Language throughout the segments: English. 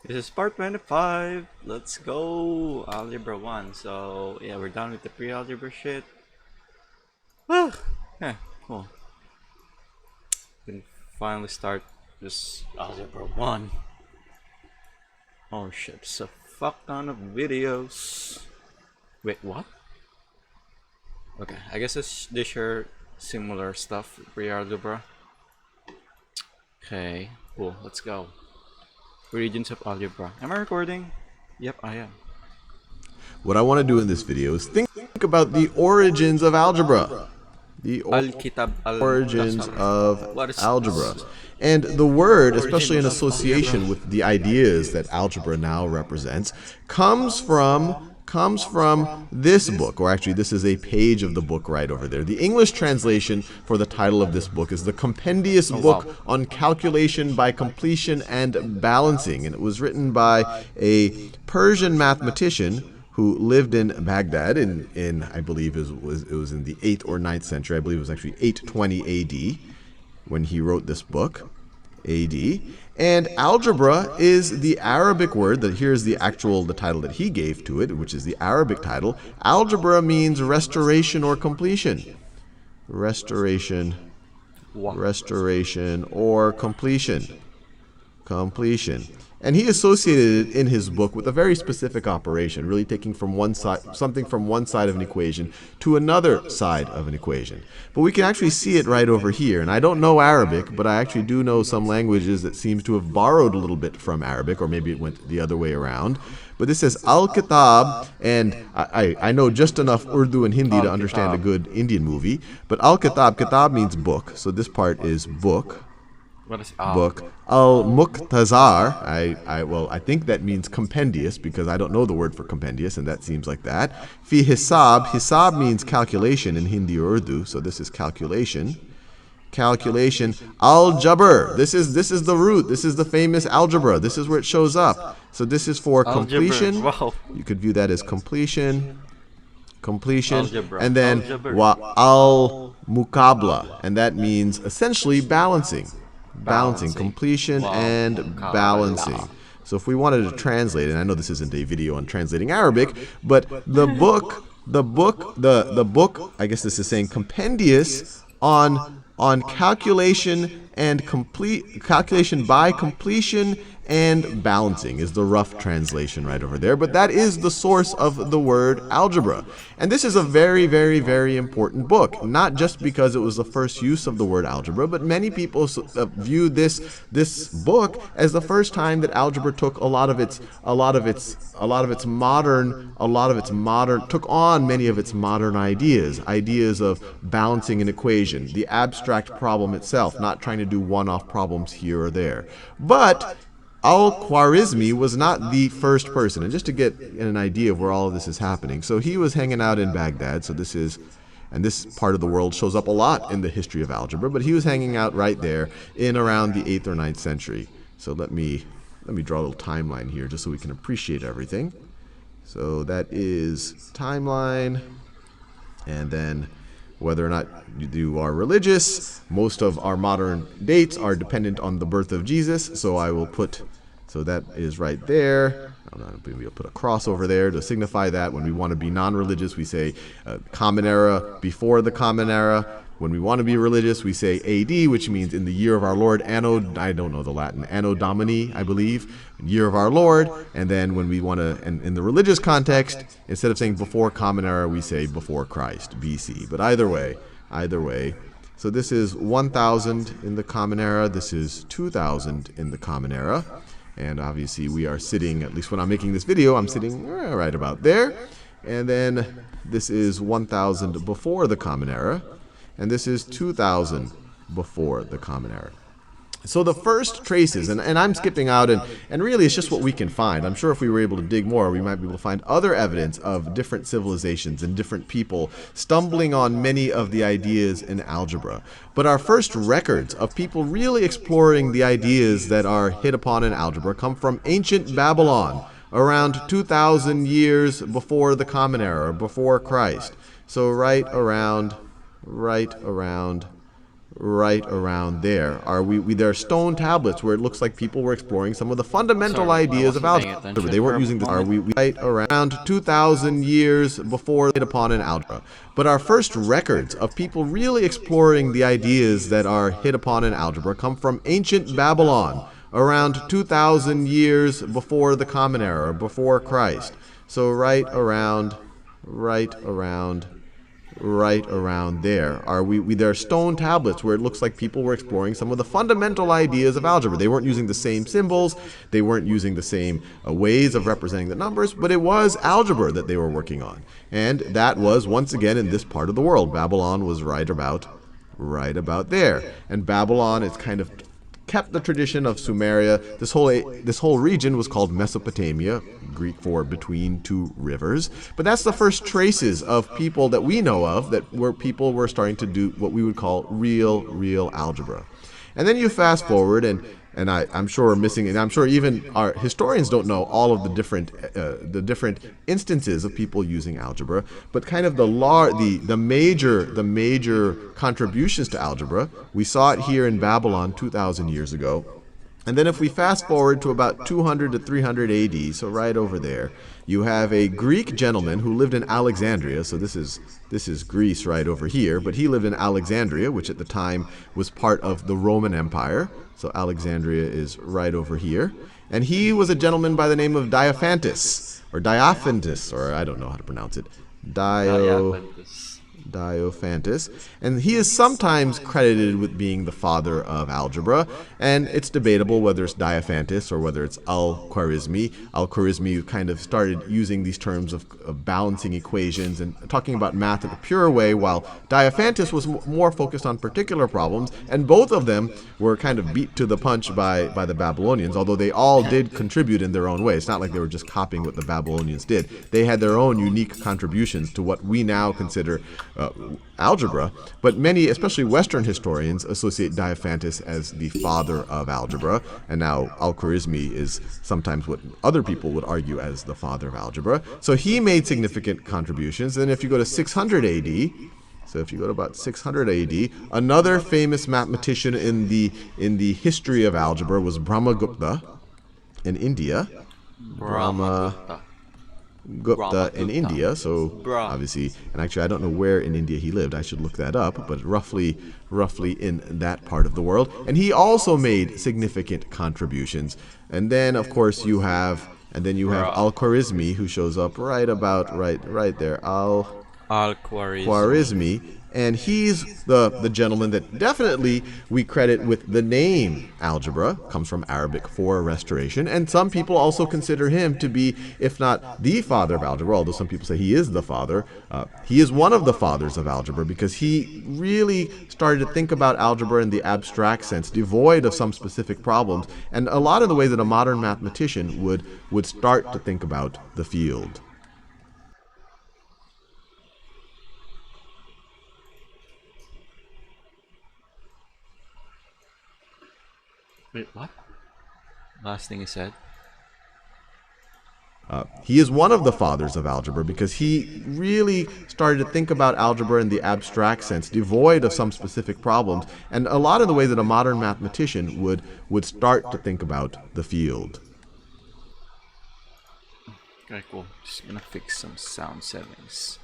This is part 25. Let's go. Algebra 1. So, yeah, we're done with the pre-algebra shit. Ah, yeah, cool. We can finally start this Algebra 1. Oh shit, it's a fuck ton of videos. Wait, what? Okay, I guess they share similar stuff, pre-algebra. Okay, cool, let's go. Origins of algebra. Am I recording? Yep, I am. What I want to do in this video is think about the origins of algebra. The Al-Kitab origins al-Mukhtasar. of What is algebra. this? And the word, especially in Origins of algebra. association with the ideas that algebra now represents, comes from this book, or actually this is a page of the book right over there. The English translation for the title of this book is The Compendious Book on Calculation by Completion and Balancing, and it was written by a Persian mathematician who lived in Baghdad in I believe it was in the 8th or 9th century. I believe it was actually 820 AD when he wrote this book, AD. And algebra is the Arabic word that here's the title that he gave to it, which is the Arabic title. Algebra means restoration or completion. Restoration or completion. And he associated it in his book with a very specific operation, really taking something from one side of an equation to another side of an equation. But we can actually see it right over here. And I don't know Arabic, but I actually do know some languages that seems to have borrowed a little bit from Arabic, or maybe it went the other way around. But this says Al-Kitab, and I know just enough Urdu and Hindi to understand a good Indian movie. But Al-Kitab means book, so this part is book. What is book. Al-Muqtazar, I think that means compendious, because I don't know the word for compendious, and that seems like that. Fi hisab means calculation in Hindi or Urdu, so this is calculation. Al-Jabr, this is the root, this is the famous algebra, this is where it shows up. So this is for completion. Wow. You could view that as completion. Algebra. And then al-Muqabla, and that means essentially balancing, completion and balancing. So if we wanted to translate, and I know this isn't a video on translating Arabic, but the book, I guess this is saying compendious on calculation and calculation by completion and balancing is the rough translation right over there. But that is the source of the word algebra. And this is a very, very, very important book, not just because it was the first use of the word algebra, but many people view this book as the first time that algebra took took on many of its modern ideas of balancing an equation, the abstract problem itself, not trying to do one-off problems here or there. But Al-Khwarizmi was not the first person. And just to get an idea of where all of this is happening, so he was hanging out in Baghdad, and this part of the world shows up a lot in the history of algebra, but he was hanging out right there in around the 8th or 9th century. So let me draw a little timeline here just so we can appreciate everything. So that is timeline, and then whether or not you are religious, most of our modern dates are dependent on the birth of Jesus, so I will put, so that is right there. We'll put a cross over there to signify that. When we want to be non-religious, we say Common Era, before the Common Era. When we want to be religious, we say AD, which means in the year of our Lord, Anno, I don't know the Latin, Anno Domini, I believe, year of our Lord. And then when we want to, and in the religious context, instead of saying before Common Era, we say before Christ, BC. But either way, so this is 1000 in the Common Era, this is 2000 in the Common Era. And obviously we are sitting, at least when I'm making this video, I'm sitting right about there. And then this is 1000 before the Common Era. And this is 2000 before the Common Era. So the first traces, and I'm skipping out, and really it's just what we can find. I'm sure if we were able to dig more, we might be able to find other evidence of different civilizations and different people stumbling on many of the ideas in algebra. But our first records of people really exploring the ideas that are hit upon in algebra come from ancient Babylon, around 2,000 years before the Common Era, before Christ. So right around right around there. There are stone tablets where it looks like people were exploring some of the fundamental ideas of algebra. They weren't using this. Right around 2,000 years before laid upon in algebra. But our first records of people really exploring the ideas that are hit upon in algebra come from ancient Babylon, around 2,000 years before the Common Era, before Christ. So right around there. There are stone tablets where it looks like people were exploring some of the fundamental ideas of algebra. They weren't using the same symbols, they weren't using the same ways of representing the numbers, but it was algebra that they were working on. And that was, once again, in this part of the world. Babylon was right about there. And Babylon is kind of kept the tradition of Sumeria. This whole region was called Mesopotamia, Greek for between two rivers. But that's the first traces of people that we know of where people were starting to do what we would call real algebra. And then you fast forward, and I'm sure we're missing, and I'm sure even our historians don't know all of the different instances of people using algebra. But kind of the major contributions to algebra, we saw it here in Babylon 2,000 years ago. And then if we fast forward to about 200 to 300 AD, so right over there, you have a Greek gentleman who lived in Alexandria. So this is Greece right over here, but he lived in Alexandria, which at the time was part of the Roman Empire. So Alexandria is right over here. And he was a gentleman by the name of Diophantus, or I don't know how to pronounce it. Diophantus, and he is sometimes credited with being the father of algebra, and it's debatable whether it's Diophantus or whether it's Al-Khwarizmi. Al-Khwarizmi kind of started using these terms of balancing equations and talking about math in a pure way, while Diophantus was more focused on particular problems, and both of them were kind of beat to the punch by the Babylonians, although they all did contribute in their own way. It's not like they were just copying what the Babylonians did. They had their own unique contributions to what we now consider algebra, but many, especially Western historians, associate Diophantus as the father of algebra, and now Al-Khwarizmi is sometimes what other people would argue as the father of algebra. So he made significant contributions. And if you go to 600 AD, so if you go to about 600 AD, another famous mathematician in the history of algebra was Brahmagupta in India. Gupta in India, so obviously, and actually I don't know where in India he lived, I should look that up, but roughly in that part of the world. And he also made significant contributions. And then of course you have Al-Khwarizmi, who shows up right there. Al-Khwarizmi. And he's the gentleman that definitely we credit with the name algebra, comes from Arabic for restoration. And some people also consider him to be, if not the father of algebra, although some people say he is the father, he is one of the fathers of algebra because he really started to think about algebra in the abstract sense, devoid of some specific problems, and a lot of the way that a modern mathematician would start to think about the field. Wait, what? Last thing he said. He is one of the fathers of algebra because he really started to think about algebra in the abstract sense, devoid of some specific problems, and a lot of the way that a modern mathematician would start to think about the field. Okay, cool. Just gonna fix some sound settings.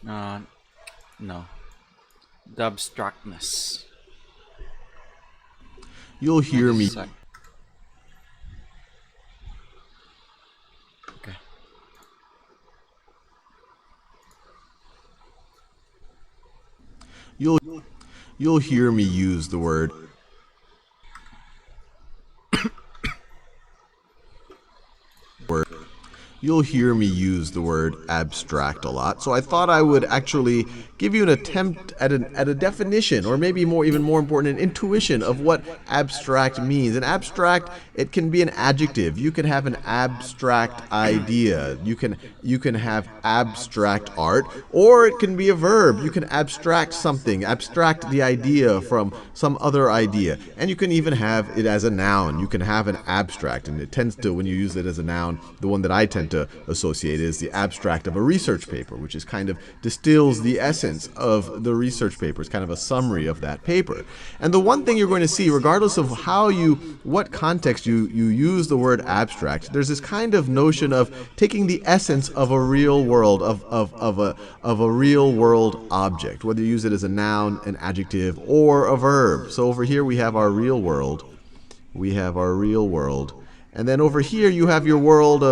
No. The abstractness. You'll hear me. Okay. You'll hear me use the word You'll hear me use the word abstract a lot, so I thought I would actually give you an attempt at a definition, or maybe even more important, an intuition of what abstract means. An abstract, it can be an adjective. You can have an abstract idea. You can have abstract art, or it can be a verb. You can abstract something, abstract the idea from some other idea. And you can even have it as a noun. You can have an abstract, and it tends to, when you use it as a noun, the one that I tend to associate is the abstract of a research paper, which is kind of distills the essence of the research paper. It's kind of a summary of that paper. And the one thing you're going to see, regardless of what context you use the word abstract, there's this kind of notion of taking the essence of a real world, of a real world object, whether you use it as a noun, an adjective, or a verb. So over here we have our real world. And then over here you have your world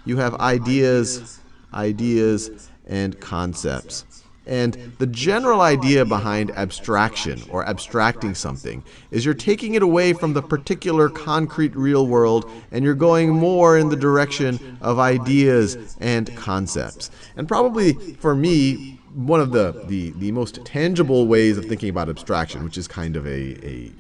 you have ideas and concepts. And the general idea behind abstraction, or abstracting something, is you're taking it away from the particular concrete real world and you're going more in the direction of ideas and concepts. And probably for me, one of the most tangible ways of thinking about abstraction, which is kind of a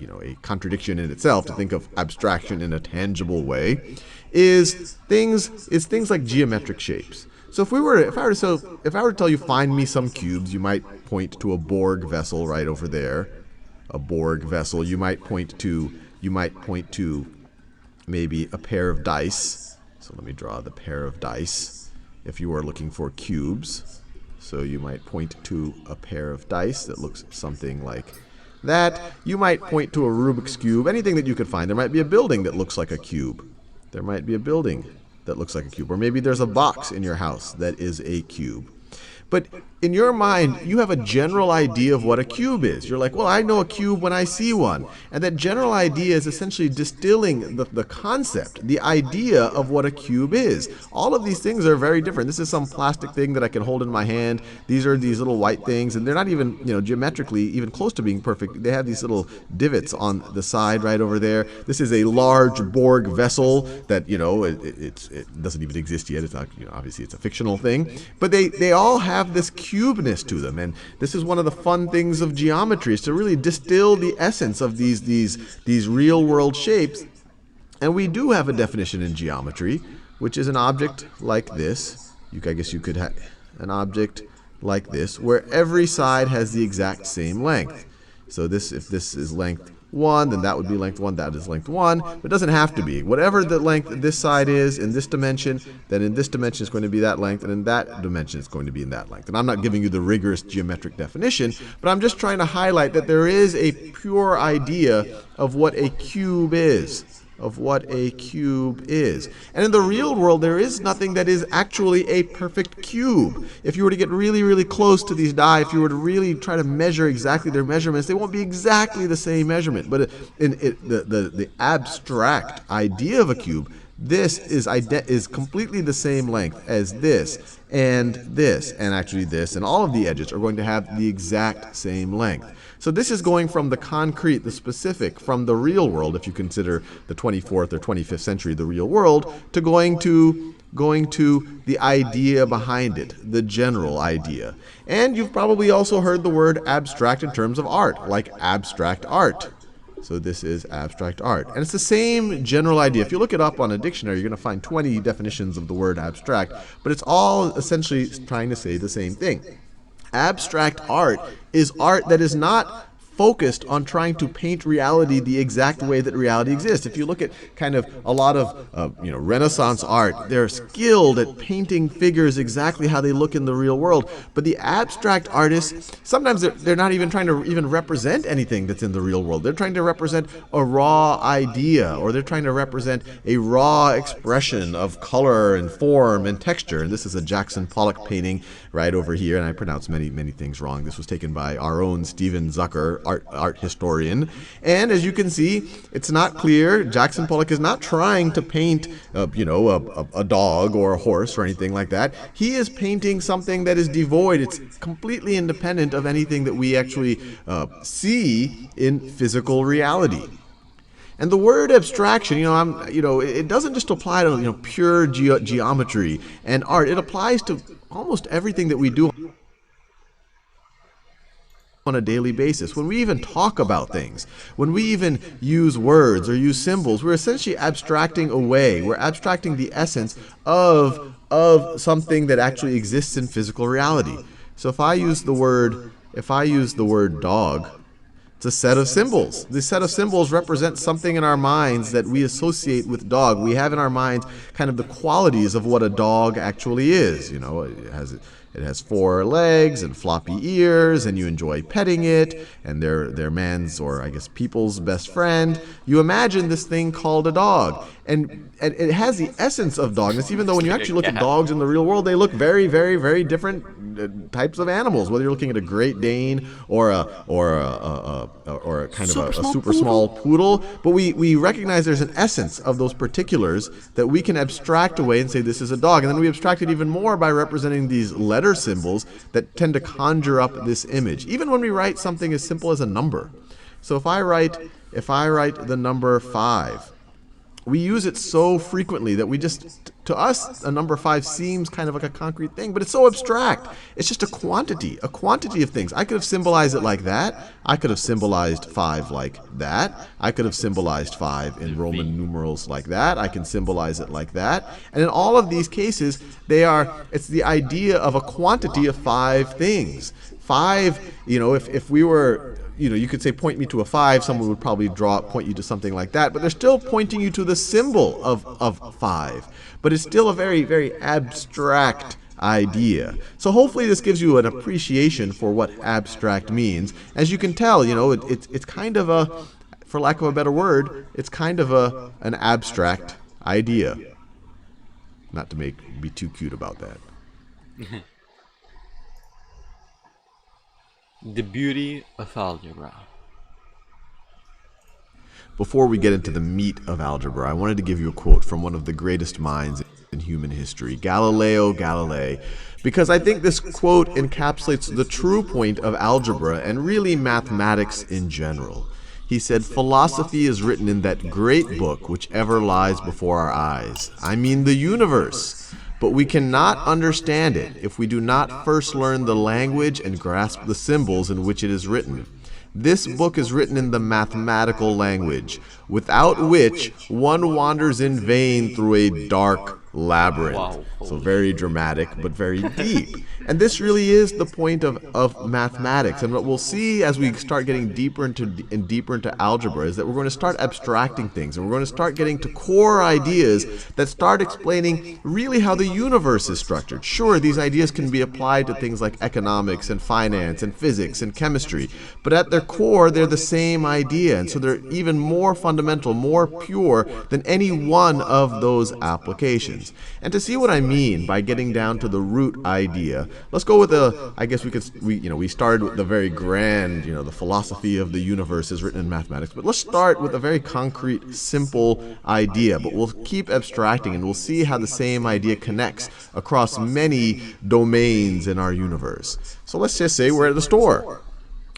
contradiction in itself to think of abstraction in a tangible way, is things like geometric shapes. So if I were to tell you, find me some cubes, you might point to a Borg vessel right over there. A Borg vessel. You might point to maybe a pair of dice. So let me draw the pair of dice if you are looking for cubes. So you might point to a pair of dice that looks something like that. You might point to a Rubik's Cube, anything that you could find. There might be a building that looks like a cube. Or maybe there's a box in your house that is a cube. But in your mind, you have a general idea of what a cube is. You're like, well, I know a cube when I see one. And that general idea is essentially distilling the concept, the idea of what a cube is. All of these things are very different. This is some plastic thing that I can hold in my hand. These are these little white things, and they're not even, geometrically even close to being perfect. They have these little divots on the side right over there. This is a large Borg vessel that, it doesn't even exist yet. It's not, obviously it's a fictional thing. But they all have this cubeness to them, and this is one of the fun things of geometry, is to really distill the essence of these real world shapes. And we do have a definition in geometry, which is an object like this. I guess you could have an object like this, where every side has the exact same length. So if this is length 1, then that would be length 1, that is length 1. But it doesn't have to be. Whatever the length this side is in this dimension, then in this dimension it's going to be that length, and in that dimension it's going to be in that length. And I'm not giving you the rigorous geometric definition, but I'm just trying to highlight that there is a pure idea of what a cube is. And in the real world, there is nothing that is actually a perfect cube. If you were to get really, really close to these die, if you were to really try to measure exactly their measurements, they won't be exactly the same measurement. But the abstract idea of a cube, this is completely the same length as this, and actually this, and all of the edges are going to have the exact same length. So this is going from the concrete, the specific, from the real world, if you consider the 24th or 25th century the real world, to going to the idea behind it, the general idea. And you've probably also heard the word abstract in terms of art, like abstract art. So this is abstract art. And it's the same general idea. If you look it up on a dictionary, you're going to find 20 definitions of the word abstract, but it's all essentially trying to say the same thing. Abstract art is art that is not focused on trying to paint reality the exact way that reality exists. If you look at kind of a lot of Renaissance art, they're skilled at painting figures exactly how they look in the real world. But the abstract artists, sometimes they're not even trying to even represent anything that's in the real world. They're trying to represent a raw idea, or they're trying to represent a raw expression of color and form and texture. And this is a Jackson Pollock painting right over here, and I pronounce many things wrong. This was taken by our own Stephen Zucker, art historian. And as you can see, it's not clear. Jackson Pollock is not trying to paint, a dog or a horse or anything like that. He is painting something that is devoid. It's completely independent of anything that we actually see in physical reality. And the word abstraction, it doesn't just apply to pure geometry and art. It applies to almost everything that we do on a daily basis. When we even talk about things, when we even use words or use symbols, we're essentially abstracting away. We're abstracting the essence of something that actually exists in physical reality. So if I use the word dog, It's a set of symbols. This set of symbols represents something in our minds that we associate with dog. We have in our minds kind of the qualities of what a dog actually is. You know, it has 4 legs and floppy ears, and you enjoy petting it, and they're man's, or I guess people's, best friend. You imagine this thing called a dog. And it has the essence of dogness, even though when you actually look at dogs in the real world, they look very, very, very different types of animals. Whether you're looking at a Great Dane or a kind of a super small poodle, but we recognize there's an essence of those particulars that we can abstract away and say this is a dog. And then we abstract it even more by representing these letter symbols that tend to conjure up this image, even when we write something as simple as a number. So if I write the number 5, we use it so frequently that to us, a number 5 seems kind of like a concrete thing, but it's so abstract. It's just a quantity of things. I could have symbolized it like that. I could have symbolized 5 like that. I could have symbolized 5 in Roman numerals like that. I can symbolize it like that. And in all of these cases, it's the idea of a quantity of 5 things. 5, if we were, you could say point me to a 5, someone would probably point you to something like that, but they're still pointing you to the symbol of 5. But it's still a very, very abstract idea. So hopefully this gives you an appreciation for what abstract means. As you can tell, it's kind of for lack of a better word, it's kind of an abstract idea. Not to be too cute about that. The beauty of algebra. Before we get into the meat of algebra, I wanted to give you a quote from one of the greatest minds in human history, Galileo Galilei, because I think this quote encapsulates the true point of algebra and really mathematics in general. He said, "Philosophy is written in that great book which ever lies before our eyes. I mean the universe. But we cannot understand it if we do not first learn the language and grasp the symbols in which it is written. This book is written in the mathematical language, without which one wanders in vain through a dark labyrinth." Wow. So very dramatic, but very deep. And this really is the point of mathematics. And what we'll see as we start getting deeper into algebra is that we're going to start abstracting things, and we're going to start getting to core ideas that start explaining really how the universe is structured. Sure, these ideas can be applied to things like economics and finance and physics and chemistry, but at their core, they're the same idea, and so they're even more fundamental, more pure than any one of those applications. And to see what I mean by getting down to the root idea, let's go with we started with the very grand, the philosophy of the universe is written in mathematics, but let's start with a very concrete, simple idea, but we'll keep abstracting and we'll see how the same idea connects across many domains in our universe. So let's just say we're at the store,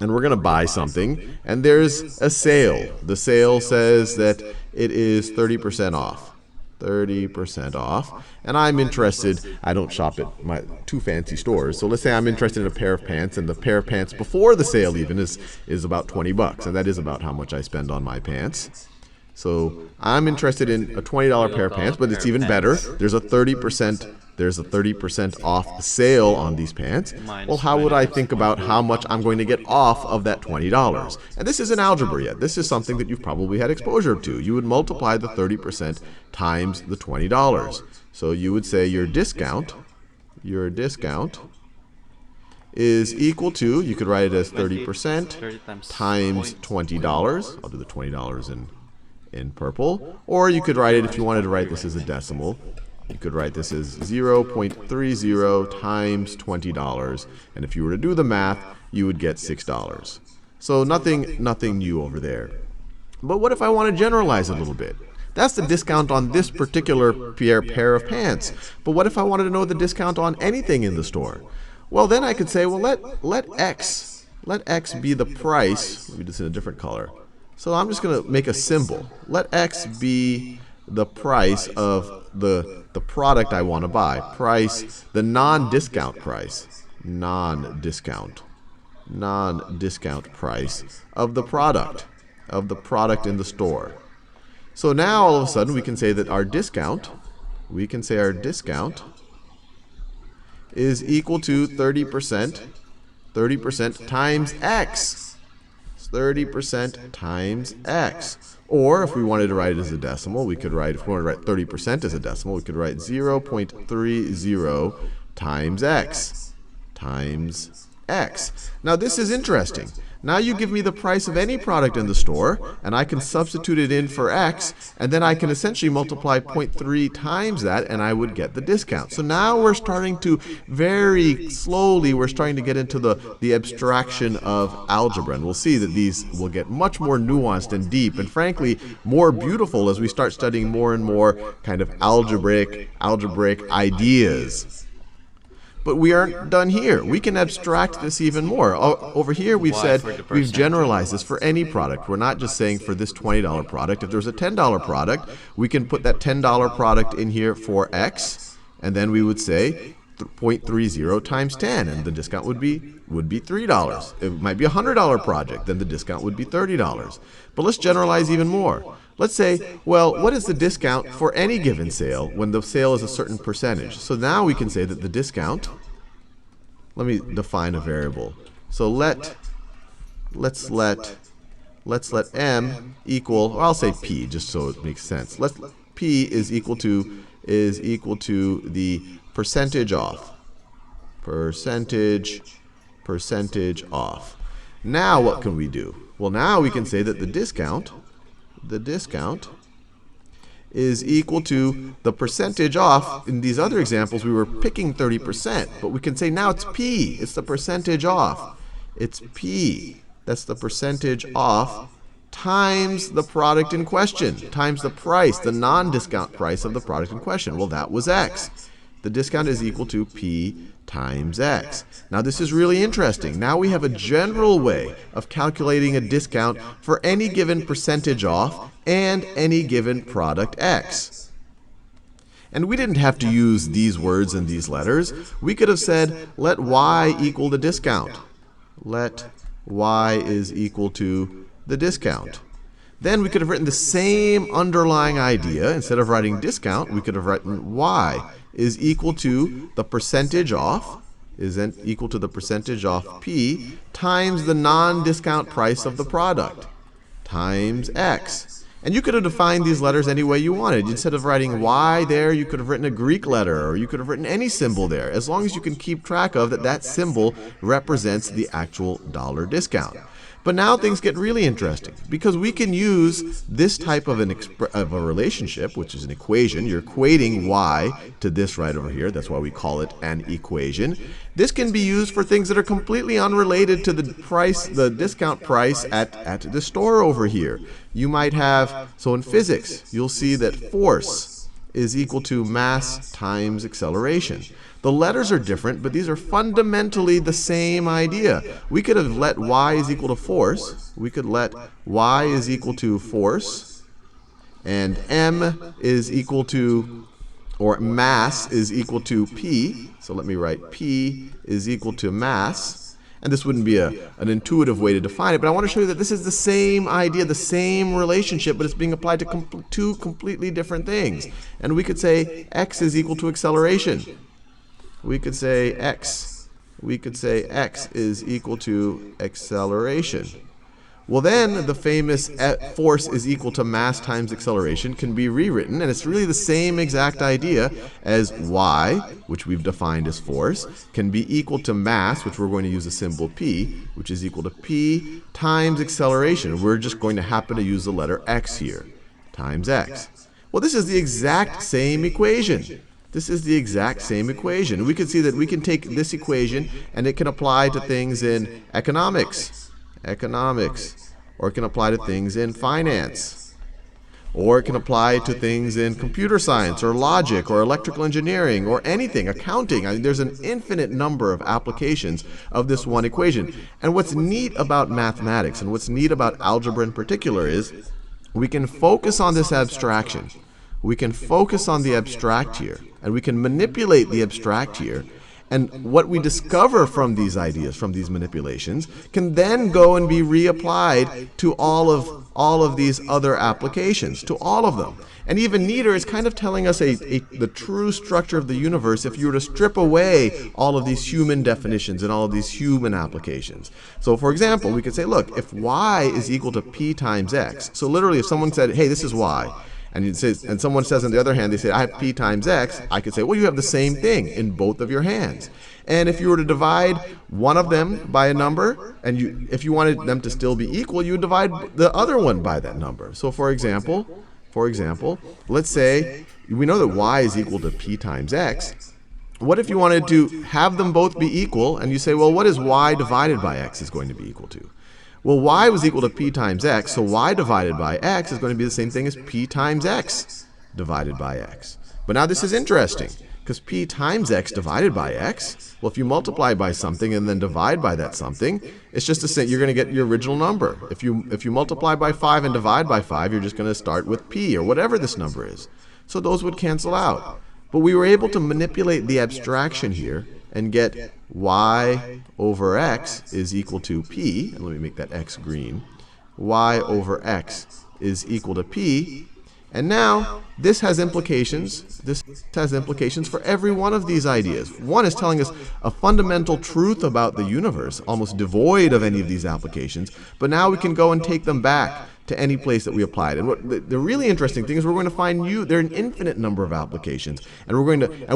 and we're going to buy something, and there's a sale. The sale says that it is 30% off. 30% off. And I'm interested, I don't shop at my too fancy stores, so let's say I'm interested in a pair of pants, and the pair of pants before the sale even is about $20, and that is about how much I spend on my pants. So I'm interested in a $20 pair of pants, but it's even better. There's a 30% off sale on these pants. Well, how would I think about how much I'm going to get off of that $20? And this isn't algebra yet. This is something that you've probably had exposure to. You would multiply the 30% times the $20. So you would say your discount is equal to, you could write it as 30% times $20. I'll do the $20 in purple. Or you could write it, if you wanted to write this as a decimal, you could write this as 0.30 times $20. And if you were to do the math, you would get $6. So nothing new over there. But what if I want to generalize it a little bit? That's the discount on this particular pair of pants. But what if I wanted to know the discount on anything in the store? Well, then I could say, well, let X be the price. Let me do this in a different color. So I'm just going to make a symbol. Let X be the price of the product I want to buy. Price, the non-discount price. Non-discount price of the product in the store. So now all of a sudden we can say that our discount is equal to 30% times X. 30% times x. Or if we wanted to write it as a decimal, we could write, if we wanted to write 30% as a decimal, we could write 0.30 times x times x. Now this is interesting. Now you give me the price of any product in the store, and I can substitute it in for x, and then I can essentially multiply 0.3 times that, and I would get the discount. So now we're starting to, very slowly, we're starting to get into the abstraction of algebra. And we'll see that these will get much more nuanced and deep, and frankly, more beautiful as we start studying more and more kind of algebraic ideas. But we aren't done here. We can abstract this even more. Over here, we've said we've generalized this for any product. We're not just saying for this $20 product. If there's a $10 product, we can put that $10 product in here for x, and then we would say 0.30 times 10, and the discount would be $3. It might be a $100 project, then the discount would be $30. But let's generalize even more. Let's say, well, what is the discount for any given sale when the sale is a certain percentage? So now we can say that the discount, let me define a variable. So let's let m equal, or I'll say p just so it makes sense. P is equal to the percentage off. Percentage off. Now what can we do? Well, now we can say that the discount is equal to the percentage off. In these other examples, we were picking 30%, but we can say now it's P. It's the percentage off. It's P. That's the percentage off times the product in question, times the price, the non-discount price of the product in question. Well, that was X. The discount is equal to P times X. Now this is really interesting. Now we have a general way of calculating a discount for any given percentage off and any given product X. And we didn't have to use these words and these letters. We could have said, let y equal the discount. Let y is equal to the discount. Then we could have written the same underlying idea. Instead of writing discount, we could have written y is equal to the percentage off, is then equal to the percentage off P times the non-discount price of the product times X. And you could have defined these letters any way you wanted. Instead of writing y there, you could have written a Greek letter, or you could have written any symbol there, as long as you can keep track of that symbol represents the actual dollar discount. But now things get really interesting, because we can use this type of a relationship, which is an equation. You're equating y to this right over here. That's why we call it an equation. This can be used for things that are completely unrelated to the price, the discount price at the store over here. You might have, so in physics, you'll see that force is equal to mass times acceleration. The letters are different, but these are fundamentally the same idea. We could have let y is equal to force. We could let y is equal to force, and m is equal to, or mass is equal to p. So let me write p is equal to mass. And this wouldn't be an intuitive way to define it, but I want to show you that this is the same idea, the same relationship, but it's being applied to two completely different things. And we could say x is equal to acceleration. We could say x is equal to acceleration. Well, then the famous force is equal to mass times acceleration can be rewritten, and it's really the same exact idea as y, which we've defined as force, can be equal to mass, which we're going to use the symbol p, which is equal to p times acceleration. We're just going to happen to use the letter x here, times x. Well, this is the exact same equation. This is the exact same equation. We can see that we can take this equation and it can apply to things in economics, or it can apply to things in finance, or it can apply to things in computer science or logic or electrical engineering or anything, accounting. I mean, there's an infinite number of applications of this one equation. And what's neat about mathematics and what's neat about algebra in particular is we can focus on this abstraction. We can focus on the abstract here, and we can manipulate the abstract here, And what we discover from these ideas, from these manipulations, can then go and be reapplied to all of these other applications, to all of them. And even neater, it's kind of telling us the true structure of the universe if you were to strip away all of these human definitions and all of these human applications. So for example, we could say, look, if y is equal to p times x, so literally if someone said, hey, this is y, and someone says on the other hand, they say, I have p times x, I could say, well, you have the same thing in both of your hands. And if you were to divide one of them by a number, and if you wanted them to still be equal, you would divide the other one by that number. So for example, let's say we know that y is equal to p times x. What if you wanted to have them both be equal, and you say, well, what is y divided by x is going to be equal to? Well, y was equal to p times x, so y divided by x is going to be the same thing as p times x divided by x. But now this is interesting, because p times x divided by x, well, if you multiply by something and then divide by that something, it's just the same. You're going to get your original number. If you multiply by 5 and divide by 5, you're just going to start with p, or whatever this number is. So those would cancel out. But we were able to manipulate the abstraction here and get y over x is equal to p, and let me make that x green. Y over x is equal to p, and now this has implications. This has implications for every one of these ideas. One is telling us a fundamental truth about the universe, almost devoid of any of these applications, but now we can go and take them back to any place that we applied. And what the really interesting thing is we're going to find there are an infinite number of applications, and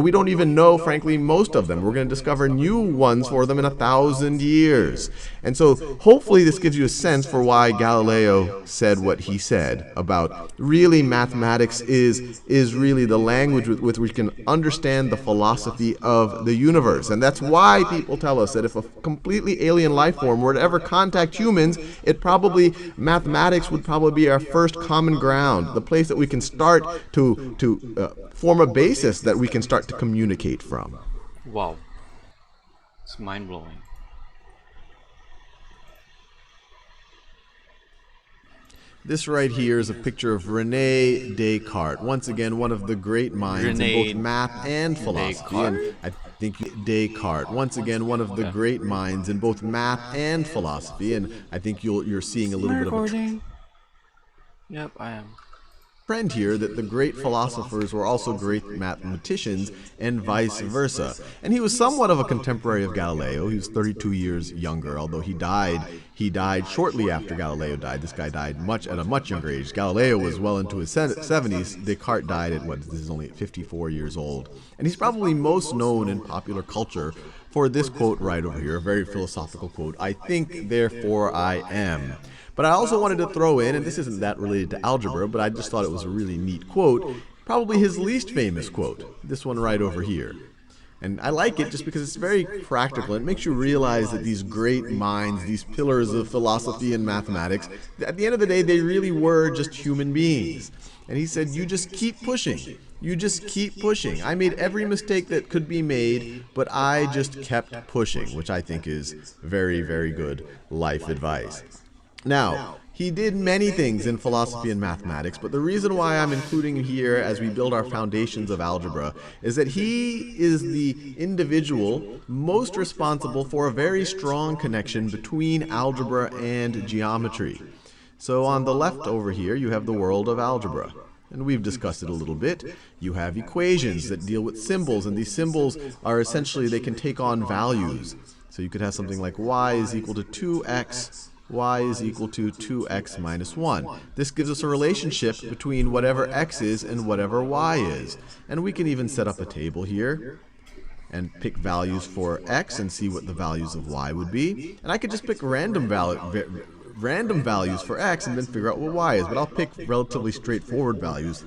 we don't even know, frankly, most of them. We're going to discover new ones for them in 1,000 years. And so hopefully this gives you a sense for why Galileo said what he said about really mathematics is really the language with which we can understand the philosophy of the universe. And that's why people tell us that if a completely alien life form were to ever contact humans, mathematics would probably be our first common ground, the place that we can start to form a basis that we can start to communicate from. Wow. It's mind-blowing. This right here is a picture of René Descartes. Once again, one of the great minds in both math and philosophy. And I think Descartes. Once again, one of the great minds in both math and philosophy. And I think you're seeing a little bit of a Yep, I am. trend here that the great philosophers were also great mathematicians and vice versa. And he was somewhat of a contemporary of Galileo. He was 32 years younger, although he died shortly after Galileo died. This guy died at a much younger age. Galileo was well into his 70s. Descartes died at this is only 54 years old. And he's probably most known in popular culture for this quote right over here, a very philosophical quote, "I think, therefore I am." But I also wanted to throw in, and this isn't that related to algebra, but I just thought it was a really neat quote, probably his least famous quote, this one right over here. And I like it just because it's very practical. It makes you realize that these great minds, these pillars of philosophy and mathematics, at the end of the day, they really were just human beings. And he said, you just keep pushing. You just keep pushing. I made every mistake that could be made, but I just kept pushing, which I think is very, very good life advice. Now, he did many things in philosophy and mathematics, but the reason why I'm including him here as we build our foundations of algebra is that he is the individual most responsible for a very strong connection between algebra and geometry. So on the left over here, you have the world of algebra. And we've discussed it a little bit. You have equations that deal with symbols, and these symbols are essentially, they can take on values. So you could have something like y is equal to 2x, y is equal to 2x minus 1. This gives us a relationship between whatever x is and whatever y is. And we can even set up a table here and pick values for x and see what the values of y would be. And I could just pick random values for x and then figure out what y is. But I'll pick relatively straightforward values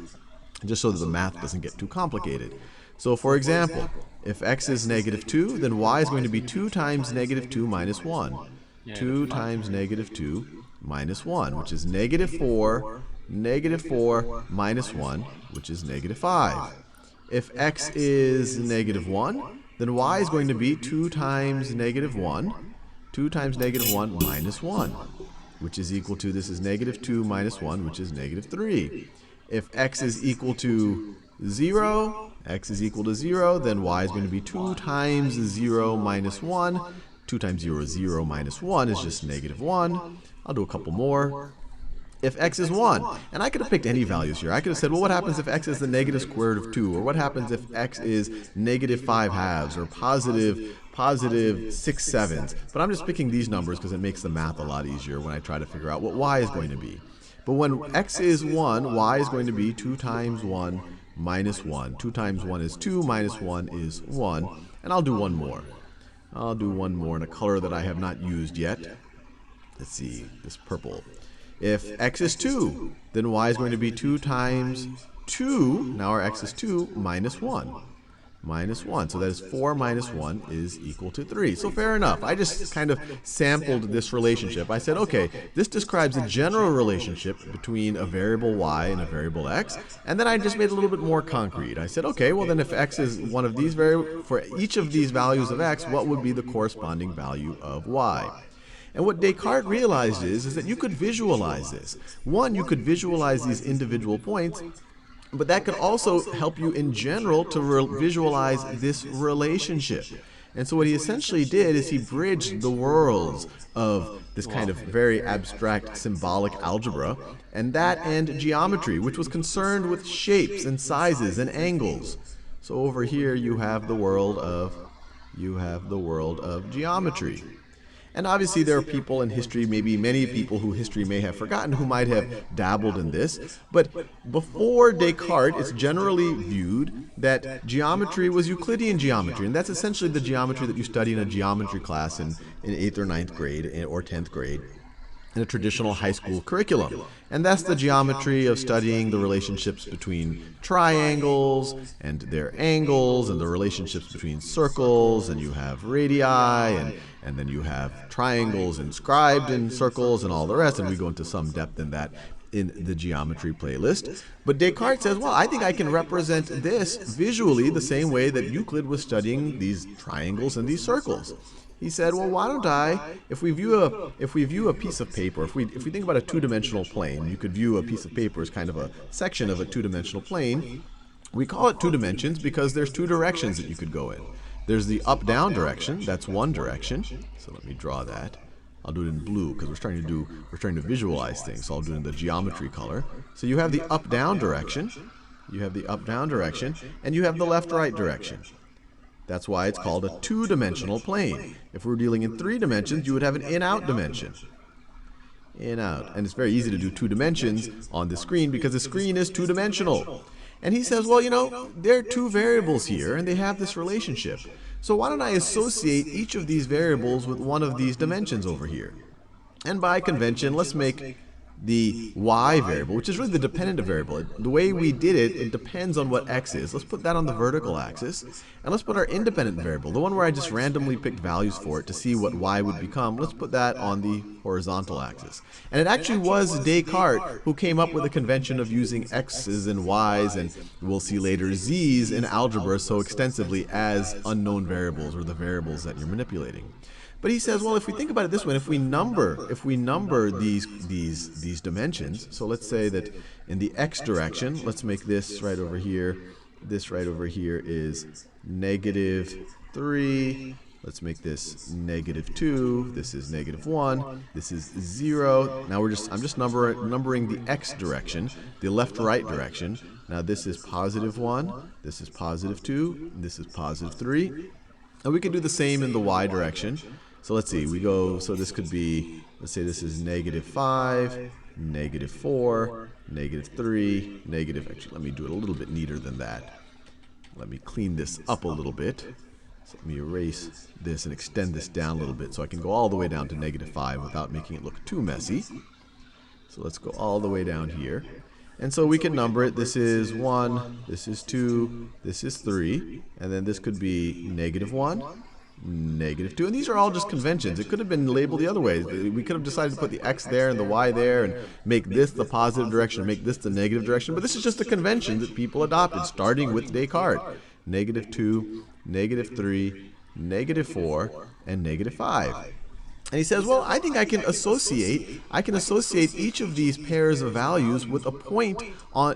just so that the math doesn't get too complicated. So for example, if x is negative 2, then y is going to be 2 times negative 2 minus 1. 2 times negative 2 minus 1, which is negative 4 minus 1, which is negative 5. If x is negative 1, then y is going to be 2 times negative 1 minus 1, which is equal to, this is negative 2 minus 1, which is negative 3. If x is equal to 0, x is equal to 0, then y is going to be 2 times 0 minus 1. 2 times 0 is 0 minus 1 is just negative 1. I'll do a couple more. If x is 1, and I could have picked any values here. I could have said, well, what happens if x is the negative square root of 2? Or what happens if x is negative 5 halves? Or positive 6 sevenths? But I'm just picking these numbers because it makes the math a lot easier when I try to figure out what y is going to be. But when x is 1, y is going to be 2 times 1 minus 1. 2 times 1 is 2, minus 1 is 1. And I'll do one more. I'll do one more in a color that I have not used yet. Let's see, this purple. If x is 2, then y is going to be 2 times 2. Now our x is 2 minus 1. Minus 1. So that is 4 minus 1 is equal to 3. So fair enough. I just kind of sampled this relationship. I said, okay, this describes a general relationship between a variable y and a variable x. And then I just made it a little bit more concrete. I said, okay, well then if x is one of these variables, for each of these values of x, what would be the corresponding value of y? And what Descartes realized is that you could visualize this. One, you could visualize these individual points, but that could also help you in general to visualize this relationship. And so what he essentially did is he bridged the worlds of this kind of very abstract symbolic algebra and geometry, which was concerned with shapes and sizes and angles. So over here you have the world of geometry. And obviously there are people in history, maybe many people who history may have forgotten, who might have dabbled in this. But before Descartes, it's generally viewed that geometry was Euclidean geometry. And that's essentially the geometry that you study in a geometry class in 8th or 9th grade or 10th grade in a traditional high school curriculum. And that's the geometry of studying the relationships between triangles and their angles and the relationships between circles, and you have radii, and then you have triangles inscribed in circles and all the rest, and we go into some depth in that in the geometry playlist. But Descartes says, well, I think I can represent this visually the same way that Euclid was studying these triangles and these circles. He said, well, why don't I, if we view a piece of paper, if we think about a two-dimensional plane, you could view a piece of paper as kind of a section of a two-dimensional plane. We call it two dimensions because there's two directions that you could go in. There's the up-down direction, that's one direction. So let me draw that. I'll do it in blue because we're trying to visualize things. So I'll do it in the geometry color. So you have the up-down direction, and you have the left-right direction. That's why it's called a two-dimensional plane. If we were dealing in 3 dimensions, you would have an in-out dimension. In-out. And it's very easy to do 2 dimensions on the screen because the screen is two-dimensional. And he says, well, you know, there are 2 variables here, and they have this relationship. So why don't I associate each of these variables with one of these dimensions over here? And by convention, let's make the y variable, which is really the dependent variable. The way we did it, it depends on what x is. Let's put that on the vertical axis. And let's put our independent variable, the one where I just randomly picked values for it to see what y would become, let's put that on the horizontal axis. And it actually was Descartes who came up with a convention of using x's and y's, and we'll see later z's in algebra so extensively as unknown variables, or the variables that you're manipulating. But he says, well, if we think about it this way, if we number these dimensions, so let's say that in the x direction, let's make this right over here. This right over here is -3. Let's make this -2. This is -1. This is 0. Now I'm just numbering the x direction, the left-right direction. Now this is +1. This is +2. This is +3. And we can do the same in the y direction. So let's see, so this could be, let's say this is -5, -4, -3, actually let me do it a little bit neater than that. Let me clean this up a little bit. So let me erase this and extend this down a little bit so I can go all the way down to -5 without making it look too messy. So let's go all the way down here. And so we can number it. This is 1, this is 2, this is 3, and then this could be -1, -2, and these are all just conventions. It could have been labeled the other way. We could have decided to put the x there and the y there and make this the positive direction, make this the negative direction, but this is just a convention that people adopted, starting with Descartes. -2, -3, -4, and -5. And he says, well, I think I can associate each of these pairs of values with a point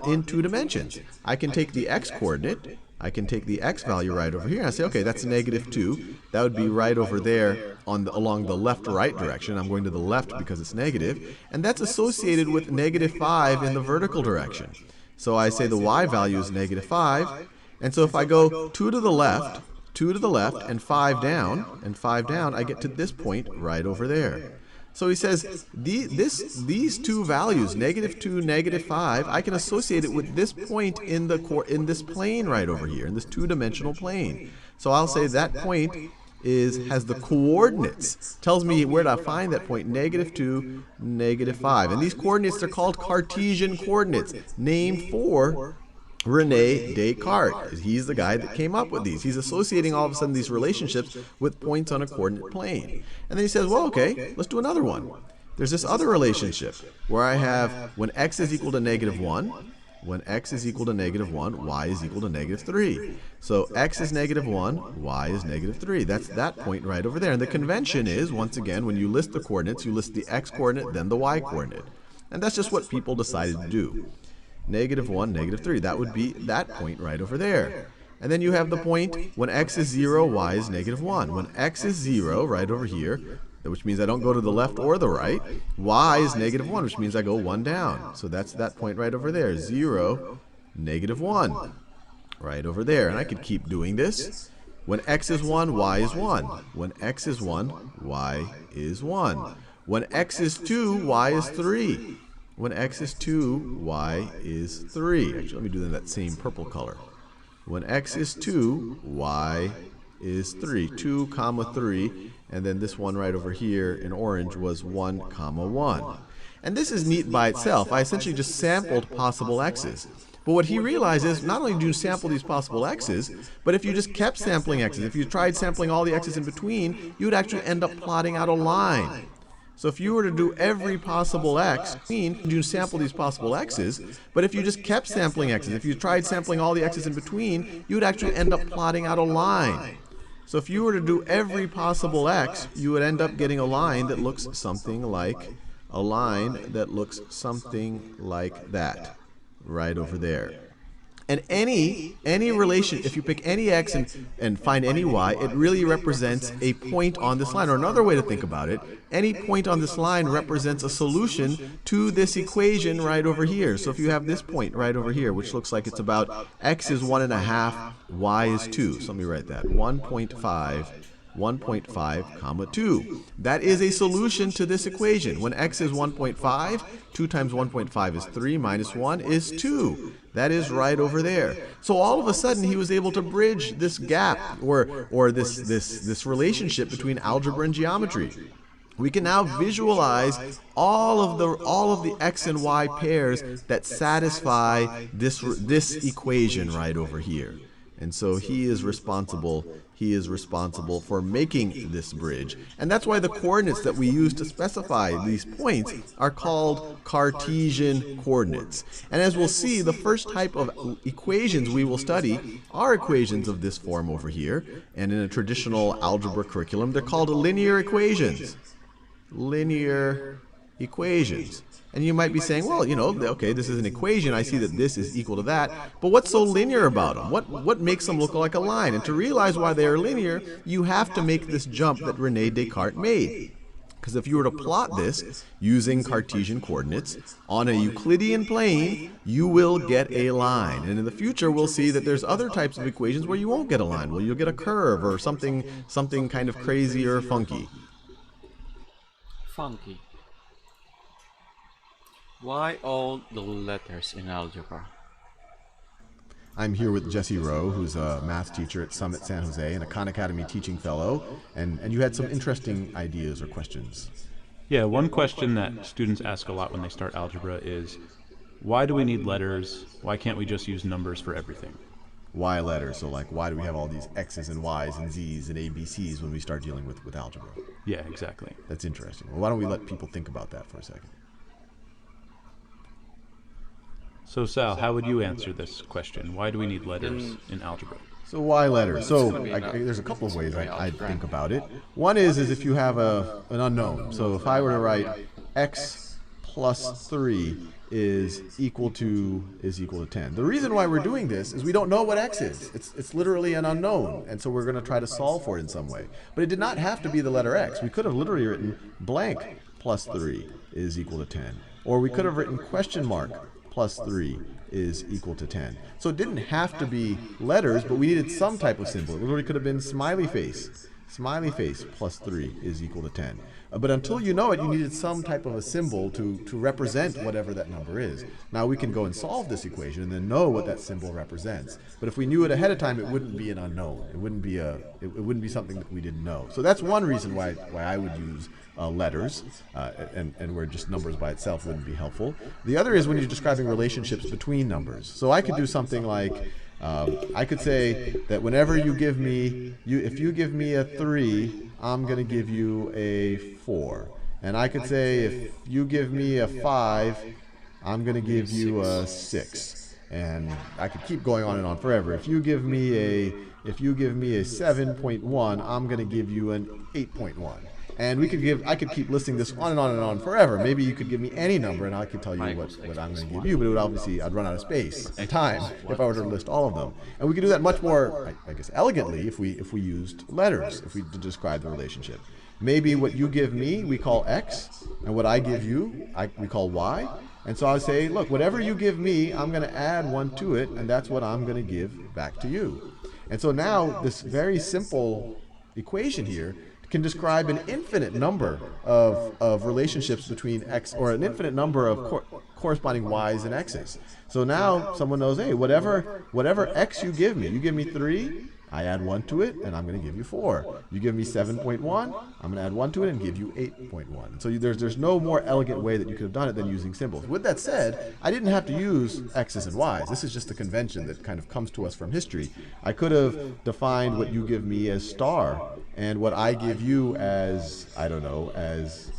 in 2 dimensions. I can take the x coordinate, I can take the x value right over here and I say, okay, that's negative 2. That would be right over there along the left-right direction. I'm going to the left because it's negative. And that's associated with negative 5 in the vertical direction. So I say the y value is negative 5. And so if I go 2 to the left, 2 to the left, and 5 down, I get to this point right over there. So he says these two values, negative 2, negative 5, I can associate it with this point in this plane right over here, in this two-dimensional plane. So I'll say that point has the coordinates, tells me where to find that point, negative 2, negative 5. And these coordinates are called Cartesian coordinates, named for Rene Descartes. He's the guy that came up with these. He's associating all of a sudden these relationships with points on a coordinate plane. And then he says, well, okay, let's do another one. There's this other relationship where I have when x is equal to negative 1, when x is equal to negative 1, y is equal to negative 3. So x is negative 1, y is negative 3. That's that point right over there. And the convention is, once again, when you list the coordinates, you list the x coordinate, then the y coordinate. And that's just what people decided to do. Negative 1, negative 3. That would be that point right over there. And then you have the point when x is 0, y is negative 1. When x is 0, right over here, which means I don't go to the left or the right, y is negative 1, which means I go 1 down. So that's that point right over there. 0, negative 1. Right over there. And I could keep doing this. When x is 1, y is 1. When x is 1, y is 1. When x is 2, y is 3. When x is 2, y is 3. Actually, let me do that same purple color. When x is 2, y is 3. 2, comma 3. And then this one right over here in orange was 1, comma 1. And this is neat by itself. I essentially just sampled possible x's. But what he realized is not only do you sample these possible x's, but if you just kept sampling x's, if you tried sampling all the x's in between, you would actually end up plotting out a line. So if you were to do every possible x, you sample these possible x's, but if you just kept sampling x's, if you tried sampling all the x's in between, you would actually end up plotting out a line. So if you were to do every possible x, you would end up getting a line that looks something like that, right over there. And any relation, if you pick any x and find any y, it really represents a point on this line. Or another way to think about it, any point on this line represents a solution to this equation right over here. So if you have this point right over here, which looks like it's about x is 1.5, y is 2. So let me write that, 1.5, comma 2. That is a solution to this equation. When x is 1.5, 2 times 1.5 is 3, minus 1 is 2. That is right over there. So all of a sudden he was able to bridge this gap or this relationship between algebra and geometry. We can now visualize all of the x and y pairs that satisfy this equation right over here. And so he is responsible for making this bridge. And that's why the coordinates that we use to specify these points are called Cartesian coordinates. And as we'll see, the first type of equations we will study are equations of this form over here. And in a traditional algebra curriculum, they're called linear equations. Linear equations. And you might be saying, well, okay, this is an equation. I see that this is equal to that. But what's so linear about them? What makes them look like a line? And to realize why they are linear, you have to make this jump that Rene Descartes made. Because if you were to plot this using Cartesian coordinates on a Euclidean plane, you will get a line. And in the future, we'll see that there's other types of equations where you won't get a line. Well, you'll get a curve or something kind of crazy or funky. Funky. Why all the letters in algebra? I'm here with Jesse Rowe, who's a math teacher at Summit San Jose and a Khan Academy teaching fellow. And you had some interesting ideas or questions. Yeah, one question that students ask a lot when they start algebra is, why do we need letters? Why can't we just use numbers for everything? Why letters? So like, why do we have all these X's and Y's and Z's and ABCs when we start dealing with algebra? Yeah, exactly. That's interesting. Well, why don't we let people think about that for a second? So Sal, how would you answer this question? Why do we need letters in algebra? So why letters? So there's a couple of ways I think about it. One is if you have an unknown. So if I were to write x plus 3 is equal to 10. The reason why we're doing this is we don't know what x is. It's literally an unknown, and so we're going to try to solve for it in some way. But it did not have to be the letter x. We could have literally written blank plus 3 is equal to 10. Or we could have written question mark plus 3 is equal to 10. So it didn't have to be letters, but we needed some type of symbol. It literally could have been smiley face. Smiley face plus 3 is equal to 10. But until you know it, you needed some type of a symbol to represent whatever that number is. Now we can go and solve this equation and then know what that symbol represents. But if we knew it ahead of time, it wouldn't be an unknown. It wouldn't be something that we didn't know. So that's one reason why I would use letters, and where just numbers by itself wouldn't be helpful. The other is when you're describing relationships between numbers. So I could do something like, I could say that whenever you give me, if you give me a 3, I'm going to give you a 4. And I could say if you give me a 5, I'm going to give you a 6. And I could keep going on and on forever. If you give me a 7.1, I'm going to give you an 8.1. And I could keep listing this on and on and on forever. Maybe you could give me any number and I could tell you what I'm going to give you, but it would obviously, I'd run out of space and time if I were to list all of them. And we could do that much more, I guess, elegantly if we used letters, if we to describe the relationship. Maybe what you give me, we call x, and what I give you, we call y. And so I would say, look, whatever you give me, I'm going to add 1 to it, and that's what I'm going to give back to you. And so now this very simple equation here can describe an infinite number of relationships between x, or an infinite number of corresponding y's and x's. So now someone knows, hey, whatever x you give me 3, I add 1 to it, and I'm going to give you 4. You give me 7.1, I'm going to add 1 to it and give you 8.1. So there's no more elegant way that you could have done it than using symbols. With that said, I didn't have to use x's and y's. This is just a convention that kind of comes to us from history. I could have defined what you give me as star, and what I give you as, I don't know, as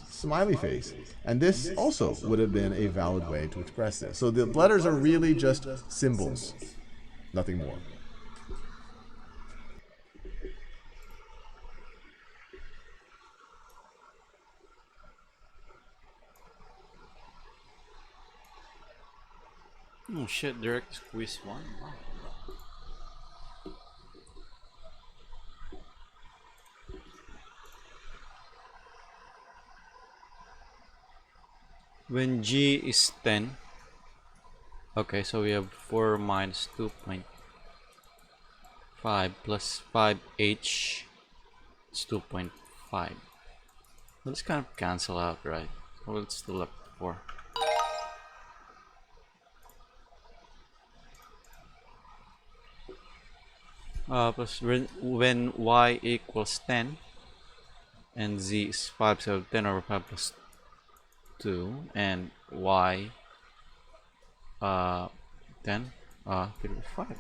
smiley face. And this also would have been a valid way to express this. So the letters are really just symbols, nothing more. Oh shit, direct squeeze 1. Wow. When g is 10, okay, so we have 4 minus 2.5 plus 5h is 2.5. Let's kind of cancel out, right? So we'll still have 4. Plus when y equals 10 and z is 5, so 10 over 5 plus 2, and y 10 5.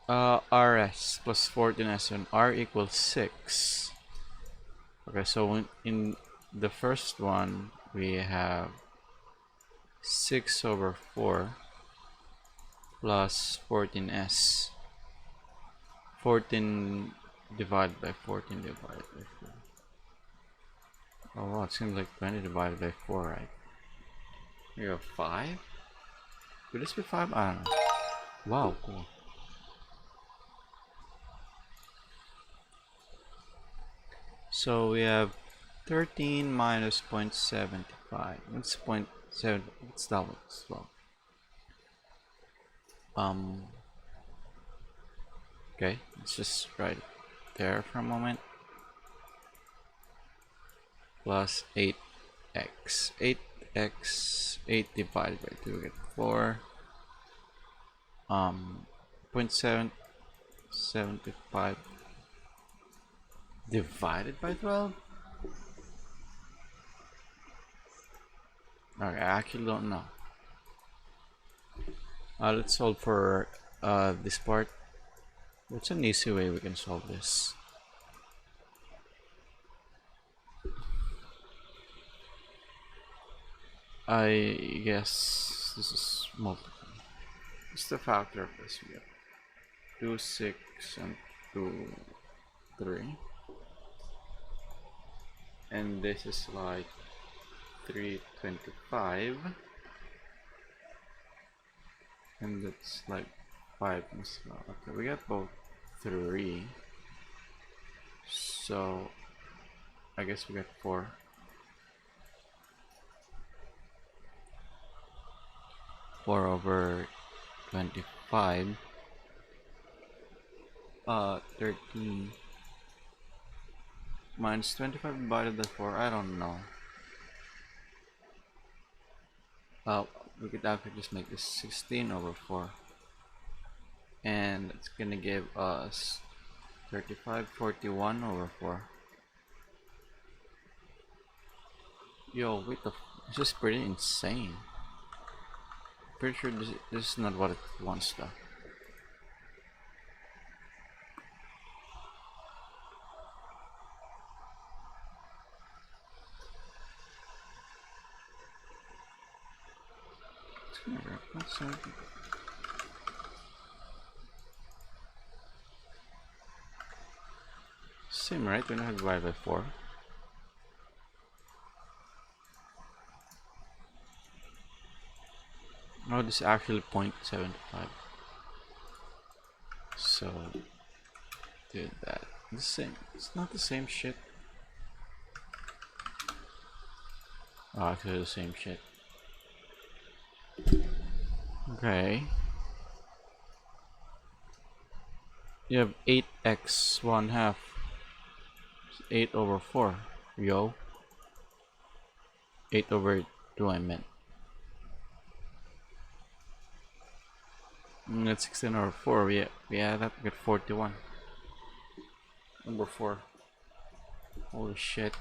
Rs plus 14s and r equals 6. Okay, so in the first one we have 6 over 4 plus 14s. 14 divided by 14 divided by 4. Oh wow, it seems like 20 divided by 4, right? We have 5? Could this be 5? I don't know. Wow, cool. So we have 13 minus 0.75. What's 0.7? What's that one as well? Okay, let's just write it there for a moment. Plus 8x. 8 divided by 2, we get 4. 0.775 divided by 12. Okay, I actually don't know. Let's solve for this part. What's an easy way we can solve this? I guess this is multiple. What's the factor of this? We have 2, 6, and 2, 3. and this is like 325, and that's like 5 as well. Okay, we got both 3, so I guess we got 4. 4 over 25, 13 minus 25 divided by 4, I don't know. We could actually just make this 16 over 4, and it's gonna give us 3541 over 4. Yo, wait, this is pretty insane. Pretty sure this is not what it wants though. Same, right? We're not divided by 4. Oh, this is actually 0.75. So, did that. The same. It's not the same shit. Oh, actually the same shit. Okay. You have 8x 1/2. 8 over 4. Yo. 8 over 2 I meant. That's 16 over 4. We add that, we get 41. Number 4. Holy shit.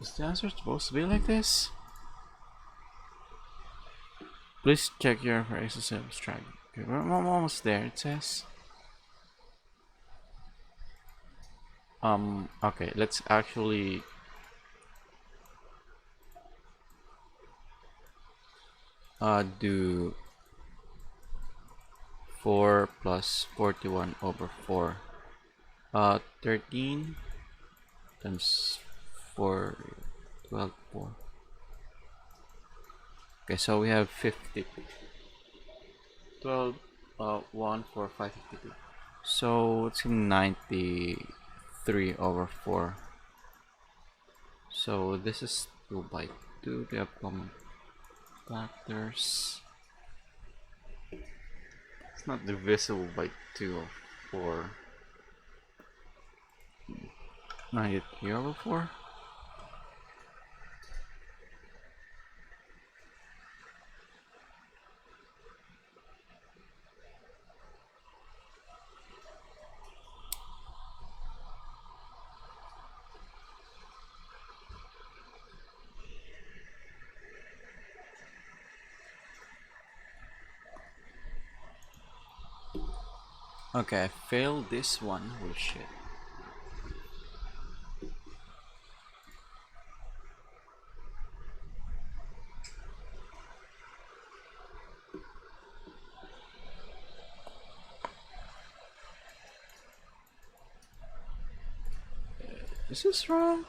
Is the answer supposed to be like this? Please check your exercise abstract. Okay, we're almost there, it says. Okay, let's actually do 4 plus 41 over 4. 13 times 4, 12, 4. Okay, so we have 50. 12, 1, 4, 5, 52. So it's 93 over 4. So this is 2 by 2. They have common factors. It's not divisible by 2 or 4. 93 over 4. Okay, I failed this one. Holy shit. Is this wrong?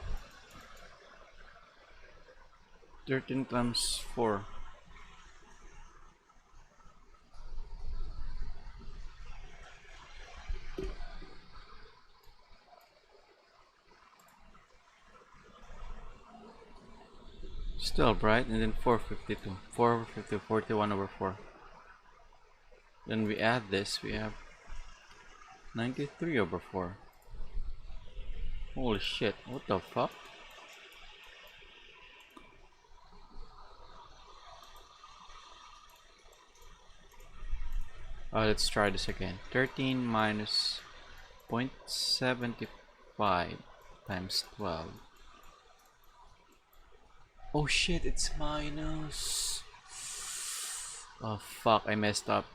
13 times 4. Still right, and then 452. 4 over 50, 41 over 4. Then we add this, we have 93 over 4. Holy shit, what the fuck? Let's try this again. 13 minus 0.75 times 12. Oh shit, it's minus. Oh fuck, I messed up.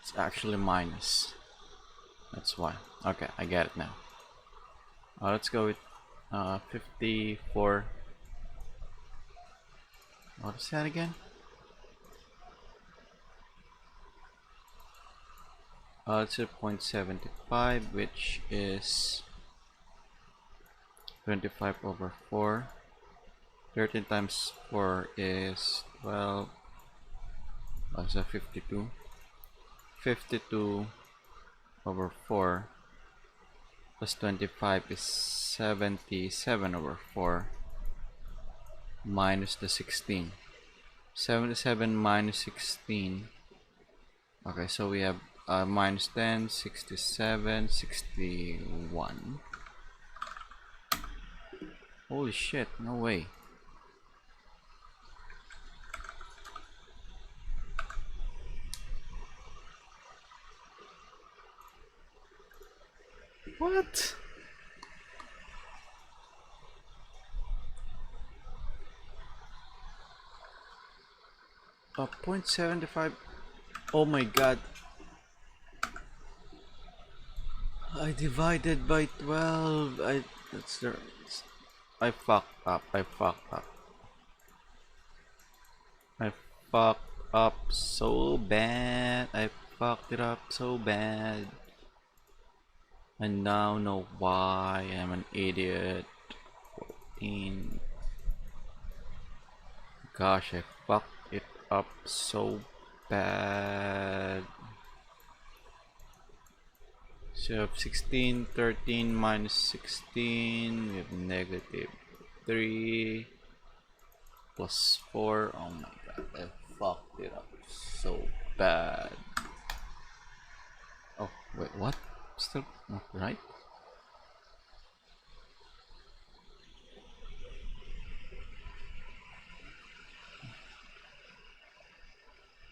It's actually minus. That's why. Okay, I get it now. Let's go with 54. What is that again? It's a 0.75, which is 25 over 4. 13 times 4 is 12. That's a 52. 52 over 4 plus 25 is 77 over 4 minus the 16. 77 minus 16. Okay, so we have minus 10, 67, 61. Holy shit, no way. What? A 0.75. Oh my god. I divided by 12. I fucked up. I fucked up. I fucked up so bad. I fucked it up so bad. I now know why I'm an idiot. 14. Gosh, I fucked it up so bad. So we have 16, 13 minus 16. We have negative 3 plus 4. Oh my god, I fucked it up so bad. Oh, wait, what? Still not right?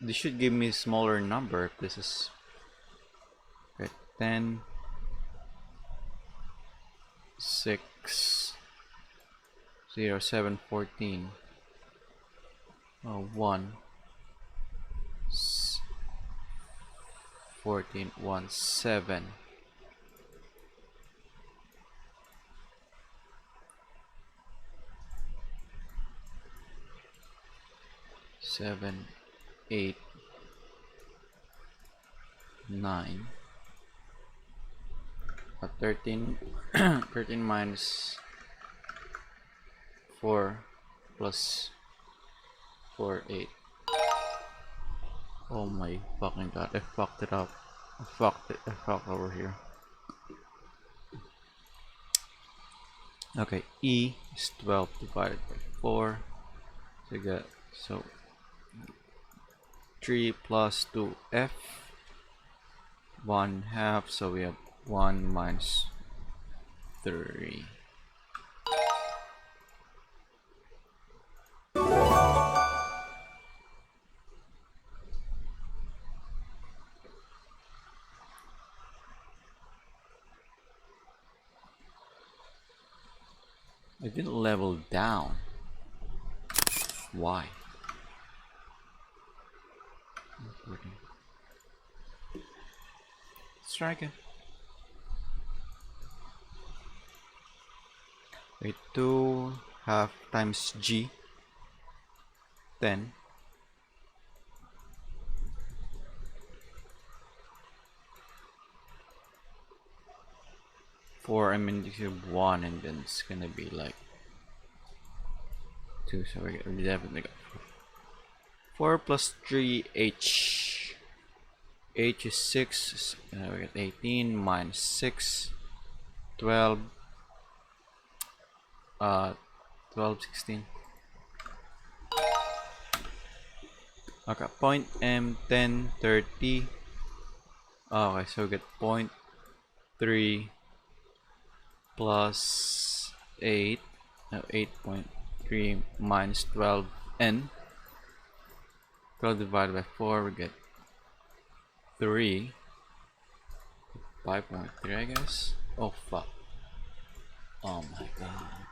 This should give me a smaller number if this is okay. 10, 6, 0, 7, 14. 1, 14, 1, 7. 7, 8, 9. 13. 13 minus 4 plus 4, 8. Oh my fucking god, I fucked it up. I fucked over here. Okay, E is 12 divided by 4. So you get, so 3 plus 2F, 1/2, so we have 1 minus 3. I didn't level down. Why? Let's try again. Wait, 2/2 times G, 10. 4, I mean, you have 1, and then it's gonna be like 2, so we definitely got 4 plus 3, H. H is 6, we get 18, minus 6, 12, 12, 16. Okay, point M, 10, 30. Okay, so we get 0.3 plus 8, 8.3 minus 12n. 12 divided by 4, we get 3. 5.3, I guess. Oh fuck. Oh my god.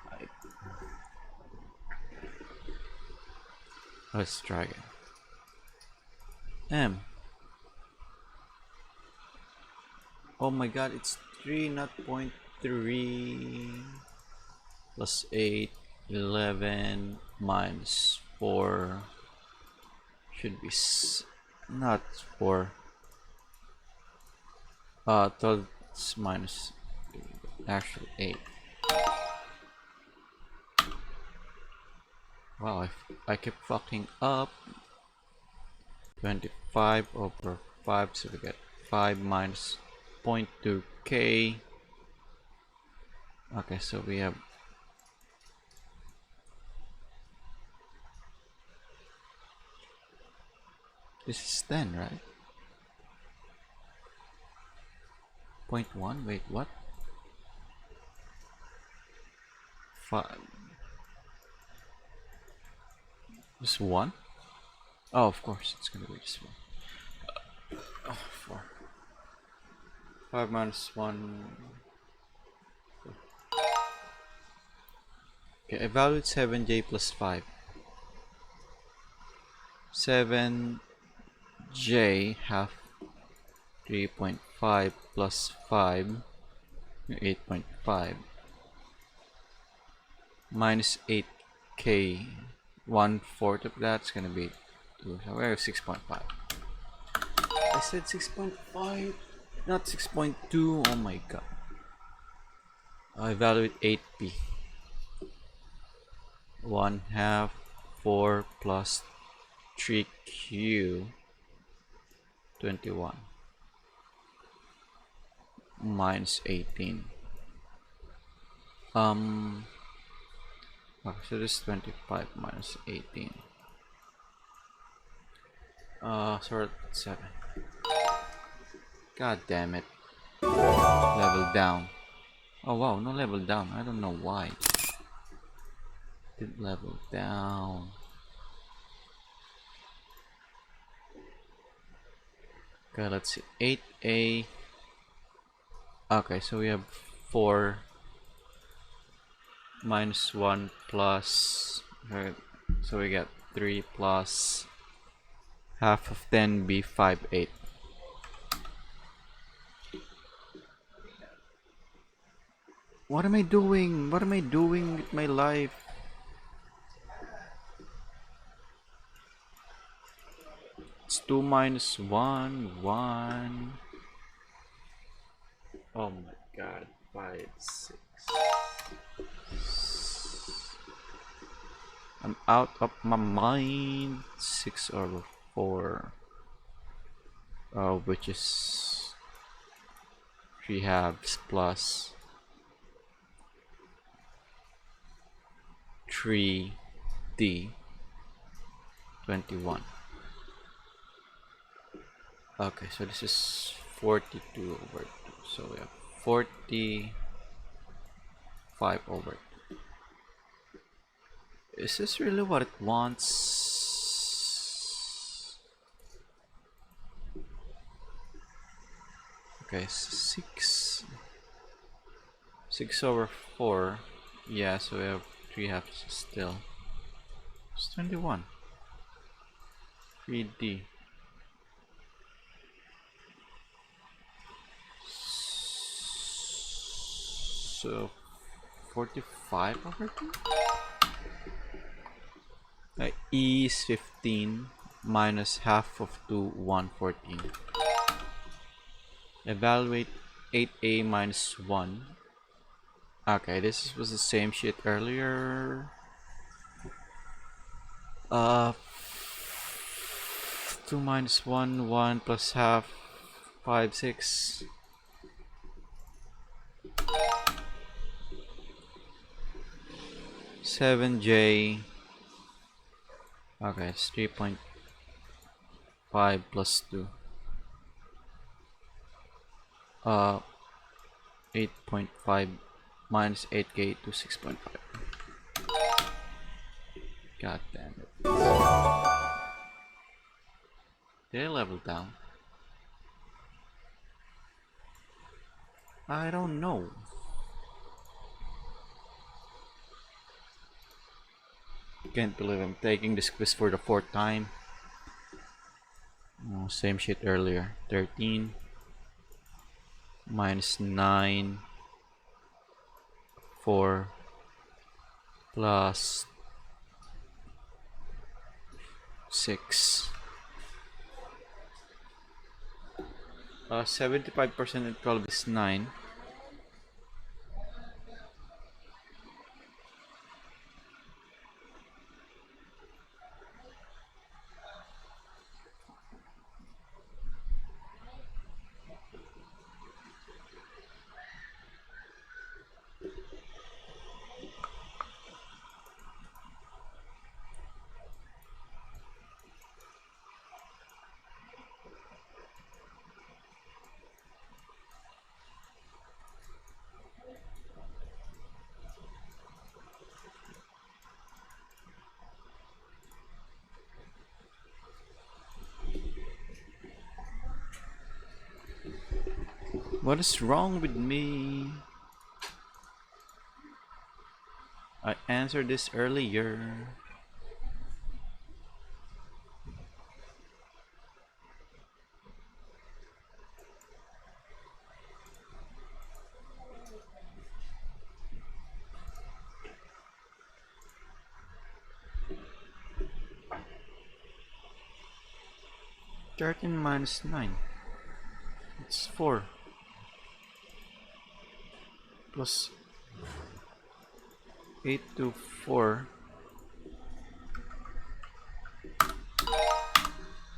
Let's try again. M. Oh my god, it's 3, not point 3. Plus 8, 11, minus 4. Should be not 4. 12 is minus actually 8. Wow, I kept fucking up. 25 over 5, so we get 5 minus 0.2k. Okay, so we have this is 10, right? 0.1, wait, what? 5. This 1? Oh, of course, it's gonna be this one. 4. 5 minus 1. Okay, evaluate 7j plus 5. 7j half 3.5 plus 5, 8.5, minus 8k, 1/4 of that's gonna be 2, so we're 6.5. I said 6.5, not 6.2. Oh my god. I evaluate 8p. 1/2 4 plus 3q 21 minus 18. Okay, so this is 25 minus 18. Sort 7. God damn it. Level down. Oh wow, no level down. I don't know why. Did level down. Okay, let's see. 8a. Okay, so we have 4 minus 1 plus. So we get 3 plus half of 10 be 5, 8. What am I doing? What am I doing with my life? It's 2 minus 1, 1. Oh my god, 5, 6. I'm out of my mind. 6 over 4. Which is 3 halves plus 3d 21. Okay, so this is 42 over 2. So we have 45 over 2. Is this really what it wants? Okay, 6 over 4. Yeah, so we have 3 halves still. It's 21. 3d. So 45 over 2? E is 15 minus half of 2, 1/14. Evaluate 8a minus 1. Okay, this was the same shit earlier. 2 minus 1, 1 plus half, 5, 6. Seven J. Okay, it's 3.5 plus 2. 8.5 minus 8k to 6.5. God damn it. Did I level down? I don't know. Can't believe I'm taking this quiz for the 4th time. Oh, same shit earlier. 13. minus 9, 4 plus 6. 75% of 12 is 9. What is wrong with me? I answered this earlier. Thirteen minus 9. It's 4. Plus 8 to 4.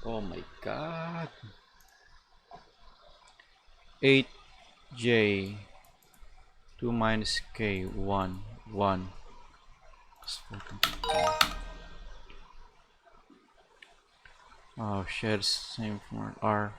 Oh my god. 8j 2 minus k 1 1. Oh shit, it's the same for R.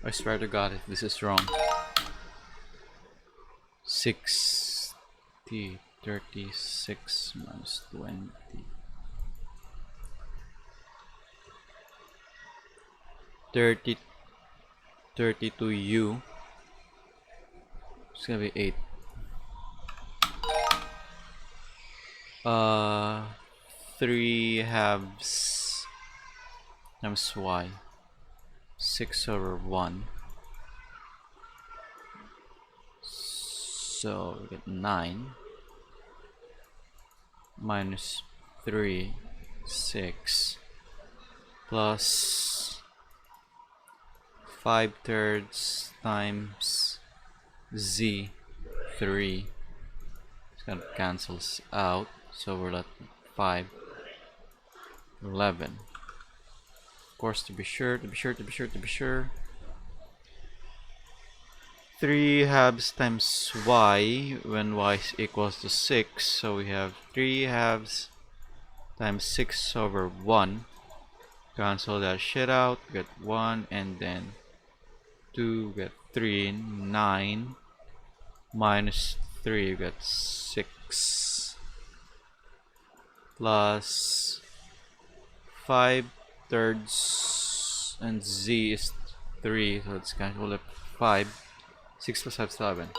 I swear to god if this is wrong. 60 36 minus 20. 30 32u. It's gonna be 8. 3 halves times y. 6 over 1. So we get 9 minus 3 6 plus 5/3 times z 3. It's gonna cancels out, so we're left with 5 11. Of course, to be sure 3 halves times y when y is equals to 6, so we have 3 halves times 6 over 1. Cancel that shit out, get 1 and then 2, get 3, 9 minus 3, you get 6 plus 5/3 and z is 3, so it's cancelled at 5. 6 plus 5 is 11.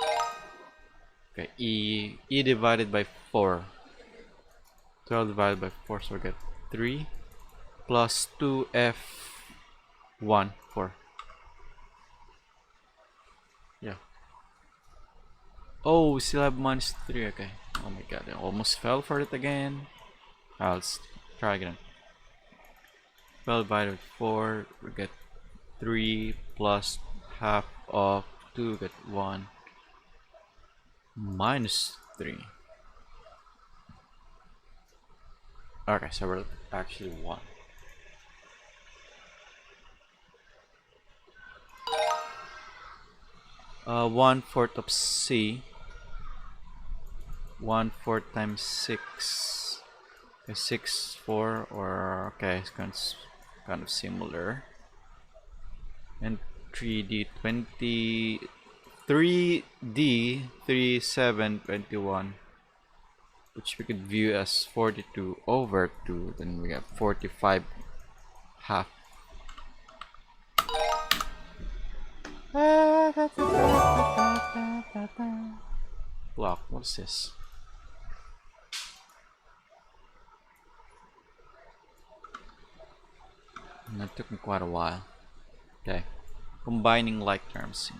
Okay, E divided by 4. 12 divided by 4, so we get 3 plus 2F1, 4. Yeah. Oh, we still have minus 3, okay. Oh my god, I almost fell for it again. Let's try again. 12 divided by 4, we get 3 plus half of 2, we get 1 minus 3. Okay, so we're actually 1. One fourth of C. 1/4 times 6. Okay, 6, 4, or okay, it's kind of similar. And 3D 20, 3D 3, 7, 21, which we could view as 42 over 2. Then we have 45 half. Block, what's this? That took me quite a while. Okay. Combining like terms.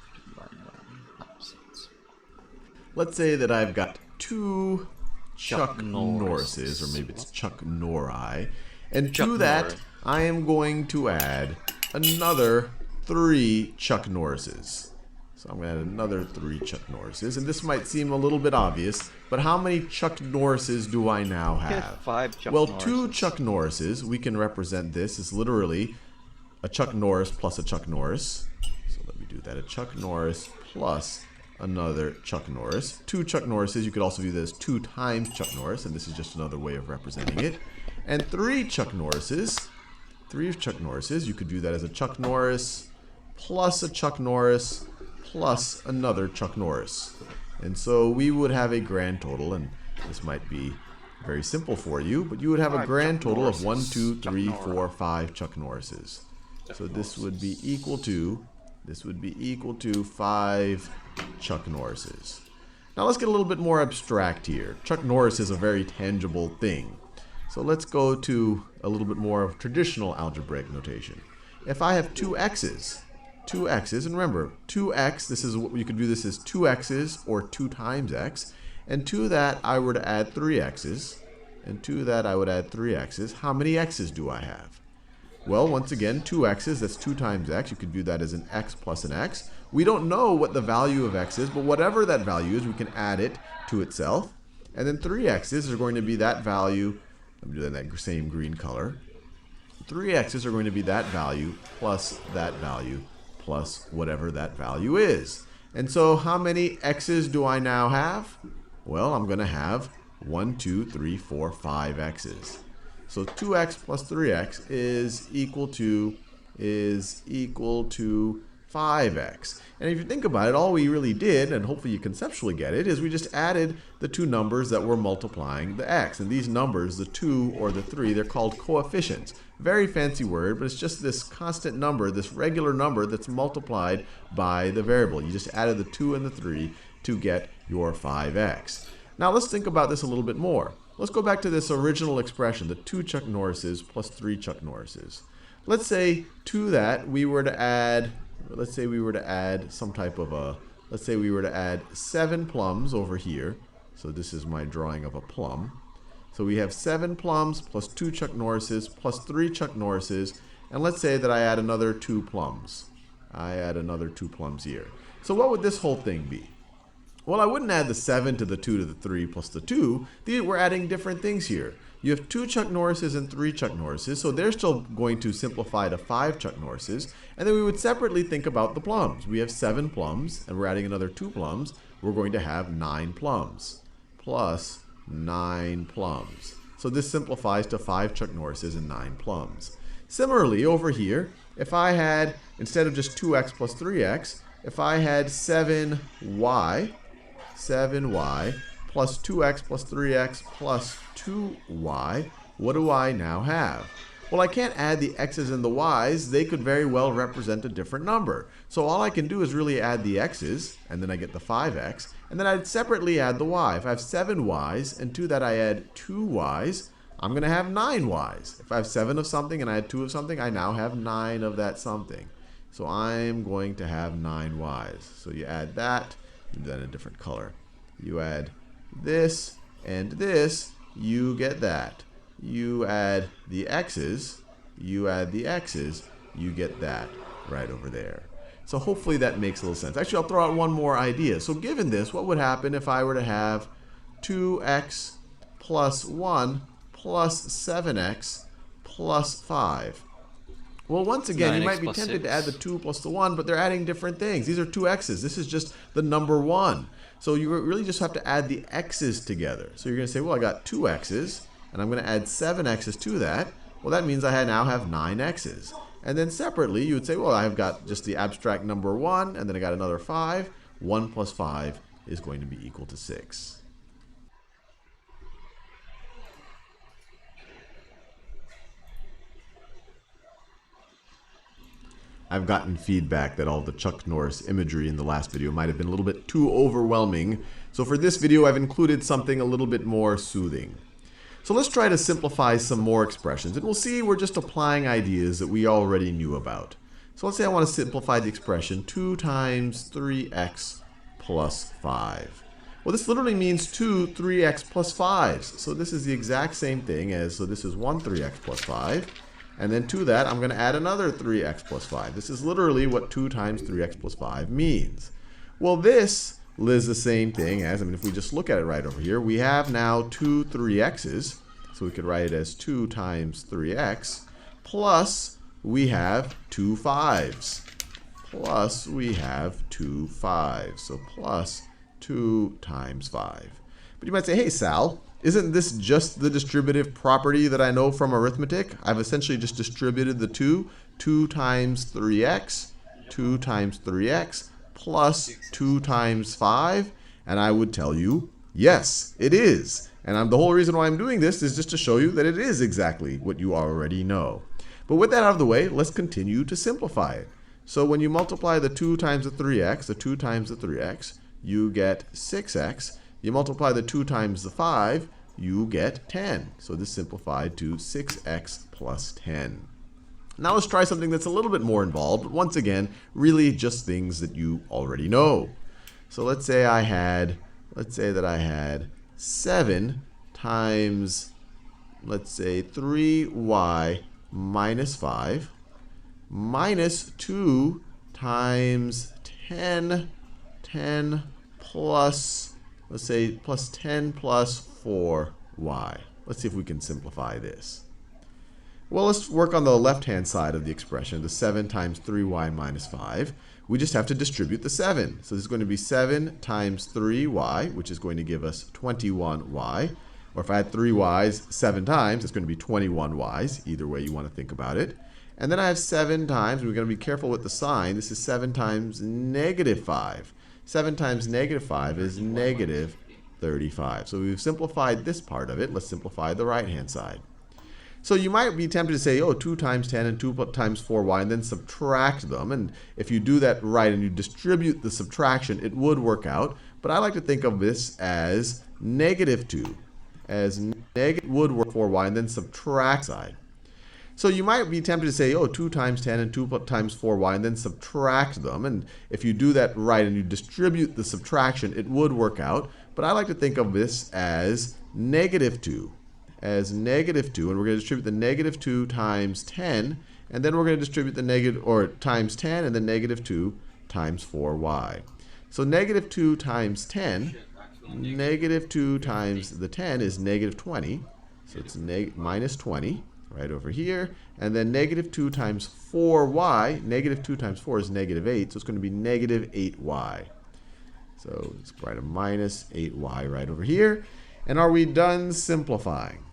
Let's say that I've got two Chuck Norrises. Norrises, or maybe it's Chuck Norri, and Chuck to that Norris. I am going to add another 3 Chuck Norrises. So I'm going to add another 3 Chuck Norrises, and this might seem a little bit obvious, but how many Chuck Norrises do I now have? 5 Chuck Well, Norrises. 2 Chuck Norrises, we can represent this as literally a Chuck Norris plus a Chuck Norris. So let me do that, a Chuck Norris plus another Chuck Norris. 2 Chuck Norrises, you could also view this as 2 times Chuck Norris, and this is just another way of representing it. And 3 Chuck Norrises, 3 Chuck Norrises, you could view that as a Chuck Norris plus a Chuck Norris plus another Chuck Norris. And so we would have a grand total, and this might be very simple for you, but you would have a 5 grand Chuck total of 1, Norrises. 2, Chuck 3, Norris. 4, 5 Chuck Norrises. So this would be equal to 5 Chuck Norrises. Now let's get a little bit more abstract here. Chuck Norris is a very tangible thing. So let's go to a little bit more of traditional algebraic notation. If I have 2 x's, and remember, 2x, this is what you could view this as 2 x's or 2 times x, and to that I were to add 3 x's, and to that I would add 3 x's. How many x's do I have? Well, once again, 2 x's, that's 2 times x. You could view that as an x plus an x. We don't know what the value of x is, but whatever that value is, we can add it to itself. And then 3 x's are going to be that value. Let me do that in that same green color. 3 x's are going to be that value plus whatever that value is. And so how many x's do I now have? Well, I'm going to have 1, 2, 3, 4, 5 x's. So 2x plus 3x is equal to 5x. And if you think about it, all we really did, and hopefully you conceptually get it, is we just added the 2 numbers that were multiplying the x. And these numbers, the 2 or the 3, they're called coefficients. Very fancy word, but it's just this constant number, this regular number that's multiplied by the variable. You just added the 2 and the 3 to get your 5x. Now let's think about this a little bit more. Let's go back to this original expression, the 2 Chuck Norrises plus 3 Chuck Norrises. Let's say to that we were to add, let's say we were to add 7 plums over here. So this is my drawing of a plum. So we have 7 plums plus 2 Chuck Norrises plus 3 Chuck Norrises, and let's say that I add another 2 plums. I add another 2 plums here. So what would this whole thing be? Well, I wouldn't add the 7 to the 2 to the 3 plus the 2. We're adding different things here. You have 2 Chuck Norrises and 3 Chuck Norrises, so they're still going to simplify to 5 Chuck Norrises. And then we would separately think about the plums. We have 7 plums, and we're adding another 2 plums. We're going to have 9 plums plus 9 plums. So this simplifies to 5 Chuck Norrises and 9 plums. Similarly, over here, if I had, instead of just 2x plus 3x, if I had 7y plus 2x plus 3x plus 2y, what do I now have? Well, I can't add the x's and the y's. They could very well represent a different number. So all I can do is really add the x's, and then I get the 5x, and then I'd separately add the y. If I have 7 y's, and to that I add 2 y's, I'm going to have 9 y's. If I have 7 of something and I add 2 of something, I now have 9 of that something. So I'm going to have 9 y's. So you add that, you do that in a different color. You add this and this, you get that. You add the x's, you add the x's, you get that right over there. So hopefully that makes a little sense. Actually, I'll throw out one more idea. So given this, what would happen if I were to have 2x plus 1 plus 7x plus 5? Well, once again, you might be tempted to add the 2 plus the 1, but they're adding different things. These are two x's. This is just the number 1. So you really just have to add the x's together. So you're going to say, well, I got 2 x's, and I'm going to add 7 x's to that. Well, that means I now have 9 x's. And then separately, you would say, well, I've got just the abstract number 1, and then I got another 5. 1 plus 5 is going to be equal to 6. I've gotten feedback that all the Chuck Norris imagery in the last video might have been a little bit too overwhelming. So for this video, I've included something a little bit more soothing. So let's try to simplify some more expressions. And we'll see we're just applying ideas that we already knew about. So let's say I want to simplify the expression 2 times 3x plus 5. Well, this literally means 2 3x plus 5s. So this is the exact same thing as, so this is 1 3x plus 5. And then to that, I'm going to add another 3x plus 5. This is literally what 2 times 3x plus 5 means. Well, this is the same thing as, if we just look at it right over here, we have now 2 3x's. So we could write it as 2 times 3x, plus we have 2 5s. Plus we have 2 5s. So plus 2 times 5. But you might say, hey, Sal, isn't this just the distributive property that I know from arithmetic? I've essentially just distributed the 2. 2 times 3x, 2 times 3x, plus 2 times 5. And I would tell you, yes, it is. And the whole reason why I'm doing this is just to show you that it is exactly what you already know. But with that out of the way, let's continue to simplify it. So when you multiply the 2 times the 3x, the 2 times the 3x, you get 6x. You multiply the 2 times the 5, you get 10. So this simplified to 6x plus 10. Now let's try something that's a little bit more involved, but once again, really just things that you already know. So let's say that I had 7 times, let's say 3y minus 5 minus 2 times 10 plus, let's say plus 10 plus 4y. Let's see if we can simplify this. Well, let's work on the left-hand side of the expression, the 7 times 3y minus 5. We just have to distribute the 7. So this is going to be 7 times 3y, which is going to give us 21y. Or if I had 3y's 7 times, it's going to be 21y's, either way you want to think about it. And then I have 7 times, we're going to be careful with the sign, this is 7 times negative 5. 7 times negative 5 is negative 35. So we've simplified this part of it. Let's simplify the right-hand side. So you might be tempted to say, oh, 2 times 10 and 2 times 4y, and then subtract them. And if you do that right and you distribute the subtraction, it would work out. But I like to think of this as negative 2. As negative would work 4y, and then subtract side. So you might be tempted to say, oh, 2 times 10 and 2 times 4y, and then subtract them. And if you do that right and you distribute the subtraction, it would work out. But I like to think of this as negative 2. As negative 2, and we're going to distribute the negative 2 times 10, and then we're going to distribute the negative, or times 10, and then negative 2 times 4y. So negative 2 times 10, negative 2 times the 10 is negative 20. So it's minus 20 right over here. And then negative 2 times 4y, negative 2 times 4 is negative 8, so it's going to be negative 8y. So let's write a minus 8y right over here. And are we done simplifying?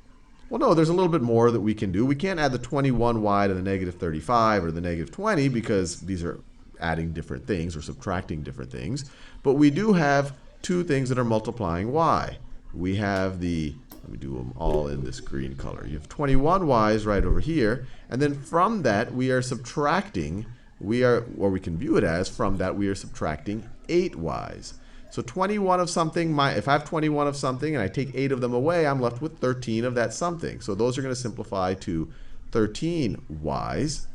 Well, no, there's a little bit more that we can do. We can't add the 21y to the negative 35 or the negative 20 because these are adding different things or subtracting different things. But we do have two things that are multiplying y. We have the Let me do them all in this green color. You have 21y's right over here. And then from that, we are subtracting, or we can view it as, from that, we are subtracting 8y's. So 21 of something, if I have 21 of something and I take 8 of them away, I'm left with 13 of that something. So those are going to simplify to 13y's.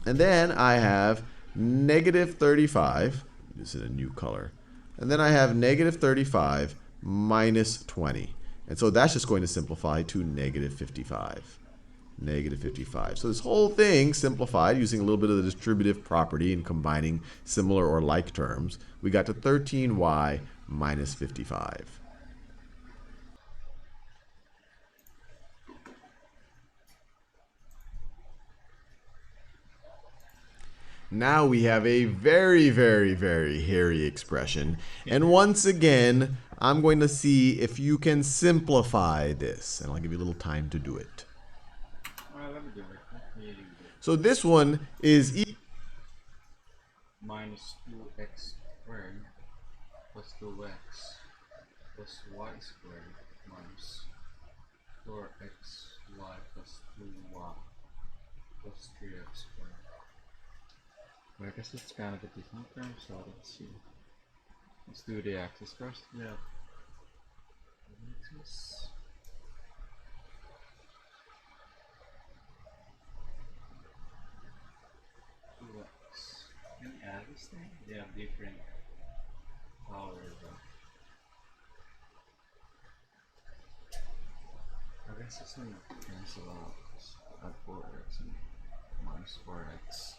And then I have negative 35. This is a new color. And then I have negative 35 minus 20. And so that's just going to simplify to negative 55. Negative 55. So this whole thing simplified using a little bit of the distributive property and combining similar or like terms. We got to 13y minus 55. Now we have a very, very, very hairy expression. And once again, I'm going to see if you can simplify this. And I'll give you a little time to do it. Let me do it. So this one is Minus 2x squared plus 2x plus y squared minus 4xy plus 2y plus 3x squared. Well, I guess it's kind of a different term, so let's see. Let's do the axis first. Yeah. Axis. 2x. Can you add this thing? They have different powers though. I guess this one cancel out. Add 4x and minus 4x.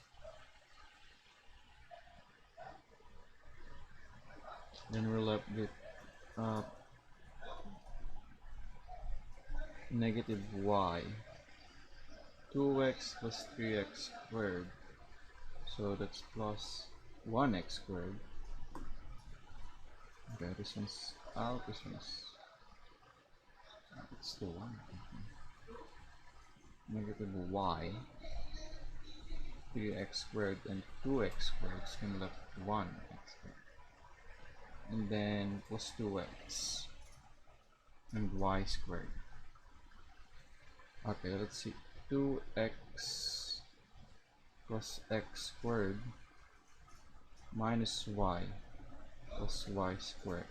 Then we're left with negative y. 2x plus 3x squared. So that's plus 1x squared. Okay, this one's out, this one's... it's still 1. Negative y. 3x squared and 2x squared is going to left 1x squared. And then plus 2x and y squared. Okay, let's see. 2x plus x squared minus y plus y squared.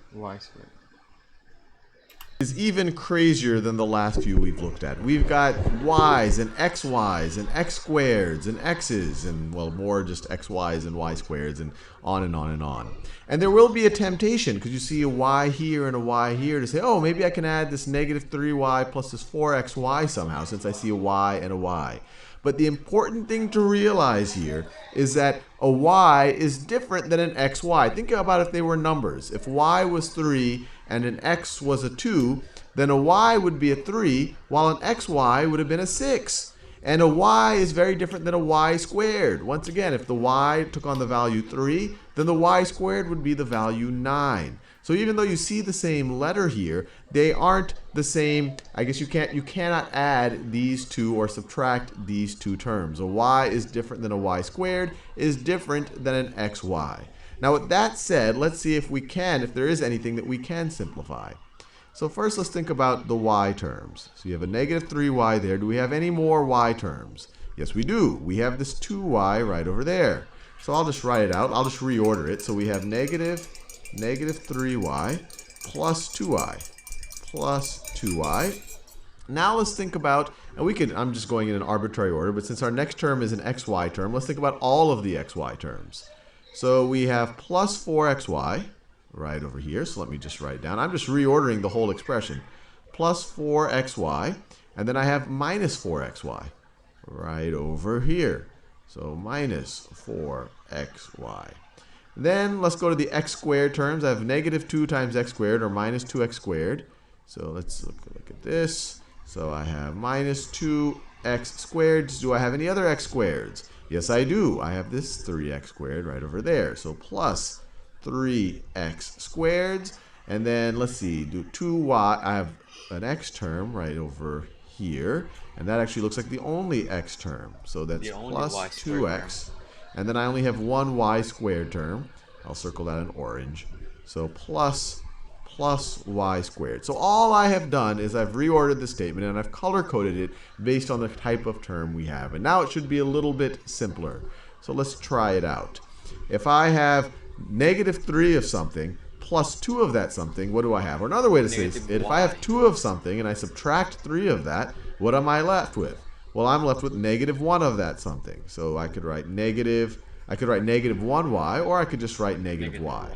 Is even crazier than the last few we've looked at. We've got y's and xy's and x squareds and x's and, well, more just xy's and y squareds and on and on and on. And there will be a temptation, because you see a y here and a y here, to say, oh, maybe I can add this negative 3y plus this 4xy somehow, since I see a y and a y. But the important thing to realize here is that a y is different than an xy. Think about if they were numbers. If y was 3 and an x was a 2, then a y would be a 3, while an xy would have been a 6. And a y is very different than a y squared. Once again, if the y took on the value 3, then the y squared would be the value 9. So even though you see the same letter here, they aren't the same. I guess you cannot add these two or subtract these two terms. A y is different than a y squared, is different than an xy. Now with that said, let's see if there is anything that we can simplify. So first let's think about the y terms. So you have a negative 3y there. Do we have any more y terms? Yes, we do. We have this 2y right over there. So I'll just write it out. I'll just reorder it. So we have negative 3y plus 2y. Now let's think about, and I'm just going in an arbitrary order, but since our next term is an xy term, let's think about all of the xy terms. So we have plus 4xy right over here. So let me just write it down. I'm just reordering the whole expression. Plus 4xy, and then I have minus 4xy right over here. So minus 4xy. Then let's go to the x squared terms. I have negative 2 times x squared, or minus 2x squared. So let's look at this. So I have minus 2x squared. Do I have any other x squareds? Yes, I do. I have this 3x squared right over there. So plus 3x squareds. And then let's see, do 2y. I have an x term right over here. And that actually looks like the only x term. So that's plus 2x. And then I only have one y squared term. I'll circle that in orange. So plus plus y squared. So all I have done is I've reordered the statement and I've color-coded it based on the type of term we have. And now it should be a little bit simpler. So let's try it out. If I have -3 of something plus 2 of that something, what do I have? Or another way to say this, if I have 2 of something and I subtract 3 of that, what am I left with? Well, I'm left with -1 of that something. So I could write -1y, or I could just write -y.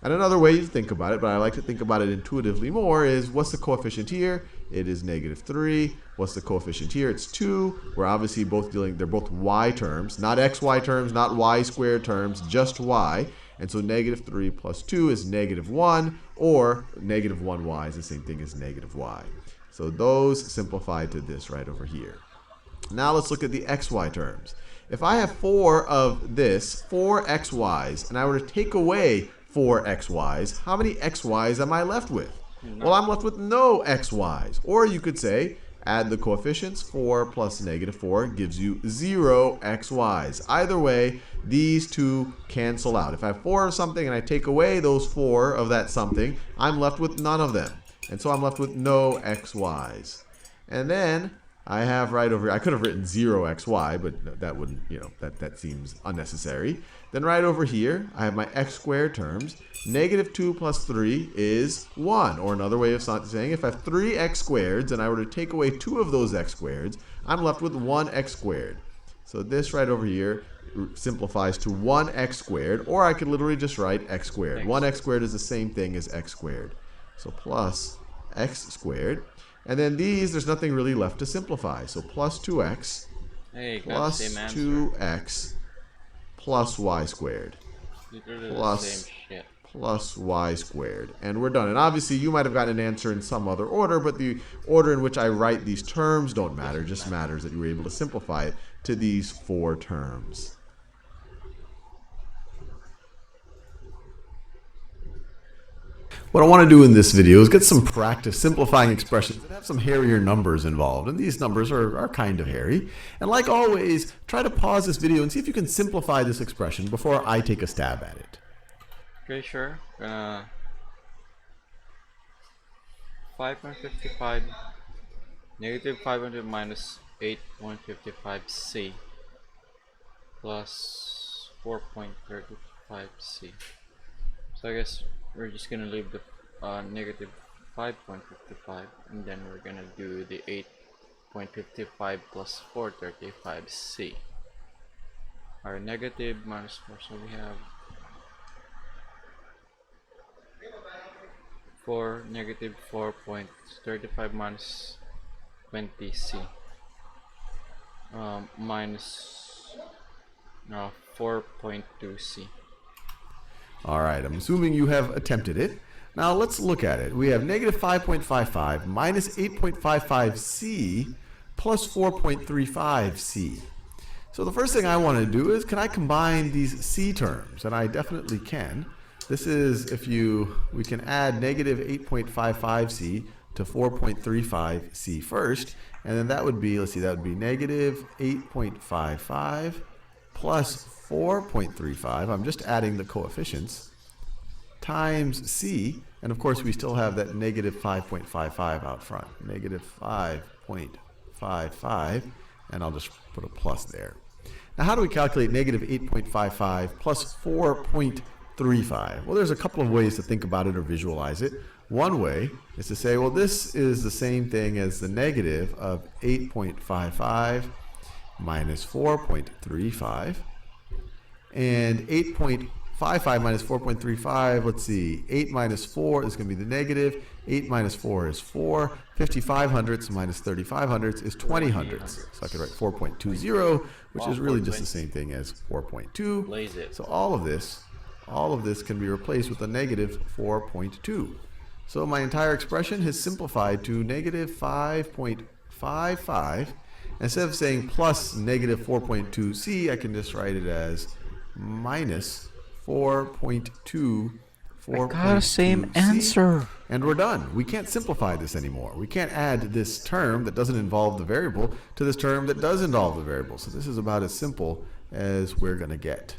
And another way to think about it, but I like to think about it intuitively more, is what's the coefficient here? It is -3. What's the coefficient here? It's 2. We're obviously both they're both y terms, not xy terms, not y squared terms, just y. And so -3 plus 2 is -1, or -1y is the same thing as -y. So those simplify to this right over here. Now let's look at the xy terms. If I have 4 of this, 4 xy's, and I were to take away 4 xy's, how many xy's am I left with? Well, I'm left with no xy's. Or you could say, add the coefficients. 4 plus -4 gives you 0 xy's. Either way, these two cancel out. If I have 4 of something and I take away those 4 of that something, I'm left with none of them. And so I'm left with no xy's. And then I have right over here, I could have written 0 xy, but that wouldn't, that seems unnecessary. Then right over here, I have my x squared terms. -2 plus 3 is 1. Or another way of saying, if I have 3 x squareds and I were to take away 2 of those x squareds, I'm left with 1 x squared. So this right over here simplifies to 1 x squared, or I could literally just write x squared. 1 x squared is the same thing as x squared. So plus x squared. And then these, there's nothing really left to simplify. So plus 2x plus 2x plus y squared plus y squared. And we're done. And obviously you might have gotten an answer in some other order, but the order in which I write these terms don't matter. It just matters that you were able to simplify it to these 4 terms. What I want to do in this video is get some practice simplifying expressions that have some hairier numbers involved. And these numbers are kind of hairy. And like always, try to pause this video and see if you can simplify this expression before I take a stab at it. Okay, sure. 5.55 -500 minus 8.55c plus 4.35c. So I guess we're just gonna leave the -5.55, and then we're gonna do the 8.55 plus 435c. Our negative minus 4, so we have 4.35 minus 20c minus 4.2c. All right, I'm assuming you have attempted it. Now let's look at it. We have -5.55 minus 8.55c plus 4.35c. So the first thing I want to do is, can I combine these c terms? And I definitely can. This is we can add -8.55c to 4.35c first, and then that would be, let's see, that would be -8.55 plus 4.35, I'm just adding the coefficients, times c, and of course we still have that -5.55 out front, -5.55, and I'll just put a plus there. Now how do we calculate -8.55 plus 4.35? Well, there's a couple of ways to think about it or visualize it. One way is to say, well, this is the same thing as the negative of 8.55 minus 4.35. And 8.55 minus 4.35, let's see, 8 minus 4 is going to be the negative. 8 minus 4 is 4. 55 hundredths minus 35 hundredths is 20 hundredths. So I could write 4.20, which is really just the same thing as 4.2. So all of this can be replaced with a negative 4.2. So my entire expression has simplified to -5.55. Instead of saying plus -4.2c, I can just write it as minus 4.2. I got the same answer. And we're done. We can't simplify this anymore. We can't add this term that doesn't involve the variable to this term that does involve the variable. So this is about as simple as we're going to get.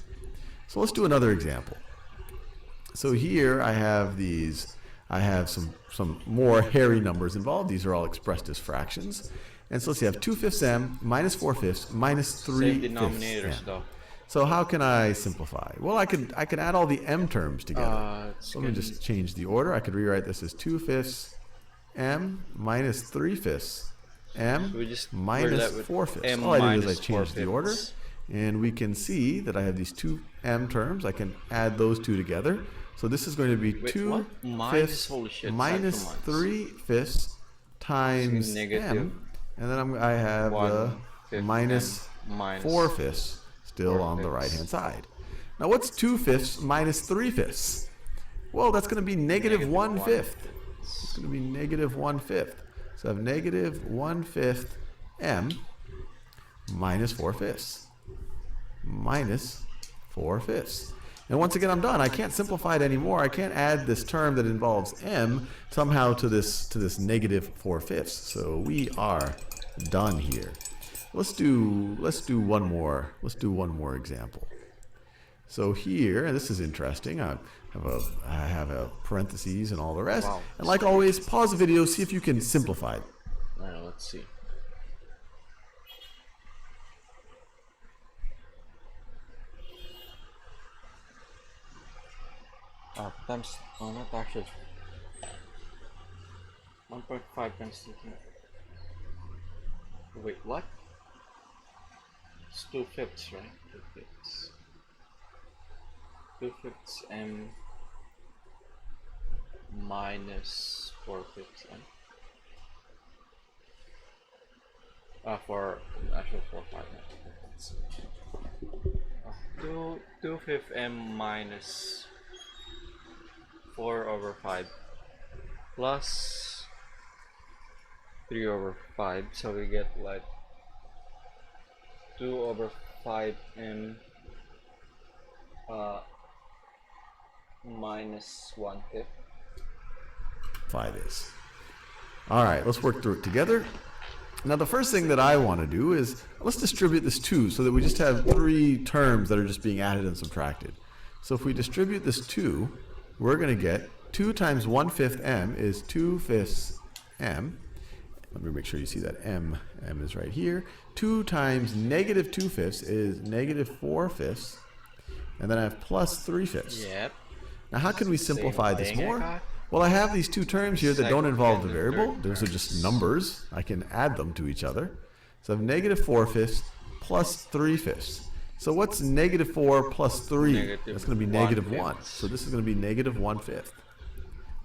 So let's do another example. So here I have these I have some more hairy numbers involved. These are all expressed as fractions. And so let's see, I have 2/5 m minus 4/5 minus 3/5 Same denominators m. though. So how can I simplify? Well, I can add all the m terms together. It's So let me just change the order. I could rewrite this as 2/5 m minus 3/5 m we just minus left with 4/5. m All I did is minus I changed the order. 4/5. And we can see that I have these two m terms. I can add those two together. So this is going to be Wait, 2 what? fifths Minus, holy shit, minus cycle 3/5 times negative m. And then I have the 1/5 minus m minus 4/5 still on the 4/5. right-hand side. Now what's 2/5 minus 3/5? Well, that's going to be negative 1/5. It's going to be negative 1/5. So I have negative 1/5 m minus 4/5 minus 4/5. And once again, I'm done. I can't simplify it anymore. I can't add this term that involves m somehow to this negative 4/5. So we are done here. Let's do one more example. So here, and this is interesting. I have a parentheses and all the rest. Wow. And like always, pause the video, see if you can simplify it. All right, let's see. Times, not actually. 1.5 times 2. Wait, what? It's 2/5, right? 2/5. 2/5 m minus 4/5 m. For actual 4/5. 2/5 m minus 4/5 plus 3/5, so we get like 2/5 m minus 1/5. 5 is. All right, let's work through it together. Now the first thing that I want to do is let's distribute this 2 so that we just have 3 terms that are just being added and subtracted. So if we distribute this 2, we're going to get 2 times 1/5 m is 2/5 m. Let me make sure you see that m is right here. 2 times negative 2/5 is negative 4/5. And then I have plus 3/5. Yep. Now how can we simplify this thing I more? got. Well, I have these 2 terms here that don't Second involve the and variable. third Those are terms. just numbers. I can add them to each other. So I have negative 4/5 plus 3/5. So what's negative 4 plus 3? Negative That's going to be negative 1. 1/5. So this is going to be negative 1/5.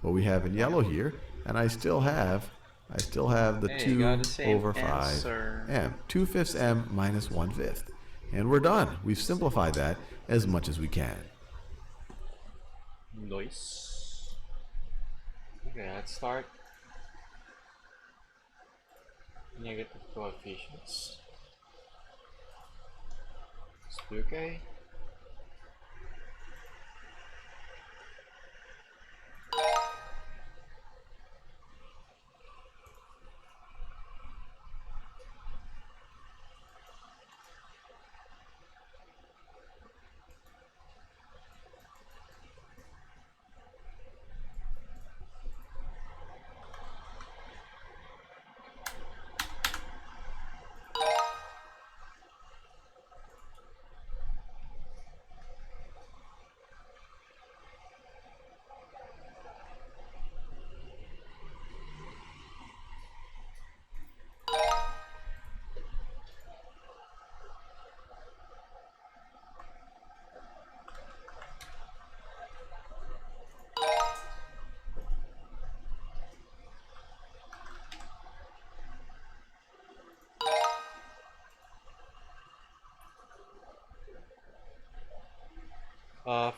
What we have in yellow here, and I still have the Hey, you got the 2 same over 5 answer. m. 2/5 m minus 1/5. And we're done. We've simplified that as much as we can. Nice. Okay, let's start. Negative coefficients. Let's do okay.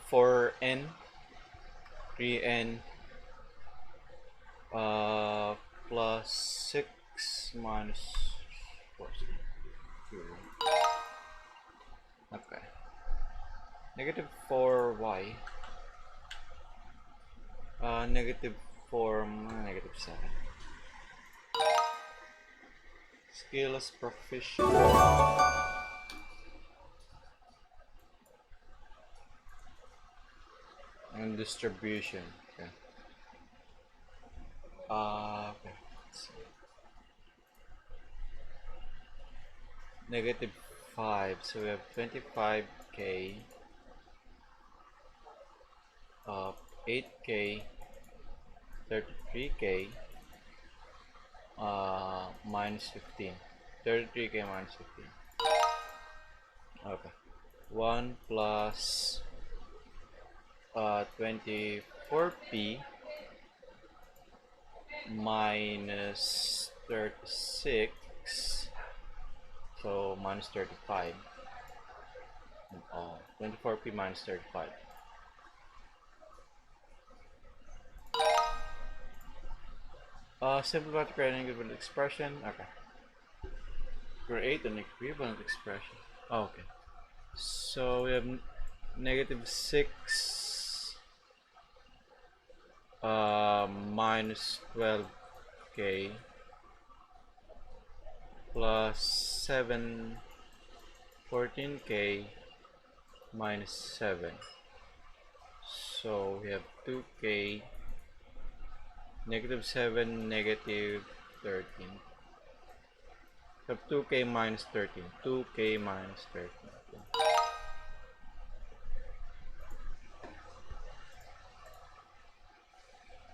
For n, 3n plus 6 minus 4. Okay. Negative 4y. Negative 4 negative 7. Skill is proficient. And distribution. Okay. Okay. Let's see. Negative 5. So we have 25k, 8k, 33k, minus 15. 33k minus 15. Okay. 1 plus 24p minus 36, so minus 35. 24p minus 35. Simplify to create an equivalent expression. Okay. Create an equivalent expression. Okay. So we have negative 6 minus 12k plus 7 14k minus 7. So we have 2k, negative 7, negative 13. We have 2k minus 13. 2k minus 13.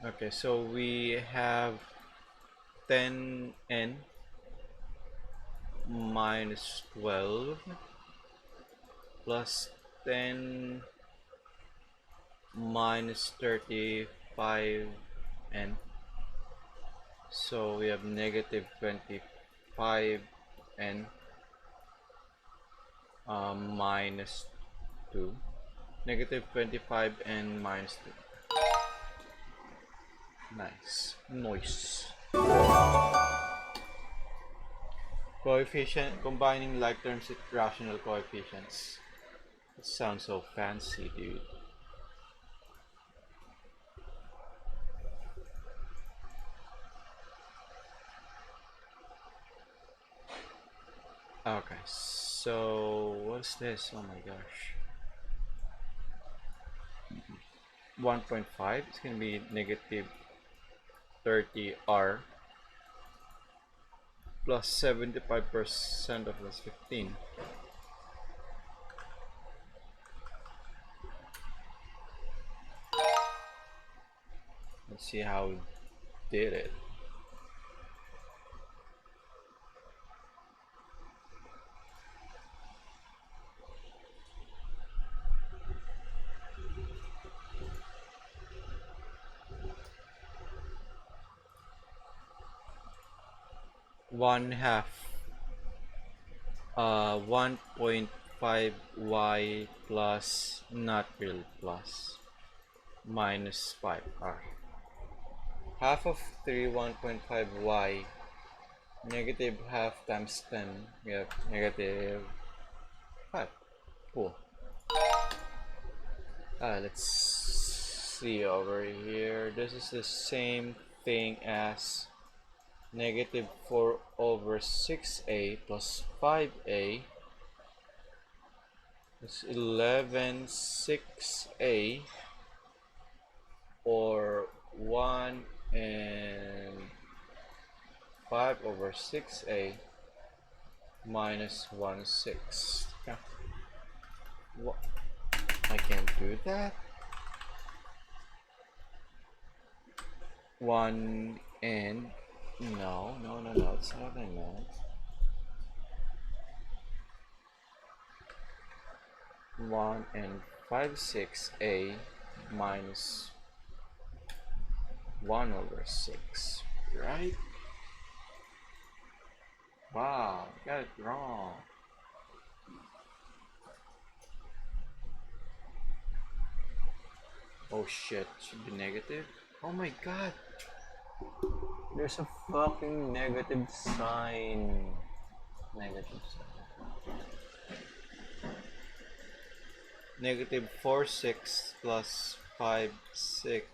Okay, so we have 10n minus 12 plus 10 minus 35n. So we have negative 25n minus 2. Negative 25n minus 2. Nice. Noise. Coefficient, combining like terms with rational coefficients. It sounds so fancy, dude. Okay, so what's this? Oh my gosh. 1.5 is gonna be negative 30r plus 75% of plus 15. Let's see how we did it. One half 1.5y plus not real plus minus 5r. Half of 3 1.5y, negative half times 10, we have negative 5. Cool. Let's see over here. This is the same thing as negative 4 over 6a plus 5a is 11 6a, or 1 and 5 over 6a minus 1 6. Yeah. What? I can't do that. 1 and no, it's not what I meant. 1 and 5 6a minus 1 over 6, right? Wow, I got it wrong. Oh shit, should be negative. Oh my god, there's a fucking negative sign. Negative sign. Negative 4 6 plus 5 6.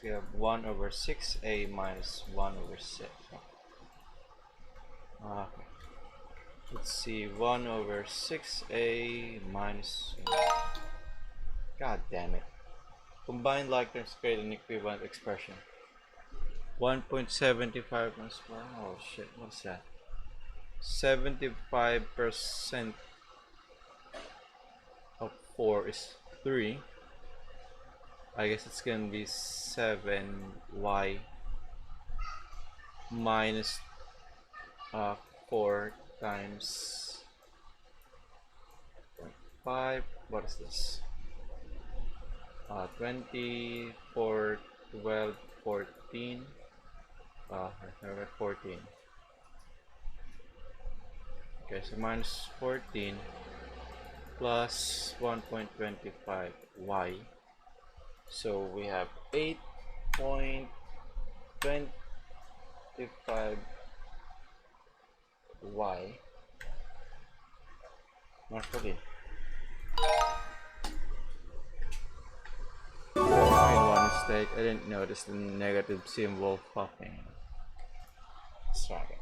We have 1 over 6a minus 1 over 6. Okay. Let's see, 1 over 6a minus. God damn it. Combine like terms to create an equivalent expression. 1.75 plus 4. Oh shit, what's that? 75% of 4 is 3. I guess it's gonna be 7y minus 4 times 5. What is this? 24, 12, 14. 14. Okay, so minus 14 plus 1.25y. So we have 8.25y. Not 14. I made one mistake. I didn't notice the negative symbol popping. Let's try it.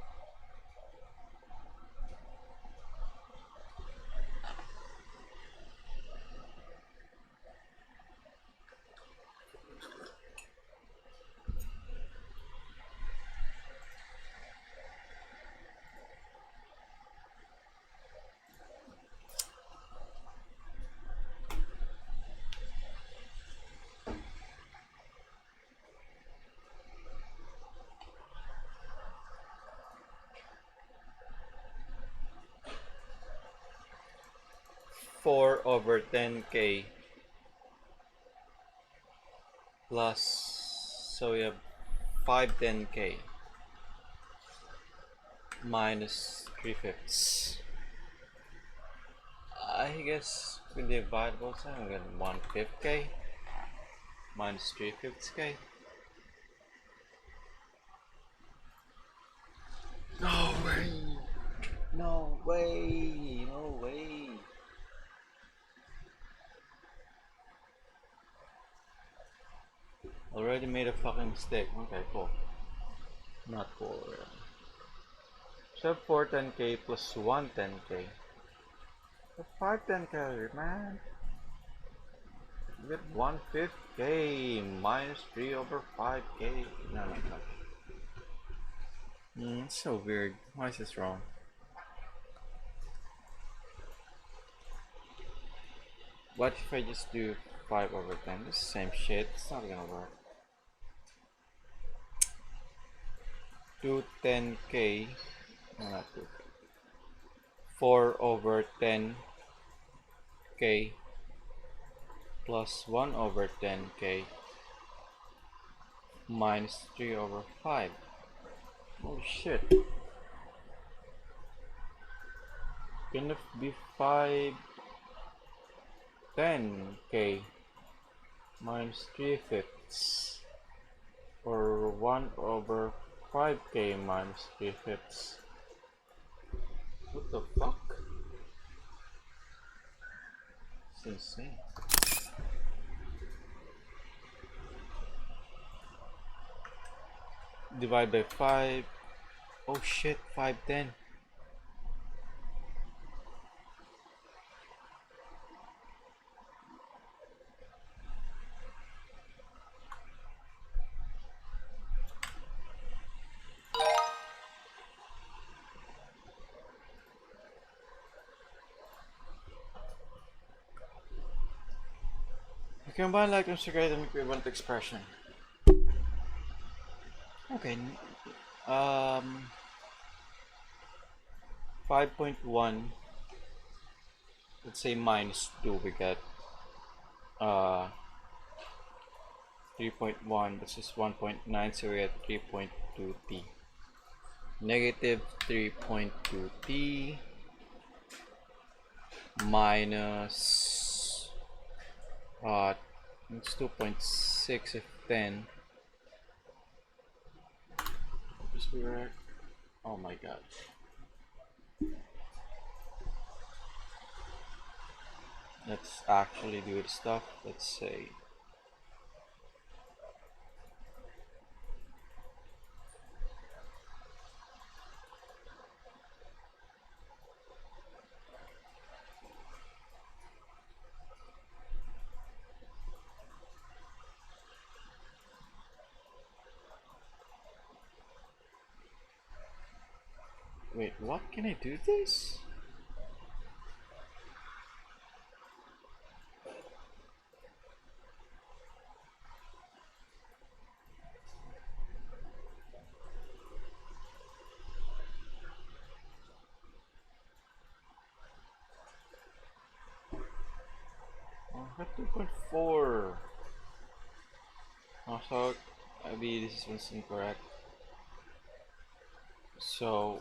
4/10k plus, so we have 5/10k minus 3/5. I guess with the variables I'm gonna 1/5k minus 3/5k. No way! No way! No way! Already made a fucking mistake. Okay, cool. Not cool. So 4/10k plus 1/10k. 5/10k, man. You get 1/5k minus 3/5k. No, no, no. It's so weird. Why is this wrong? What if I just do 5/10? It's the same shit. It's not gonna work. 2/10k. No, not 2. 4/10k plus 1/10k minus 3/5. Oh shit. Gonna be 5/10k minus 3/5 or 1/5k minus 3/5. What the fuck? It's insane. Divide by 5. Oh shit, 5/10. You combine like and integrate an equivalent expression. Okay. 5.1, let's say minus 2, we get 3.1, this is 1.9, so we get 3.2t. Negative 3.2t minus it's 2.6 if 10. Just be right. Oh my god. Let's actually do the stuff. Let's say Wait, what? Can I do this? Oh, I have 2.4. Oh, so maybe this one's incorrect. So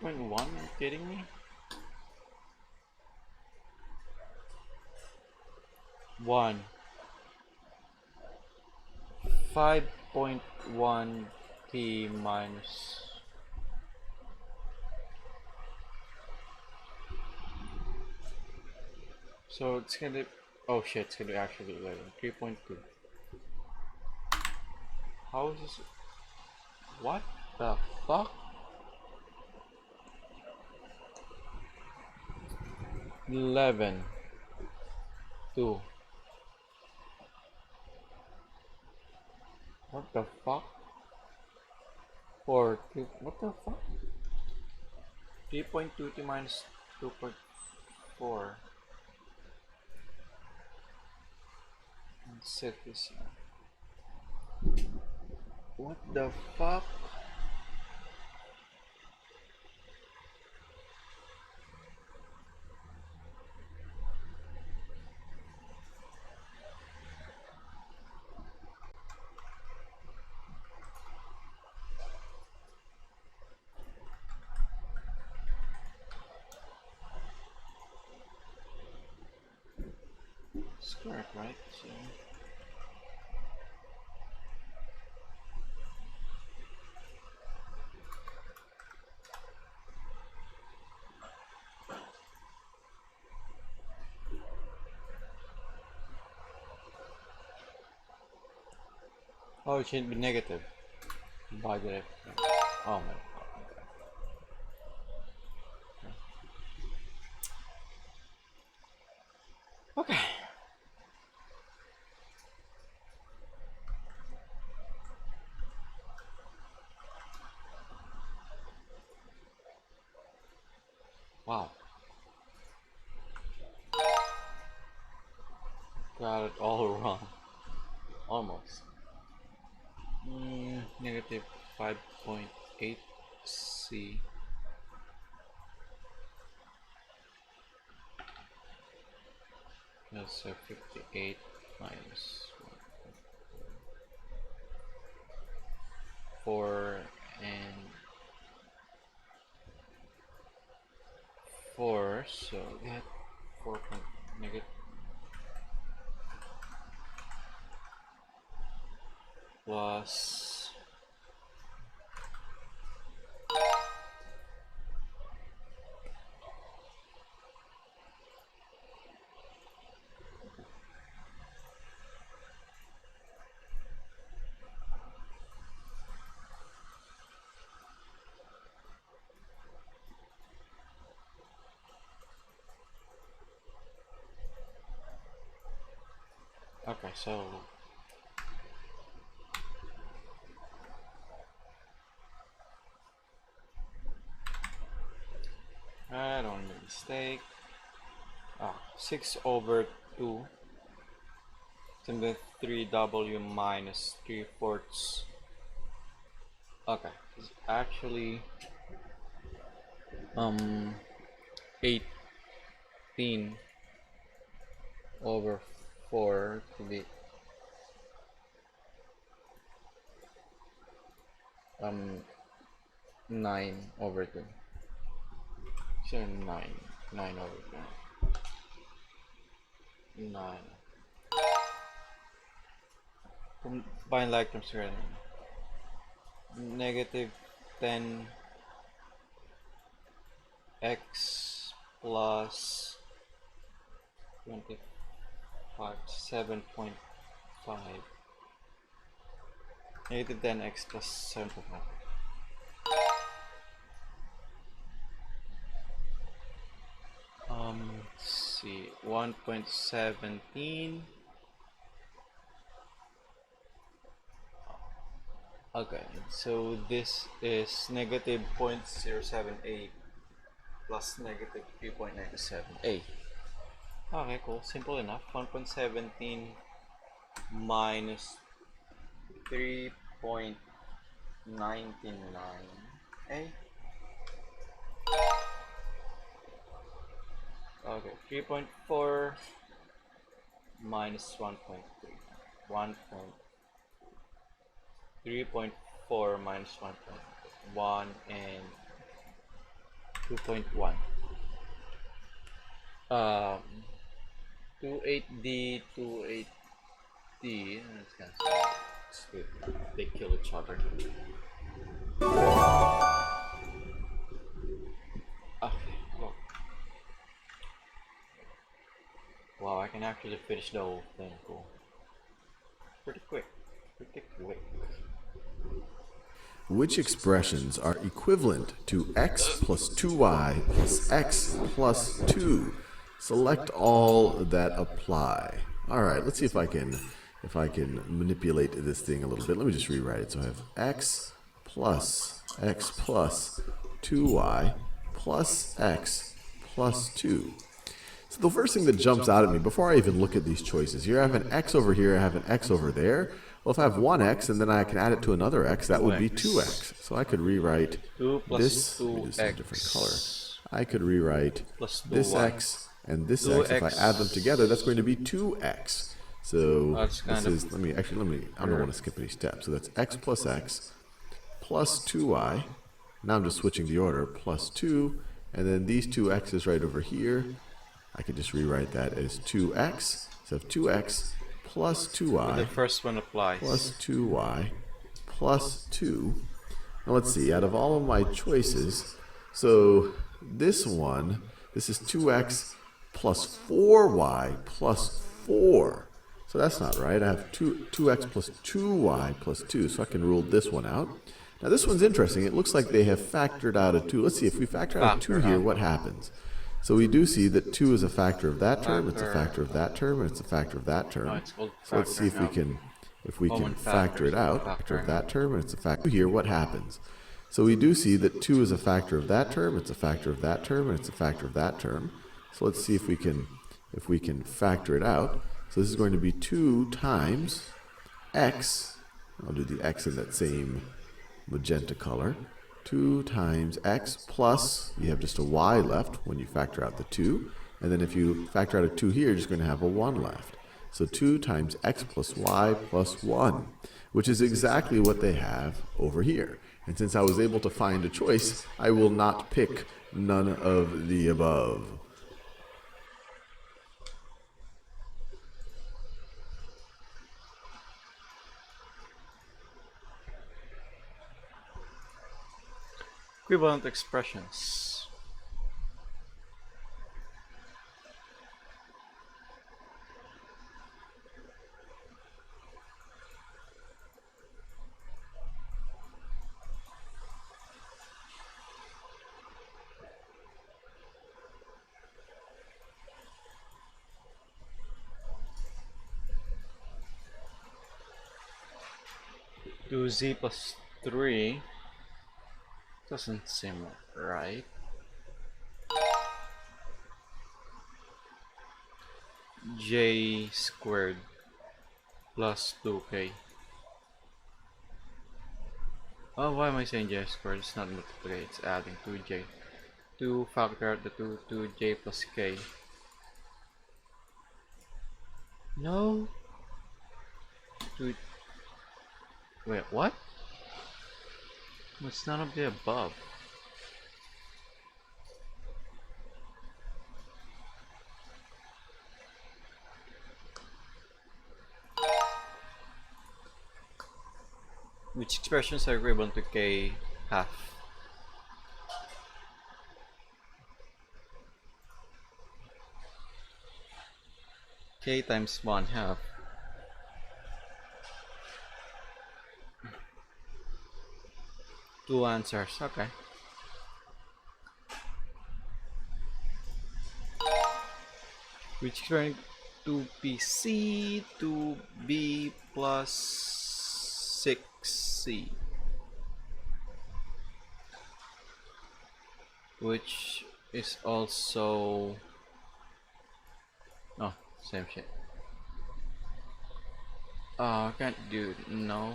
3.1? Are you kidding me? 1. 5.1 t minus. So it's gonna. Oh shit! It's gonna actually 11. 3.2. How is this? What the fuck? 11. 2. What the fuck? 4. 2. What the fuck? 3.2 t minus 2.4. Set this. What the fuck? It's correct, right? So. Oh, it should be negative. Why did I? Oh my god. Okay. Wow. Got it all wrong. Almost. Negative 5.8 C. That's 58 minus 4 and 4. So that 4 negative plus. Okay, so I don't make a mistake. 6 over 2 and then 3w minus 3/4. Okay, it's actually 18 over 4 to be 9 over 2. So 9 over 2. 9. Combine like terms here. Negative 10 x plus 25 7.5. Negative 10 x plus 7.5. 1.17. Okay, so this is negative 0.078 plus negative 3.97a. Okay, cool. Simple enough. 1.17 minus 3.99a. Okay, 3.4 minus 1.3. 3.4 minus 1.1 and 2.1. 28D, 28D. That's kind of stupid. They kill each other. Okay, look. Wow, I can actually finish the whole thing. Cool. Pretty quick. Pretty quick. Which expressions are equivalent to x plus 2y plus x plus 2? Select all that apply. All right, let's see if I can manipulate this thing a little bit. Let me just rewrite it. So I have x plus 2y plus x plus 2. So the first thing that jumps out at me before I even look at these choices, here I have an x over here, I have an x over there. Well, if I have one x and then I can add it to another x, that would be 2x. So I could rewrite 2 plus this, 2 let me just use a different color. x I could rewrite plus 2 this y. x and this x. If I add them together, that's going to be 2x. So That's kind this of is, let me, I don't want to skip any steps. So that's x plus 2y. Now I'm just switching the order, plus 2. And then these two x's right over here, I could just rewrite that as 2x. So I have 2x plus 2y The first one applies. plus 2y plus 2. Now let's see, out of all of my choices, so this one, this is 2x plus 4y plus 4. So that's not right. I have 2x plus 2y plus 2, so I can rule this one out. Now this one's interesting. It looks like they have factored out a 2. Let's see, if we factor out a 2 here, what happens? So we do see that 2 is a factor of that term, it's a factor of that term, and it's a factor of that term. So let's see if we can factor it out. Factor of that term, and it's a factor here, what happens? So we do see that 2 is a factor of that term, it's a factor of that term, and it's a factor of that term. So let's see if we can factor it out. So this is going to be 2 times x. I'll do the x in that same magenta color. 2 times x plus, you have just a y left when you factor out the 2. And then if you factor out a 2 here, you're just going to have a 1 left. So 2 times x plus y plus 1, which is exactly what they have over here. And since I was able to find a choice, I will not pick none of the above. Equivalent expressions. Do z plus 3 doesn't seem right. J squared plus 2k. Oh, why am I saying j squared? It's not multiply, it's adding 2j. 2 factor out the 2j plus k. No. 2. Wait, what? It's none of the above. Which expressions are equivalent to k half? K times 1 half. Two answers, okay. which is going to be C to B plus 6C, which is also oh, same shit. Can't do no.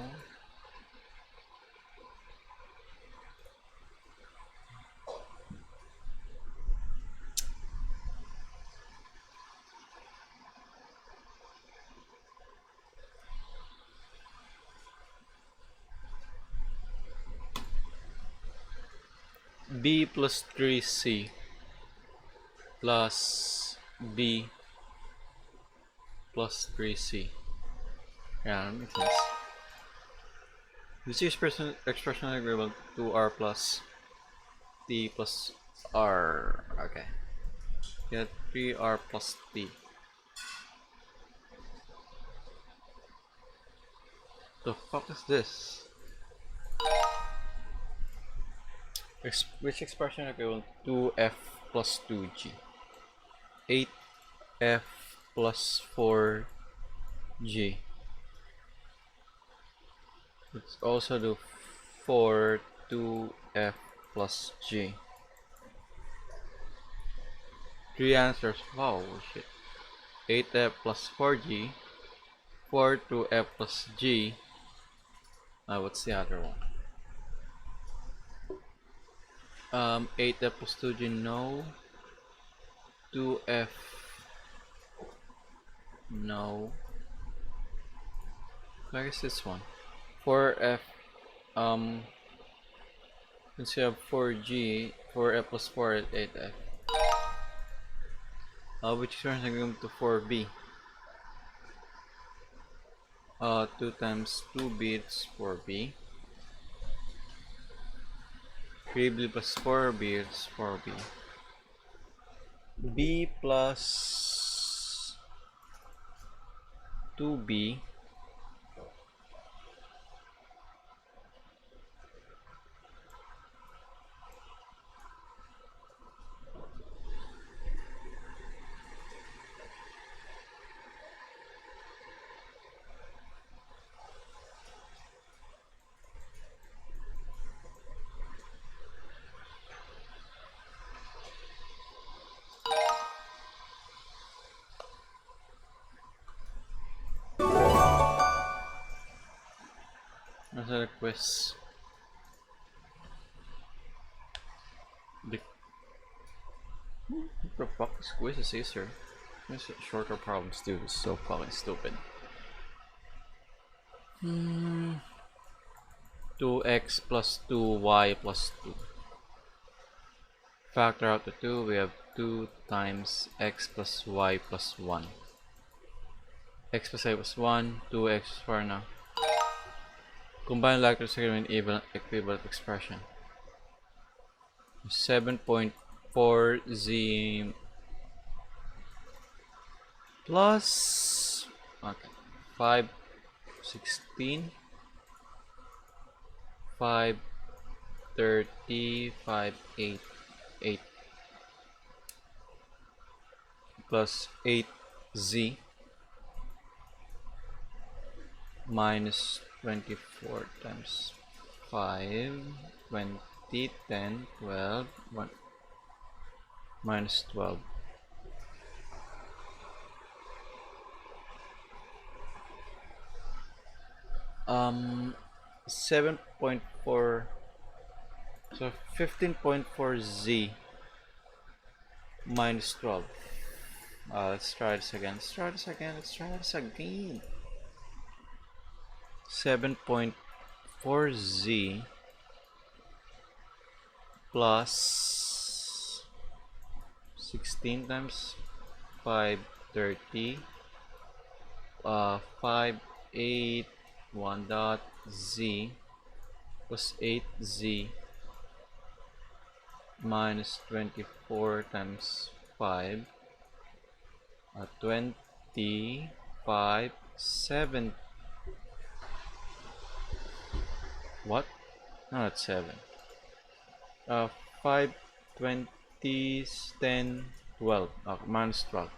B plus 3C plus B plus 3C. Yeah, that makes sense. This expression is equal to R plus T plus R. Okay. Get 3R plus T. The fuck is this? Which expression is equal to F plus 2G? 8F plus 4G. Let's also do 4 2F plus G. 3 answers. Wow, shit. 8F plus 4G. 4 2F plus G. What's the other one? 8F plus 2G, no. 2F, no. I guess this one. 4F, since you have 4G, 4F plus 4 is 8F. Which turns going to 4B. 2 times 2B is 4B. 3B plus 4B is 4B. B plus 2B Another quiz. The fuck this quiz is easier. This shorter problems too is so fucking stupid. 2x plus 2y plus 2. Factor out the 2, we have 2 times x plus y plus 1. X plus y plus 1, 2x is 4 now. Combine factors to give an equivalent expression. 7.4z plus 516, 530, 588 plus 8z minus 24 times 5, 20, 10, 12, 1, minus 12. Um, 7.4, so 15.4z minus 12. Let's try this again. 7.4z plus 16 times 530, 5, 8, 1 dot z plus 8z minus 24 times 5, 25, 7. What? No, that's 7. 5, 20, 10, 12. Minus 12.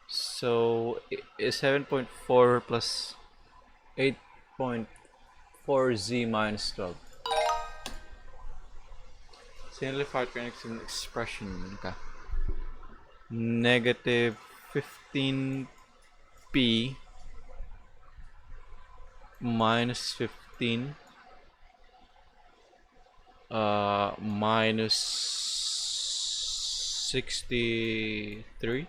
So is 7.4 plus 8.4z minus 12. Simplify next expression ka. Negative 15p minus 15 minus 63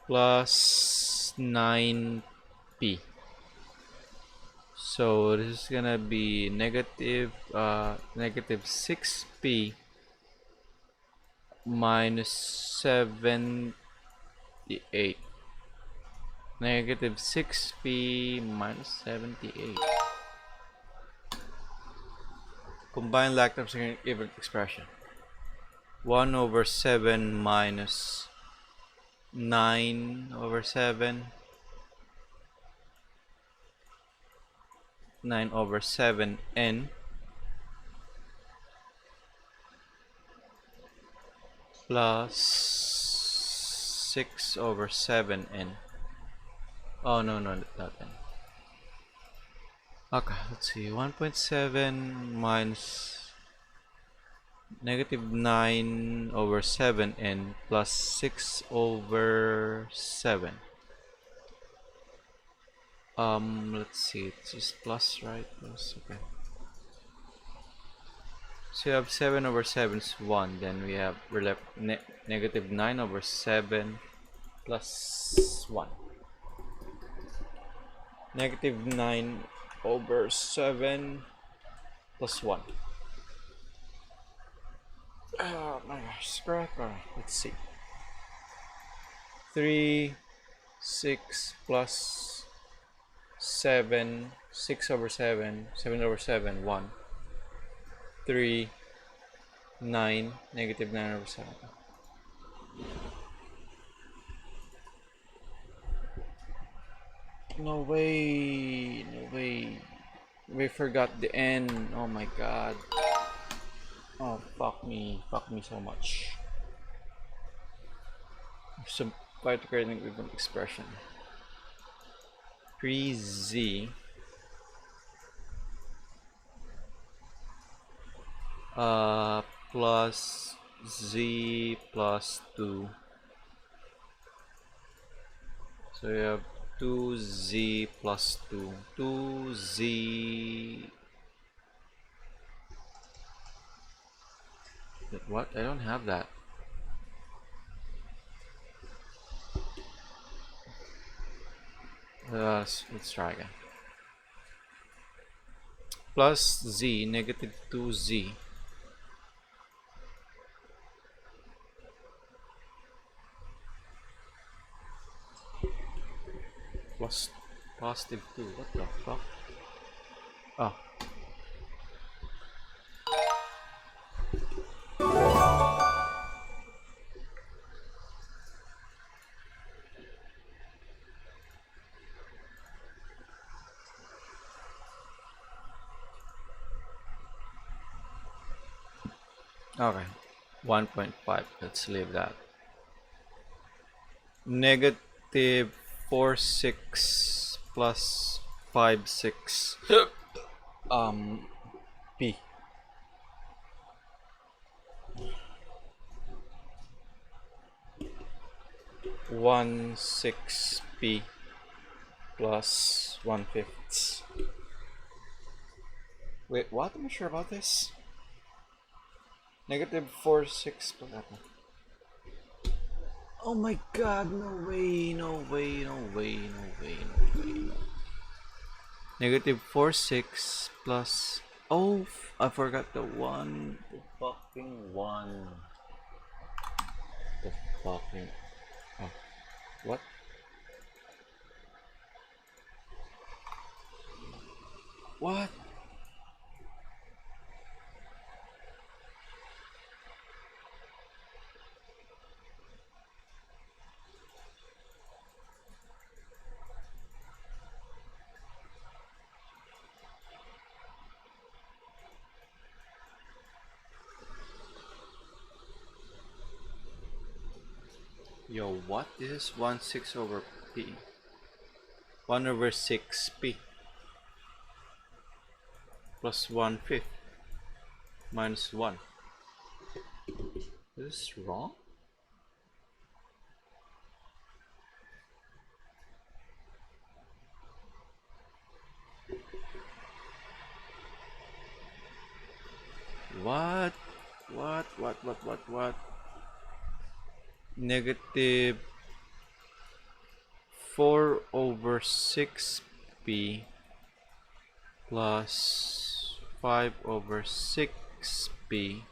plus 9p. So this is gonna be negative 6p minus 78. Negative 6p minus 78. Combine lactose and given expression. 1 over 7 minus 9 over 7. 9 over 7n plus 6 over 7n. Oh, no, not n. Okay, let's see. 1.7 minus negative 9 over 7n plus 6 over 7. Let's see. It's just plus, right? Plus, okay. So you have 7 over 7 is 1. Then we're left negative 9 over 7 plus 1. Negative 9 over 7 plus 1. Oh my gosh, scrap. Let's see. 3, 6 plus 7, 6 over 7, 7 over 7, 1. 3, 9, negative 9 over 7. No way, no way. We forgot the N. Oh my god. Oh, fuck me so much. So, particularly with expression. Pre-z plus z plus 2. So you have 2z plus 2. 2z. What? I don't have that. Let's try again. Plus z, negative 2z. Plus positive 2. What the fuck? Oh. Okay. 1.5. Let's leave that. Negative 4, 6 plus 5, 6. P. 1, 6 P plus 1/5. Wait, what? I'm not sure about this. Negative 4, 6 plus. Oh my god, no way, no way, no way, no way, no way, no. Negative 4, 6 plus. Oh, I forgot the 1. The fucking 1. The fucking. Oh, what? What? Yo, what? This is 1/6 over p. 1 over 6p plus 1/5 minus 1. Is this wrong? What? What? Negative 4 over 6p plus 5 over 6p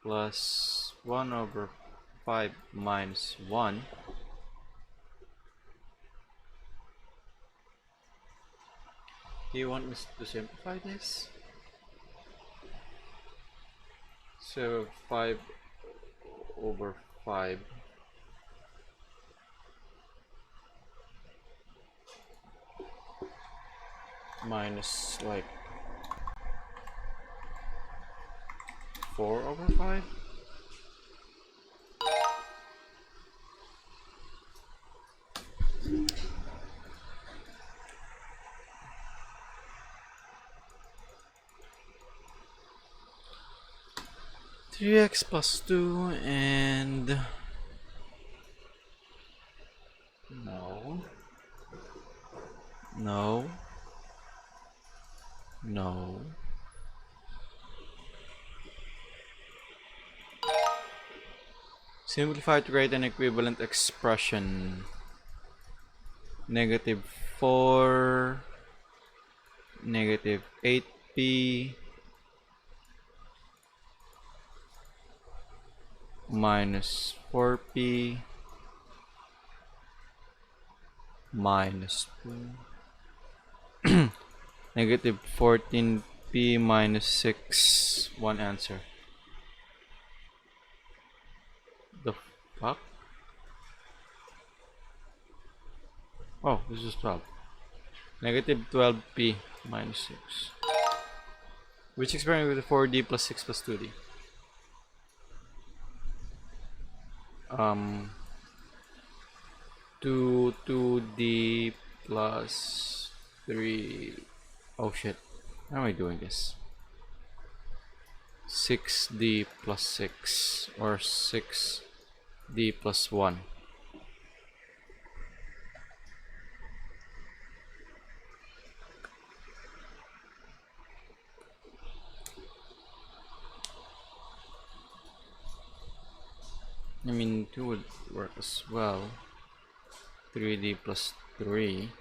plus 1 over 5 minus 1. Do you want me to simplify this? So 5 over 5 minus like 4 over 5? Three x plus 2 and no. Simplify to create an equivalent expression. Negative 4, negative 8p minus 4p minus 2. Negative 14p minus 6. One answer. The fuck? Oh, this is 12. Negative 12p minus 6. Which experiment with the 4d plus 6 plus 2d? 2d plus 3. Oh shit. How am I doing this? 6d plus 6 or 6d plus 1. I mean, 2 would work as well. 3d plus 3.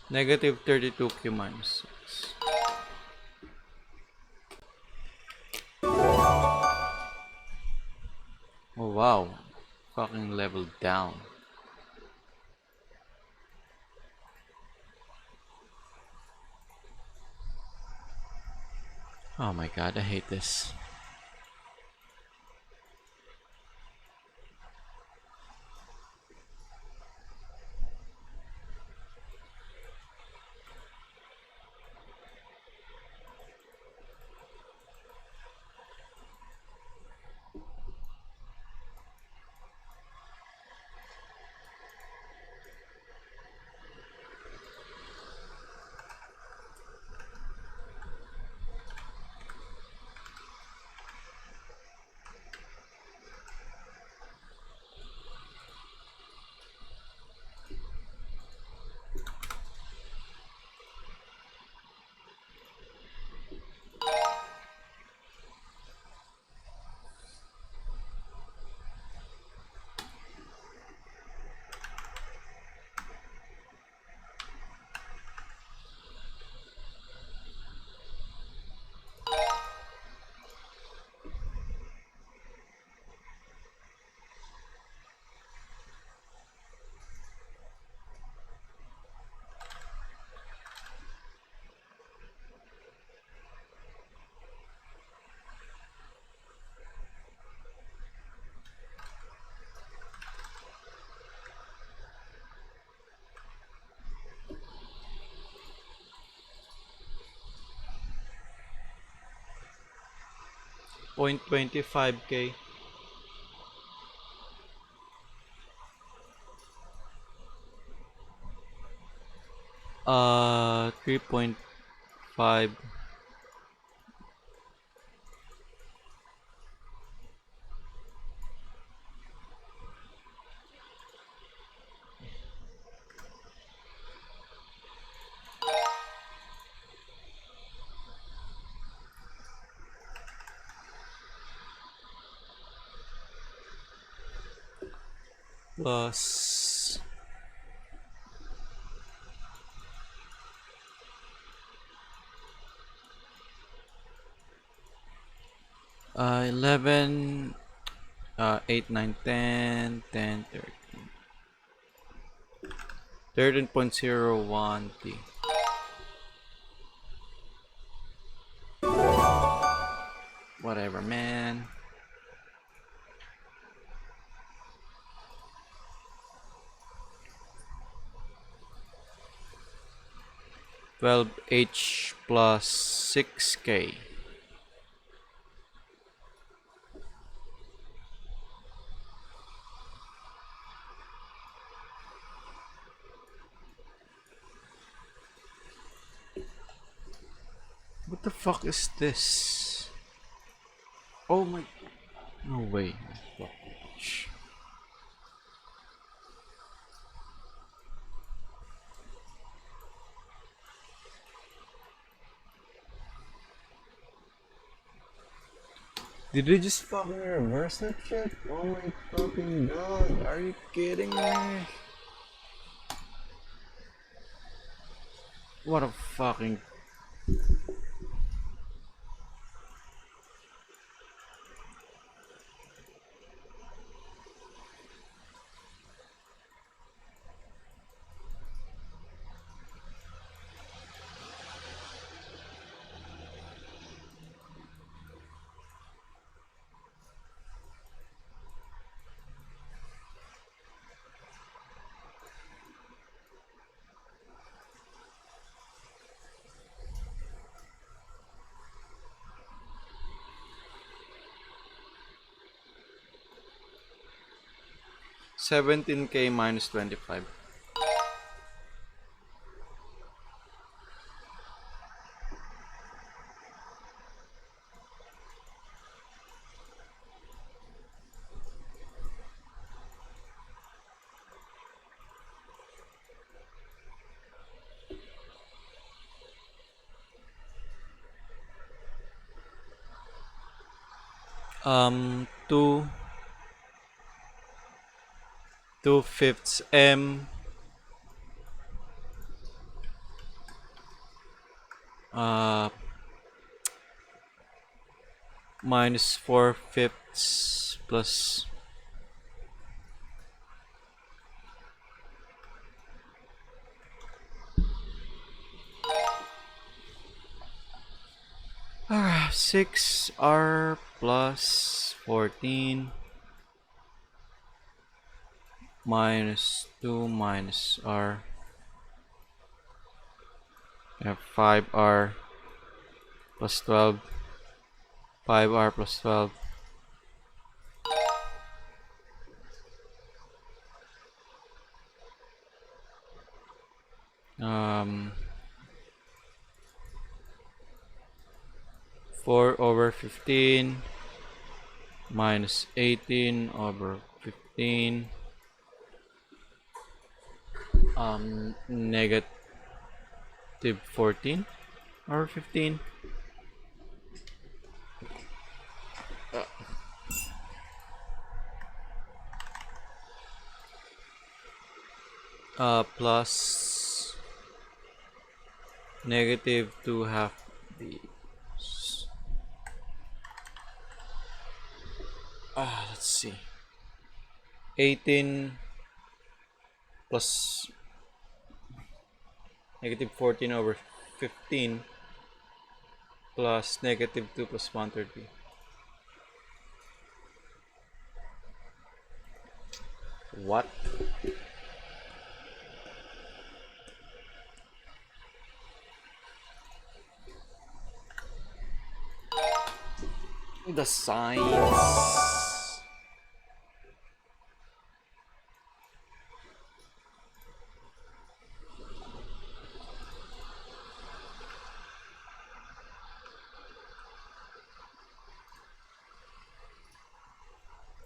Negative 32q minus 6. Oh wow. Fucking level down. Oh my god, I hate this. 0.25k. 3.5 plus 11, 8, 9, 10, 10, 13.01 t. Whatever, man. $12H plus 6K. What the fuck is this? Oh my... No way. Fuck. Did they just fucking reverse that shit? Oh my fucking god, are you kidding me? What a fucking... $17K minus 25. Two 2/5 M, uh, minus 4/5 plus ah, 6R plus 14 minus 2 minus R. We have 5R plus 12. 5R plus 12. Um, 4 over 15 minus 18 over 15, negative 14 over 15, plus negative 2 half the let's see, 18 plus negative 14 over 15 plus negative 2 plus 130. What? The signs.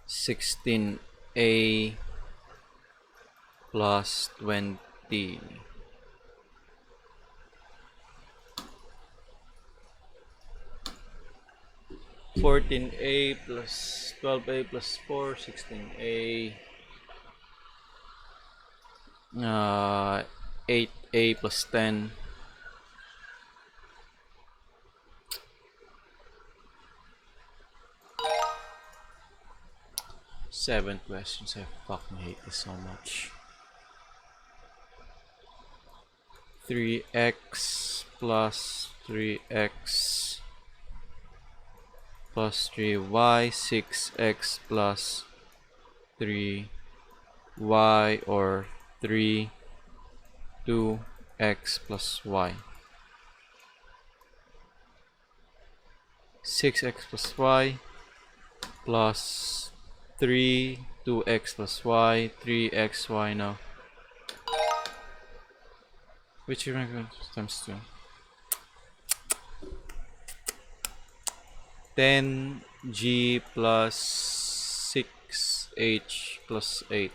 (16a plus 20). 14a plus 12a plus 4, 16a, 8a plus 10, seven questions. I fucking hate this so much. 3x plus 3x plus 3y, 6x plus 3y, or 3, 2x plus y. 6x plus y plus 3, 2x plus y, 3xy now. Which times 2? 10g plus 6h plus 8.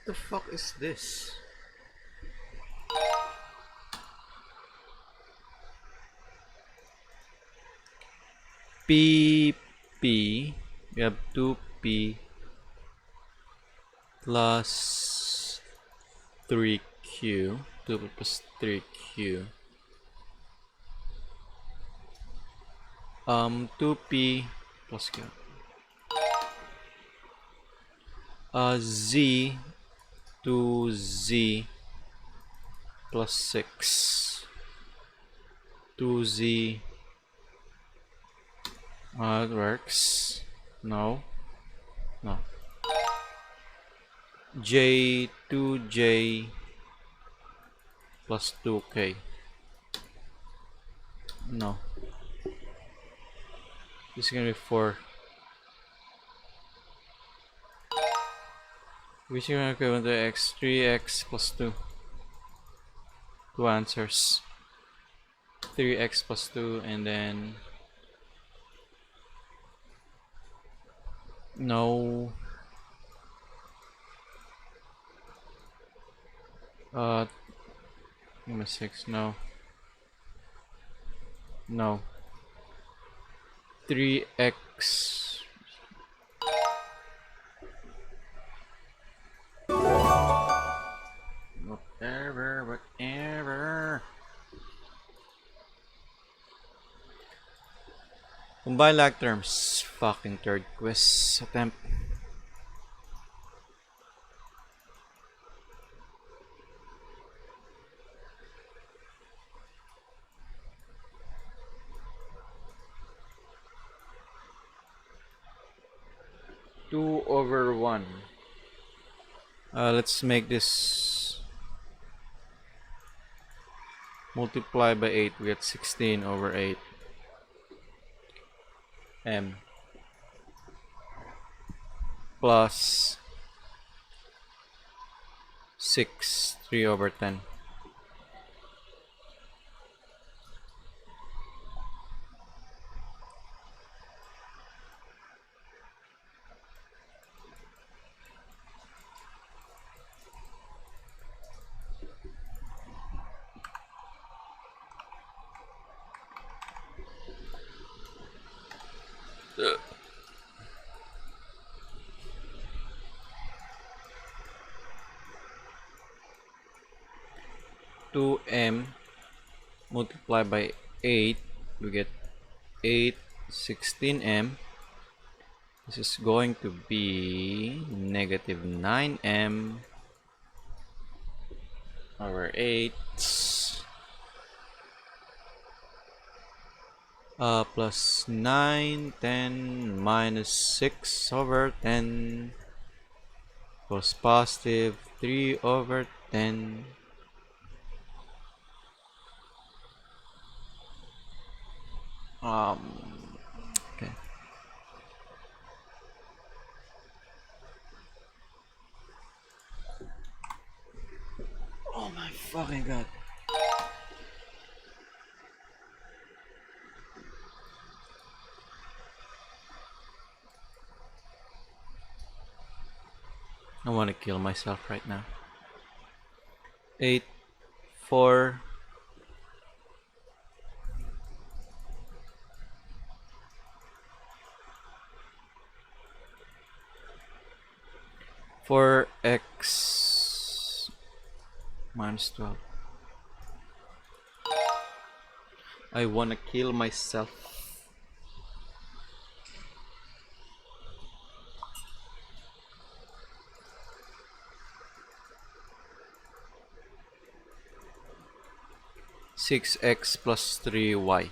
The fuck is this? P, we have 2p plus 3q, 2p plus 3q. 2p plus q. Z, 2z plus 6. 2z. It works. No. No. J, 2j plus 2k. No. This is gonna be 4. Which is gonna go into x, 3x plus 2. Two answers. 3x plus 2, and then no. Number 6, no. No. 3x. Whatever. Combine like terms. Fucking third quiz attempt. Two over 1. Let's make this multiply by 8. We get 16 over 8 m plus 6, 3 over 10. Two m multiplied by 8, we get 8, 16m. This is going to be negative 9m over 8 plus 9, 10 minus 6 over 10 equals positive 3 over 10. Okay. Oh my fucking god. I want to kill myself right now. 8, 4, 4x minus 12. I want to kill myself. Six x plus 3y.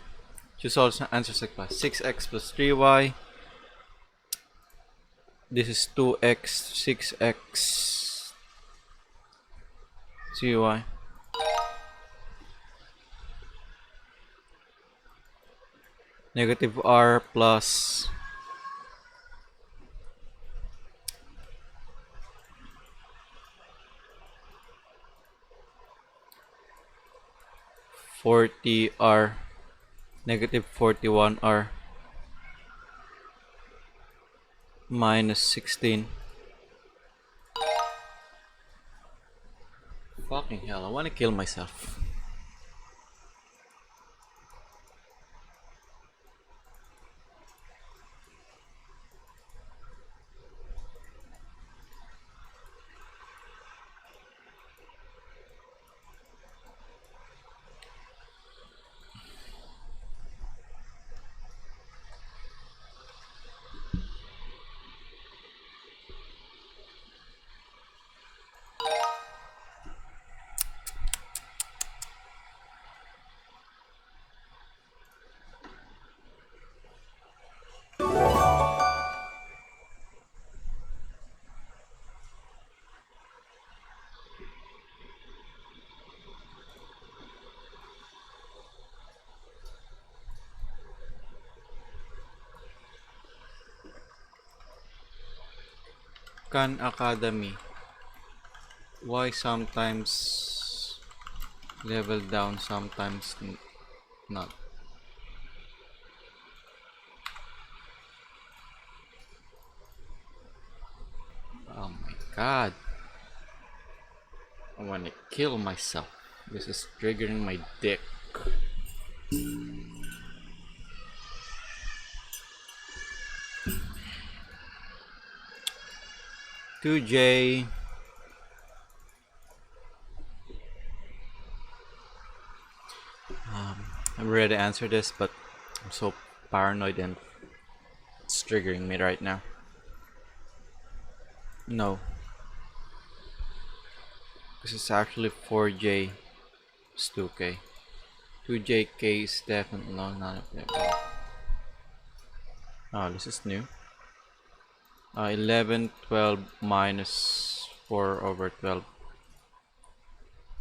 Choose all answers like plus 6x plus 3y. This is 2x, 6x, 3y. Negative r plus 40r, negative 41r minus 16. Fucking hell, I want to kill myself. Khan Academy. Why sometimes level down, sometimes not? Oh my god. I want to kill myself. This is triggering my dick. Two J. I'm ready to answer this, but I'm so paranoid and it's triggering me right now. No. This is actually 4J. It's 2K. 2JK is definitely not applicable. Oh, this is new. 11, 12 minus 4 over 12.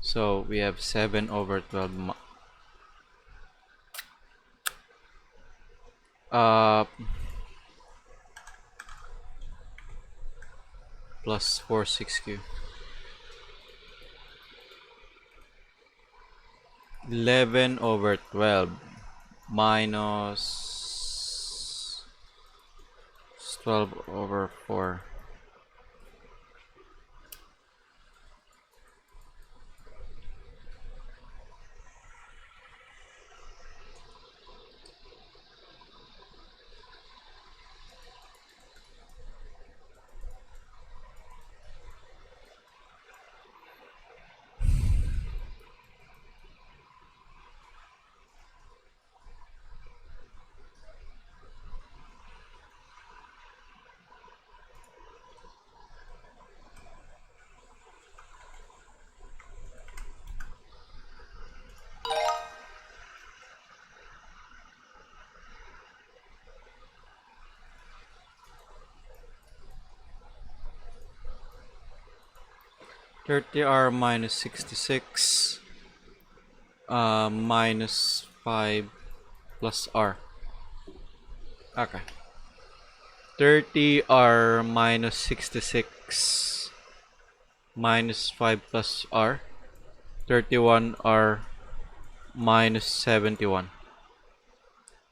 So we have 7 over 12. Plus 4 6Q. 11 over 12 minus 12 over 4. 30r minus 66 minus 5 plus r. Okay. 30r minus 66 minus 5 plus r. 31r minus 71.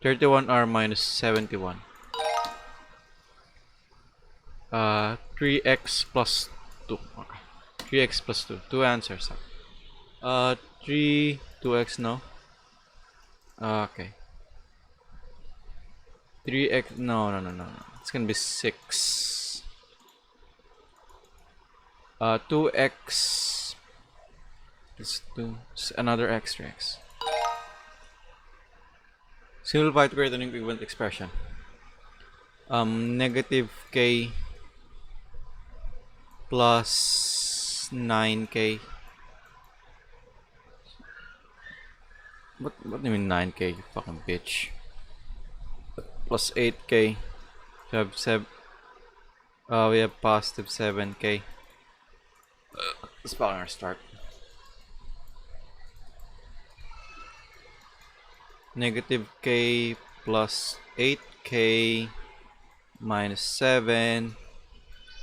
31r minus 71. 3x plus 2. Okay. 3x plus 2. Two answers. 2x, no? Okay. 3x, no. It's gonna be 6. 2x plus 2. It's another extra x. Simplify to create an equivalent expression. Negative k plus 9k. What do you mean 9k, you fucking bitch? Plus 8k. We have positive 7k. Let's probably our start. Negative k plus 8k minus 7.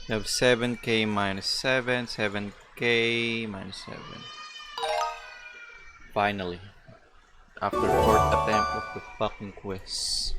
We have 7k minus 7. 7k minus 7. Finally. After fourth attempt of the fucking quiz.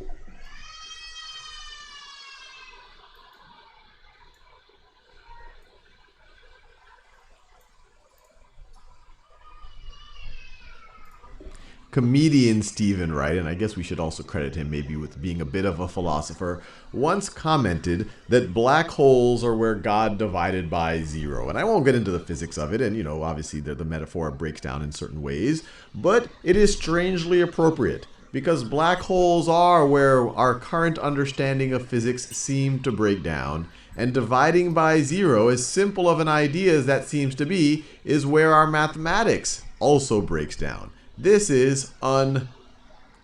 Comedian Stephen Wright, and I guess we should also credit him maybe with being a bit of a philosopher, once commented that black holes are where God divided by 0. And I won't get into the physics of it, and obviously the metaphor breaks down in certain ways, but it is strangely appropriate because black holes are where our current understanding of physics seem to break down, and dividing by 0, as simple of an idea as that seems to be, is where our mathematics also breaks down. This is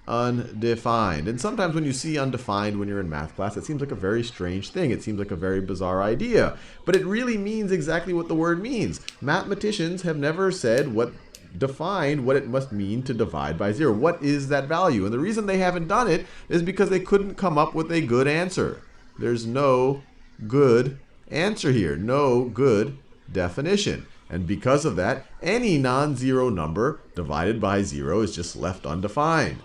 undefined. And sometimes when you see undefined when you're in math class, it seems like a very strange thing. It seems like a very bizarre idea. But it really means exactly what the word means. Mathematicians have never said defined what it must mean to divide by 0. What is that value? And the reason they haven't done it is because they couldn't come up with a good answer. There's no good answer here. No good definition. And because of that, any non-zero number divided by 0 is just left undefined.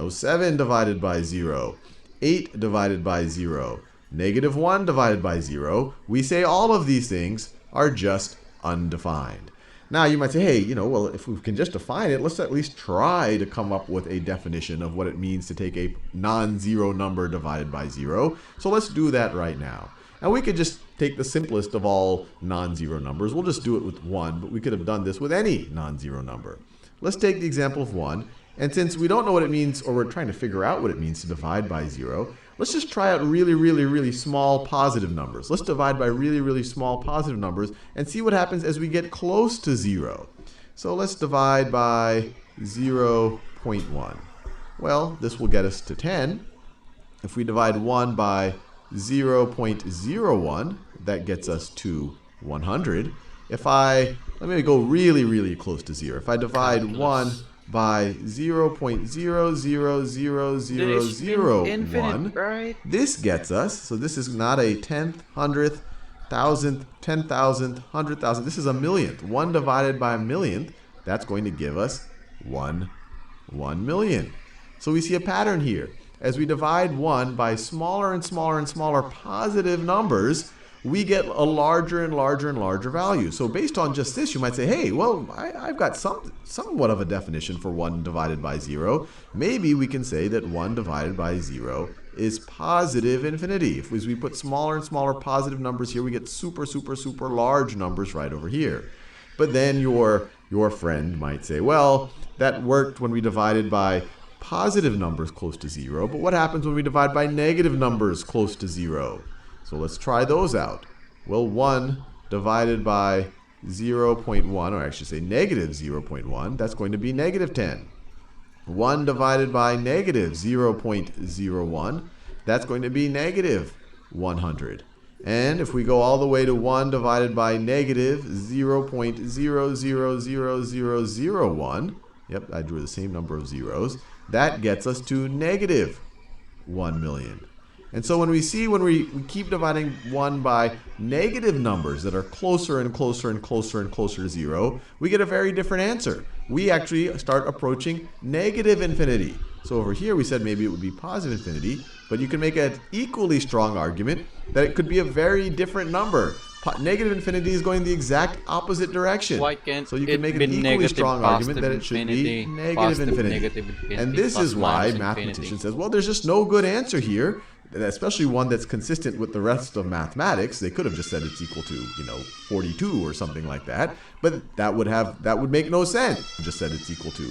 7 divided by 0, 8 divided by 0, negative 1 divided by 0. We say all of these things are just undefined. Now you might say, hey, well, if we can just define it, let's at least try to come up with a definition of what it means to take a non-zero number divided by 0. So let's do that right now. And we could just take the simplest of all non-zero numbers. We'll just do it with 1, but we could have done this with any non-zero number. Let's take the example of 1. And since we don't know what it means, or we're trying to figure out what it means to divide by 0, let's just try out really, really, really small positive numbers. Let's divide by really, really small positive numbers and see what happens as we get close to 0. So let's divide by 0.1. Well, this will get us to 10. If we divide 1 by 0.01, that gets us to 100. Let me go really, really close to 0. If I divide 1 by 0.000001, right? this gets us, so this is not a 10th, 100th, 1000th, 10,000th, 100,000. This is a millionth. 1 divided by a millionth, that's going to give us 1 million. So we see a pattern here. As we divide 1 by smaller and smaller and smaller positive numbers, we get a larger and larger and larger value. So based on just this, you might say, hey, well, I've got somewhat of a definition for 1 divided by 0. Maybe we can say that 1 divided by 0 is positive infinity. As we put smaller and smaller positive numbers here, we get super, super, super large numbers right over here. But then your friend might say, well, that worked when we divided by positive numbers close to 0, but what happens when we divide by negative numbers close to 0? So let's try those out. Well, 1 divided by 0.1, or I should say negative 0.1, that's going to be negative 10. 1 divided by negative 0.01, that's going to be negative 100. And if we go all the way to 1 divided by negative 0.000001, yep, I drew the same number of zeros, that gets us to negative 1 million. And so when we keep dividing 1 by negative numbers that are closer and closer and closer and closer to 0, we get a very different answer. We actually start approaching negative infinity. So over here we said maybe it would be positive infinity, but you can make an equally strong argument that it could be a very different number. Negative infinity is going the exact opposite direction. Why can't So you can it make an be equally negative strong argument that it should be infinity, negative positive infinity. negative infinity, And this plus is why minus mathematicians infinity? says, well, there's just no good answer here, especially one that's consistent with the rest of mathematics. They could have just said it's equal to, 42 or something like that, but that would make no sense. Just said it's equal to,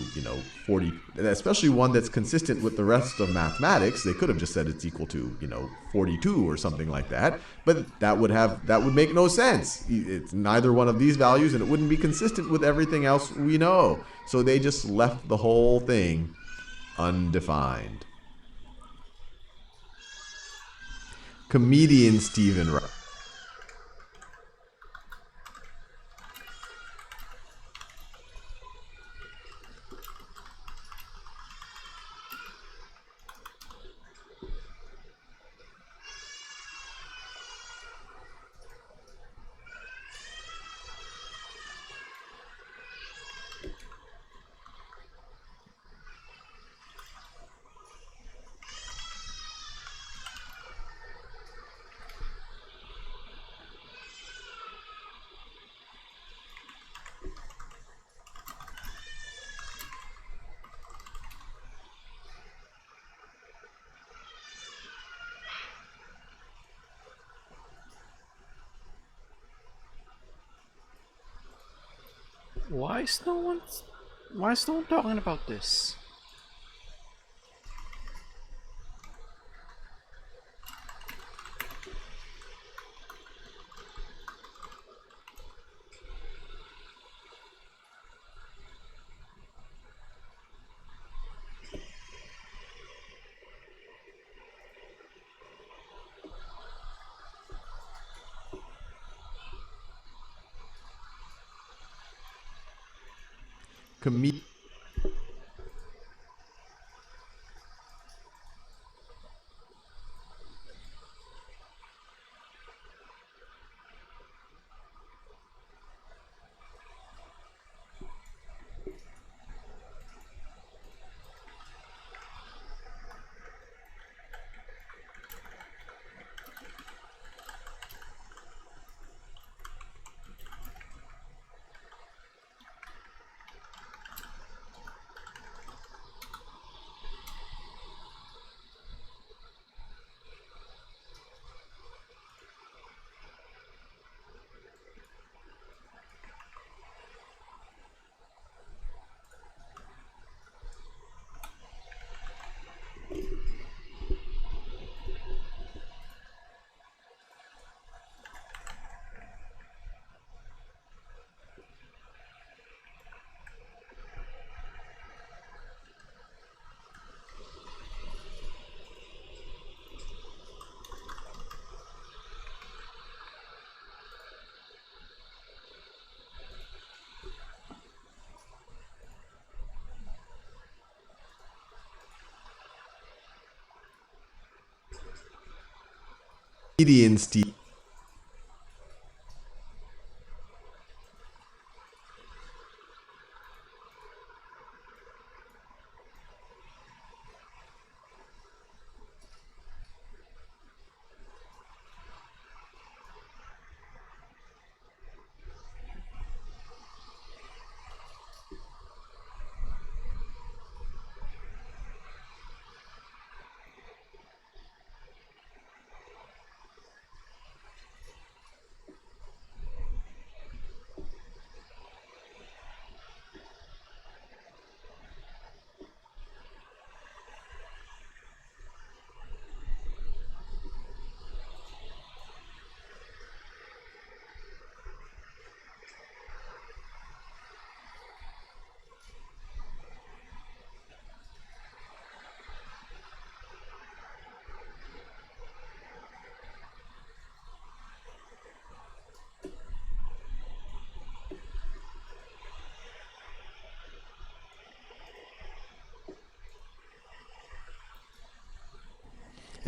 40, especially one that's consistent with the rest of mathematics. They could have just said it's equal to, 42 or something like that, but that would make no sense. It's neither one of these values, and it wouldn't be consistent with everything else we know. So they just left the whole thing undefined. Comedian Stephen Wright. Why is no one talking about this? Comedian Steve.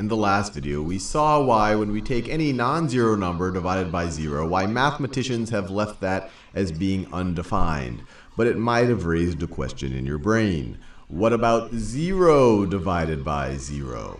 In the last video, we saw why when we take any non-zero number divided by 0, why mathematicians have left that as being undefined. But it might have raised a question in your brain. What about 0 divided by 0?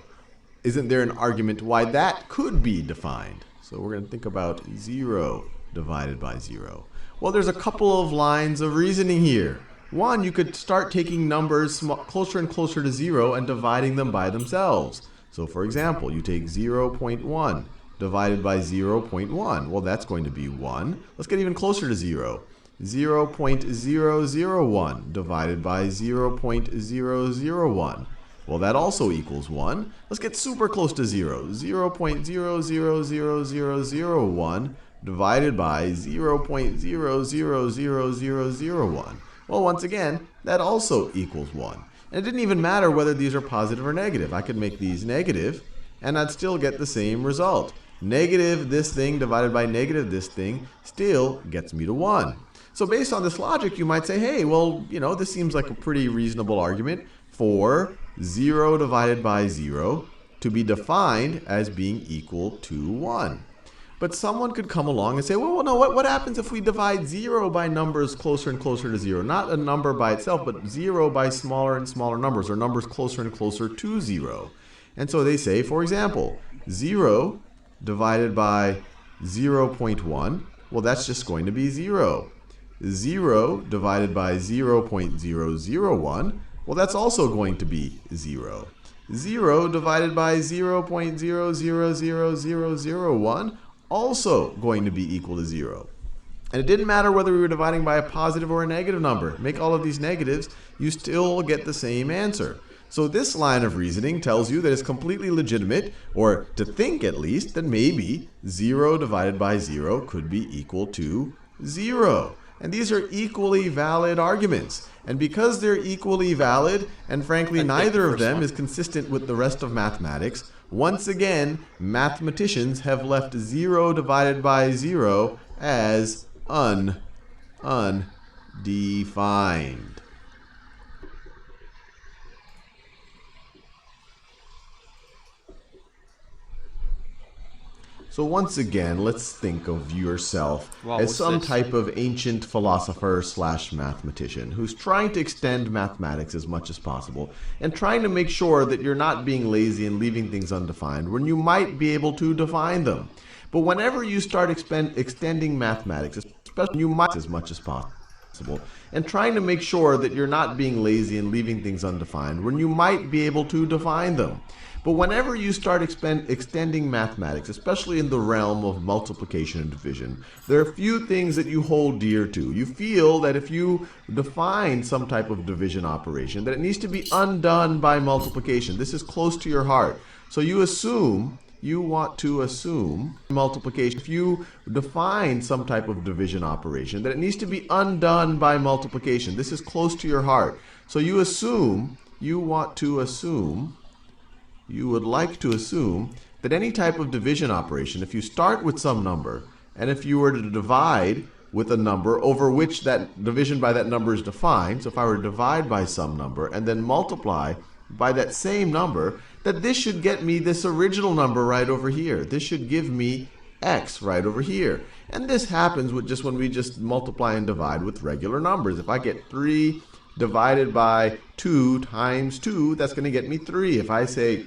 Isn't there an argument why that could be defined? So we're going to think about 0 divided by 0. Well, there's a couple of lines of reasoning here. One, you could start taking numbers closer and closer to 0 and dividing them by themselves. So for example, you take 0.1 divided by 0.1. Well, that's going to be 1. Let's get even closer to 0. 0.001 divided by 0.001. Well, that also equals 1. Let's get super close to 0. 0.000001 divided by 0.000001. Well, once again, that also equals 1. And it didn't even matter whether these are positive or negative. I could make these negative, and I'd still get the same result. Negative this thing divided by negative this thing still gets me to 1. So based on this logic, you might say, hey, well, this seems like a pretty reasonable argument for 0 divided by 0 to be defined as being equal to 1. But someone could come along and say, well, no, what happens if we divide 0 by numbers closer and closer to 0? Not a number by itself, but 0 by smaller and smaller numbers, or numbers closer and closer to 0. And so they say, for example, 0 divided by 0.1, well, that's just going to be 0. 0 divided by 0.001, well, that's also going to be 0. 0 divided by 0.000001, also going to be equal to 0. And it didn't matter whether we were dividing by a positive or a negative number. Make all of these negatives, you still get the same answer. So this line of reasoning tells you that it's completely legitimate, or to think at least, that maybe 0 divided by 0 could be equal to 0. And these are equally valid arguments. And because they're equally valid, and frankly neither of them is consistent with the rest of mathematics, once again, mathematicians have left 0 divided by 0 as undefined. So once again, let's think of yourself as some type of ancient philosopher / mathematician who's trying to extend mathematics as much as possible and trying to make sure that you're not being lazy and leaving things undefined when you might be able to define them. But whenever you start extending mathematics, especially you might as much as possible, and trying to make sure that you're not being lazy and leaving things undefined when you might be able to define them. But whenever you start extending mathematics, especially in the realm of multiplication and division, there are a few things that you hold dear to. You feel that if you define some type of division operation, that it needs to be undone by multiplication. This is close to your heart. So you want to assume multiplication. If you define some type of division operation, that it needs to be undone by multiplication. This is close to your heart. So you would like to assume that any type of division operation, if you start with some number, and if you were to divide with a number over which that division by that number is defined, so if I were to divide by some number and then multiply by that same number, that this should get me this original number right over here. This should give me x right over here. And this happens with when we just multiply and divide with regular numbers. If I get 3 divided by 2 times 2, that's going to get me 3. If I say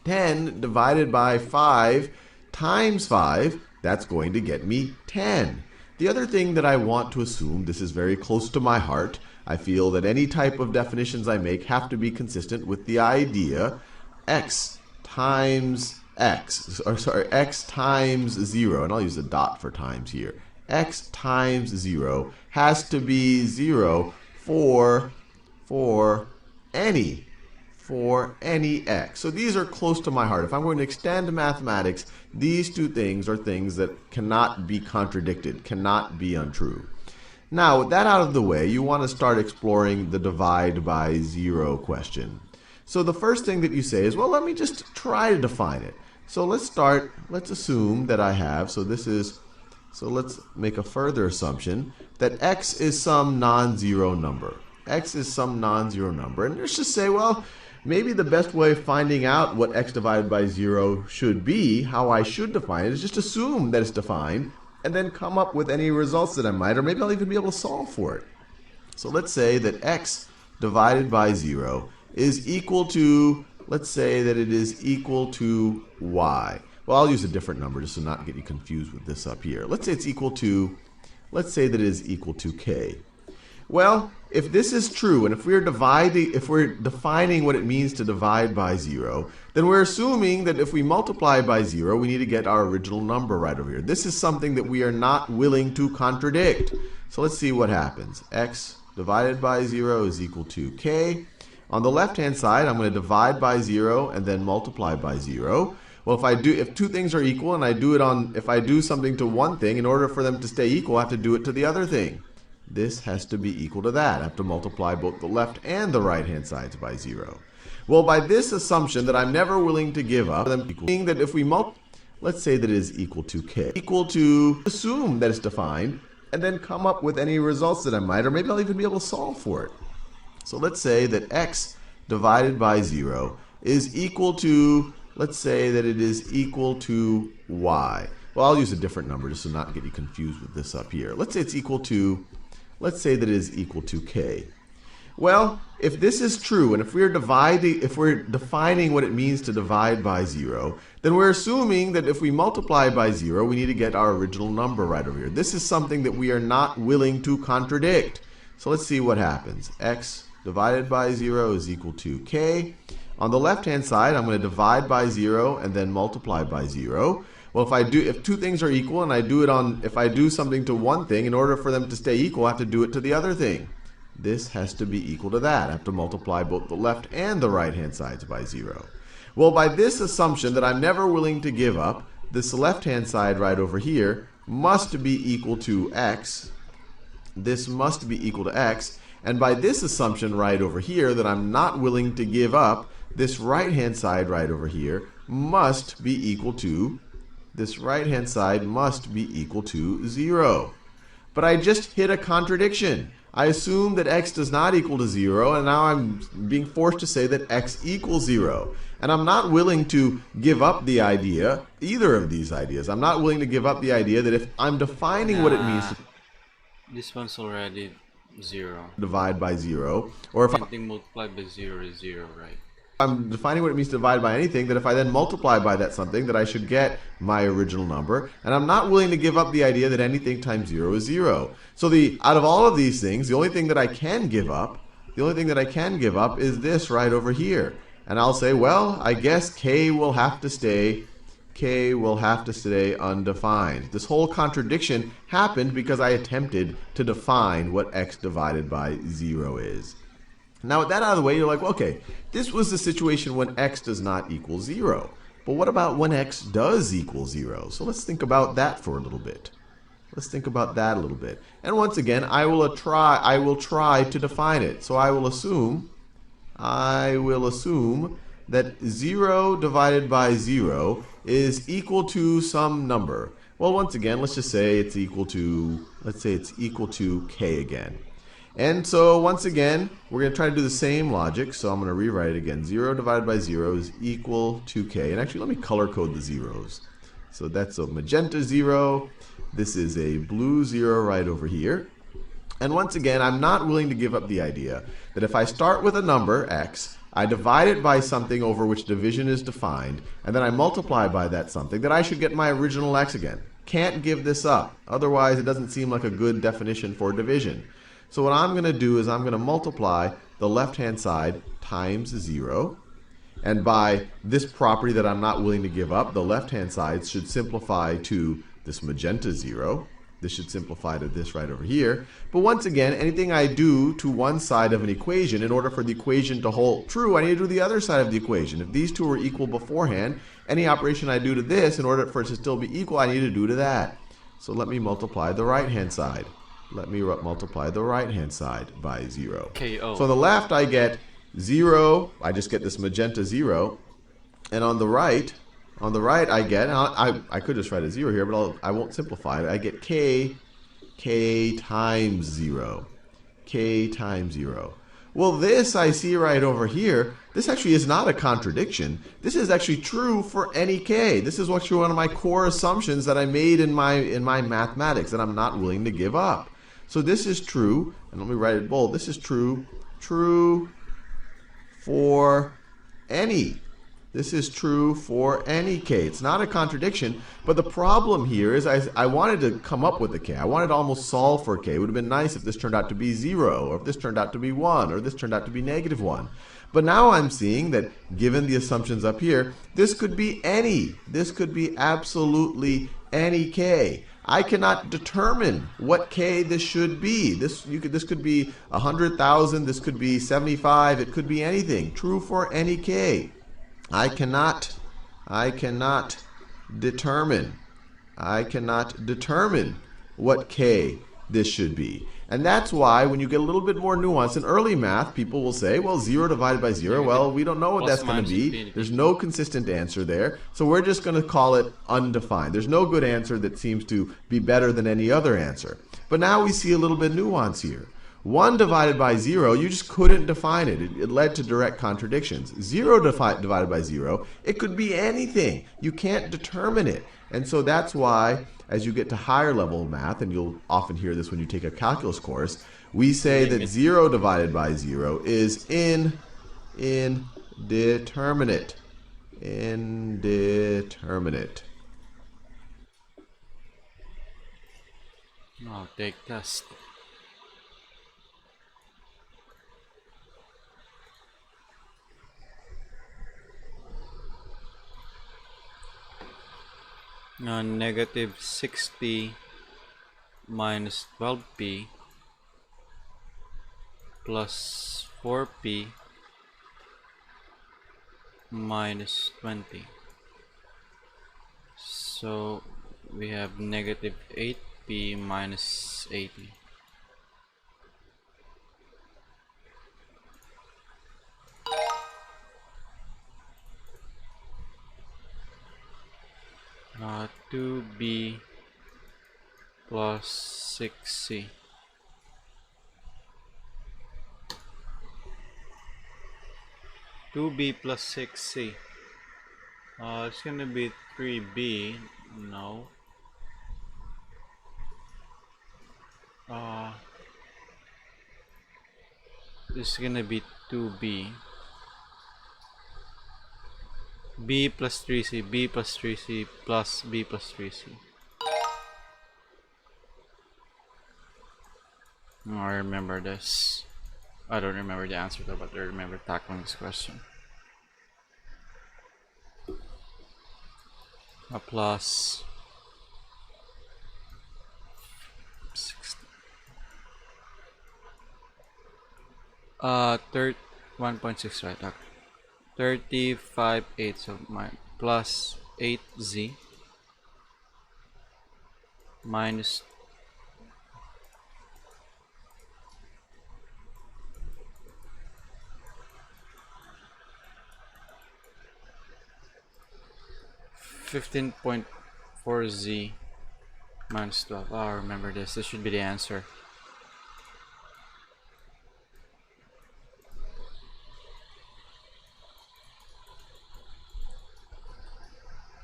10 divided by 5 times 5, that's going to get me 10. The other thing that I want to assume, this is very close to my heart, I feel that any type of definitions I make have to be consistent with the idea x times 0, and I'll use a dot for times here. X times 0 has to be 0 for any x. So these are close to my heart. If I'm going to extend mathematics, these two things are things that cannot be contradicted, cannot be untrue. Now, with that out of the way, you want to start exploring the divide by 0 question. So the first thing that you say is, well, let me just try to define it. So let's assume that I have, so let's make a further assumption that x is some non-zero number. X is some non-zero number. And let's just say, well, maybe the best way of finding out what x divided by 0 should be, how I should define it, is just assume that it's defined and then come up with any results that I might, or maybe I'll even be able to solve for it. So let's say that x divided by 0 is equal to, let's say that it is equal to y. Well, I'll use a different number just to not get you confused with this up here. Let's say it's equal to, let's say that it is equal to k. Well, if this is true, and if we're defining what it means to divide by 0, then we're assuming that if we multiply by 0, we need to get our original number right over here. This is something that we are not willing to contradict. So let's see what happens. X divided by 0 is equal to k. On the left-hand side, I'm going to divide by 0 and then multiply by 0. Well, if two things are equal and if I do something to one thing, in order for them to stay equal, I have to do it to the other thing. This has to be equal to that. I have to multiply both the left and the right-hand sides by 0. Well, by this assumption that I'm never willing to give up, meaning that if we let's say that it is equal to k, equal to assume that it's defined, and then come up with any results that I might, or maybe I'll even be able to solve for it. So let's say that x divided by 0 is equal to, let's say that it is equal to y. Well, I'll use a different number just to not get you confused with this up here. Let's say it's equal to, let's say that it is equal to k. Well, if this is true, and if we're defining what it means to divide by 0, then we're assuming that if we multiply by 0, we need to get our original number right over here. This is something that we are not willing to contradict. So let's see what happens. X divided by 0 is equal to k. On the left-hand side, I'm going to divide by 0 and then multiply by 0. Well, if two things are equal and if I do something to one thing, in order for them to stay equal, I have to do it to the other thing. This has to be equal to that. I have to multiply both the left and the right-hand sides by 0. Well, by this assumption that I'm never willing to give up, this left-hand side right over here must be equal to x. This must be equal to x. And by this assumption right over here that I'm not willing to give up, this right-hand side right over here must be equal to, this right-hand side must be equal to 0. But I just hit a contradiction. I assume that x does not equal to 0, and now I'm being forced to say that x equals 0. And I'm not willing to give up the idea, either of these ideas. I'm not willing to give up the idea that if I'm defining what it means to this one's already 0. Divide by 0, or if Anything multiplied by 0 is 0, right? I'm defining what it means to divide by anything, that if I then multiply by that something, that I should get my original number. And I'm not willing to give up the idea that anything times 0 is 0. So out of all of these things, the only thing that I can give up, is this right over here. And I'll say, well, I guess k will have to stay undefined. This whole contradiction happened because I attempted to define what x divided by 0 is. Now, with that out of the way, you're like, well, okay, this was the situation when x does not equal 0. But what about when x does equal 0? So let's think about that for a little bit. And once again, I will try to define it. So I will assume that 0 divided by 0 is equal to some number. Well, once again, let's just say it's equal to, k again. And so once again, we're going to try to do the same logic. So I'm going to rewrite it again. 0 divided by 0 is equal to k. And actually, let me color code the zeros. So that's a magenta 0. This is a blue 0 right over here. And once again, I'm not willing to give up the idea that if I start with a number, x, I divide it by something over which division is defined, and then I multiply by that something, that I should get my original x again. Can't give this up. Otherwise, it doesn't seem like a good definition for division. So what I'm going to do is I'm going to multiply the left-hand side times 0. And by this property that I'm not willing to give up, the left-hand side should simplify to this magenta 0. This should simplify to this right over here. But once again, anything I do to one side of an equation, in order for the equation to hold true, I need to do the other side of the equation. If these two were equal beforehand, any operation I do to this, in order for it to still be equal, I need to do to that. So let me multiply the right-hand side. Multiply the right-hand side by 0. KO. So on the left, I get 0. I just get this magenta 0. And on the right, I get, I could just write a 0 here, but I won't simplify it. I get k times 0. Well, this I see right over here, this actually is not a contradiction. This is actually true for any k. This is actually one of my core assumptions that I made in my mathematics that I'm not willing to give up. So this is true, and let me write it bold. This is true for any. This is true for any k. It's not a contradiction, but the problem here is I wanted to come up with a k. I wanted to almost solve for k. It would have been nice if this turned out to be 0, or if this turned out to be 1, or this turned out to be -1. But now I'm seeing that given the assumptions up here, this could be any. This could be absolutely any k. I cannot determine what k this should be. This could be 100,000, this could be 75, it could be anything. True for any k. I cannot determine what k this should be. And that's why when you get a little bit more nuance in early math, people will say, well, 0 divided by 0, well, we don't know what that's going to be. There's no consistent answer there. So we're just going to call it undefined. There's no good answer that seems to be better than any other answer. But now we see a little bit of nuance here. 1 divided by 0, you just couldn't define it. It led to direct contradictions. 0 divided by 0, it could be anything. You can't determine it. And so that's why, as you get to higher level math, and you'll often hear this when you take a calculus course, we say that 0 divided by 0 is indeterminate. Indeterminate. I'll take test. Negative 60 minus 12p plus 4p minus 20. So we have negative 8p minus 80. Uh, 2b plus 6c. 2b plus 6c. It's gonna be 3b. No. This is gonna be 2b. b plus 3c, b plus 3c plus b plus 3c. I remember this. I don't remember the answer though, but I remember tackling this question. A plus 60. 1.6, right? Okay. 35/8, so my plus 8z minus 15.4z minus 12. Oh, I remember this. This should be the answer.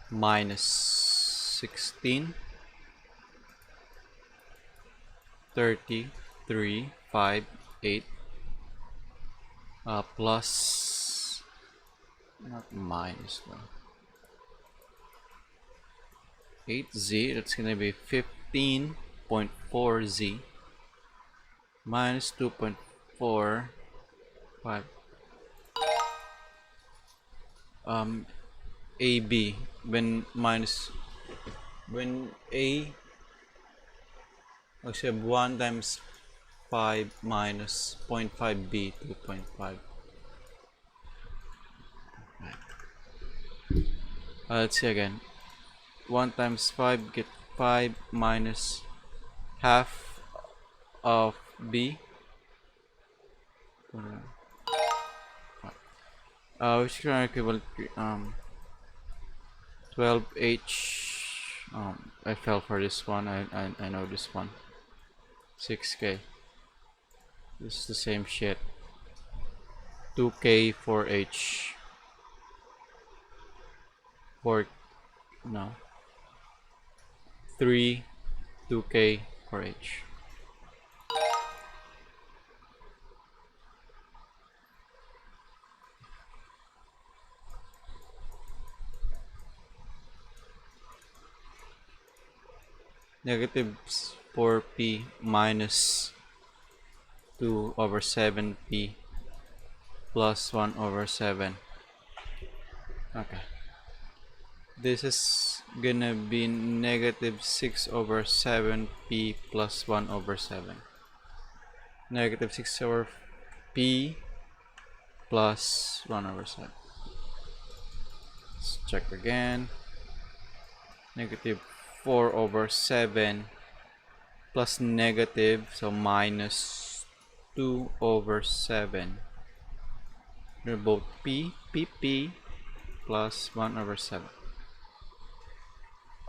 Minus 16, 33, 5, 8, plus, not minus, no. 8z, that's gonna be 15.4z minus 2.4, 5. AB when A actually have 1 times 5 minus 0.5b 2.5. Let's see again. 1 times 5 get 5 minus half of b, which is equivalent to 12h. I fell for this one. I know this one. 6k. This is the same shit. 2k for h. For no. 3 2k for h. Negative 4p minus 2 over 7p plus 1 over 7. Okay. This is gonna be negative 6 over 7p plus 1 over 7. Negative 6 over p plus 1 over 7. Let's check again. Negative 4 over 7 plus negative, so minus 2 over 7. They're both p plus 1 over 7.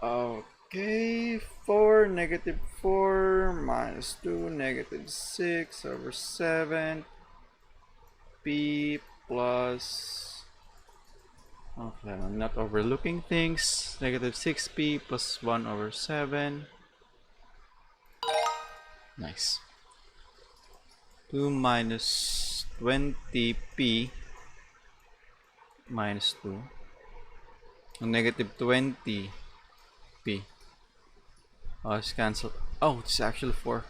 Okay, 4, negative 4, minus 2, negative 6 over 7, p plus, okay, I'm not overlooking things, negative 6p plus 1 over 7, nice, 2 minus 20p minus 2, and negative 20p. Oh, it's cancelled. Oh, it's actually 4.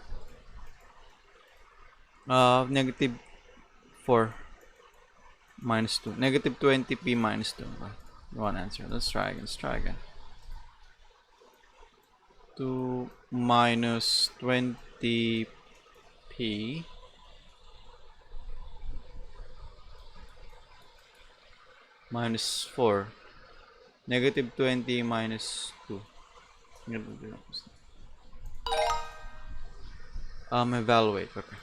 Negative 4 minus 2. Negative 20p minus 2. One answer. Let's try again. 2 minus 20p minus 4. Negative 20 minus 2. Evaluate. Okay.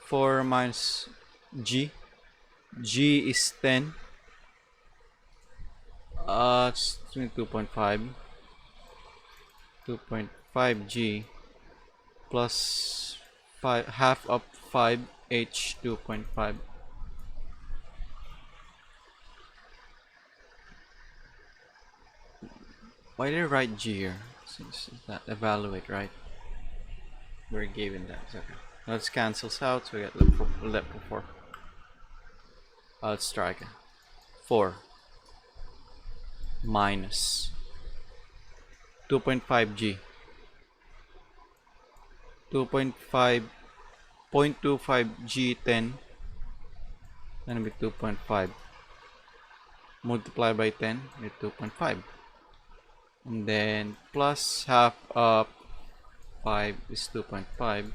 4 minus g. G is 10. It's 2.5. 2.5g plus 5 half of 5h 2.5. Why did I write g here? Since that evaluate, right? We're given that. Okay. Let's cancel out. So we get left for 4. Let's try again. 4 minus 2.5g. 2.5 0.25g 10. Gonna be 2.5. Multiply by 10 with 2.5. And then plus half of 5 is 2.5.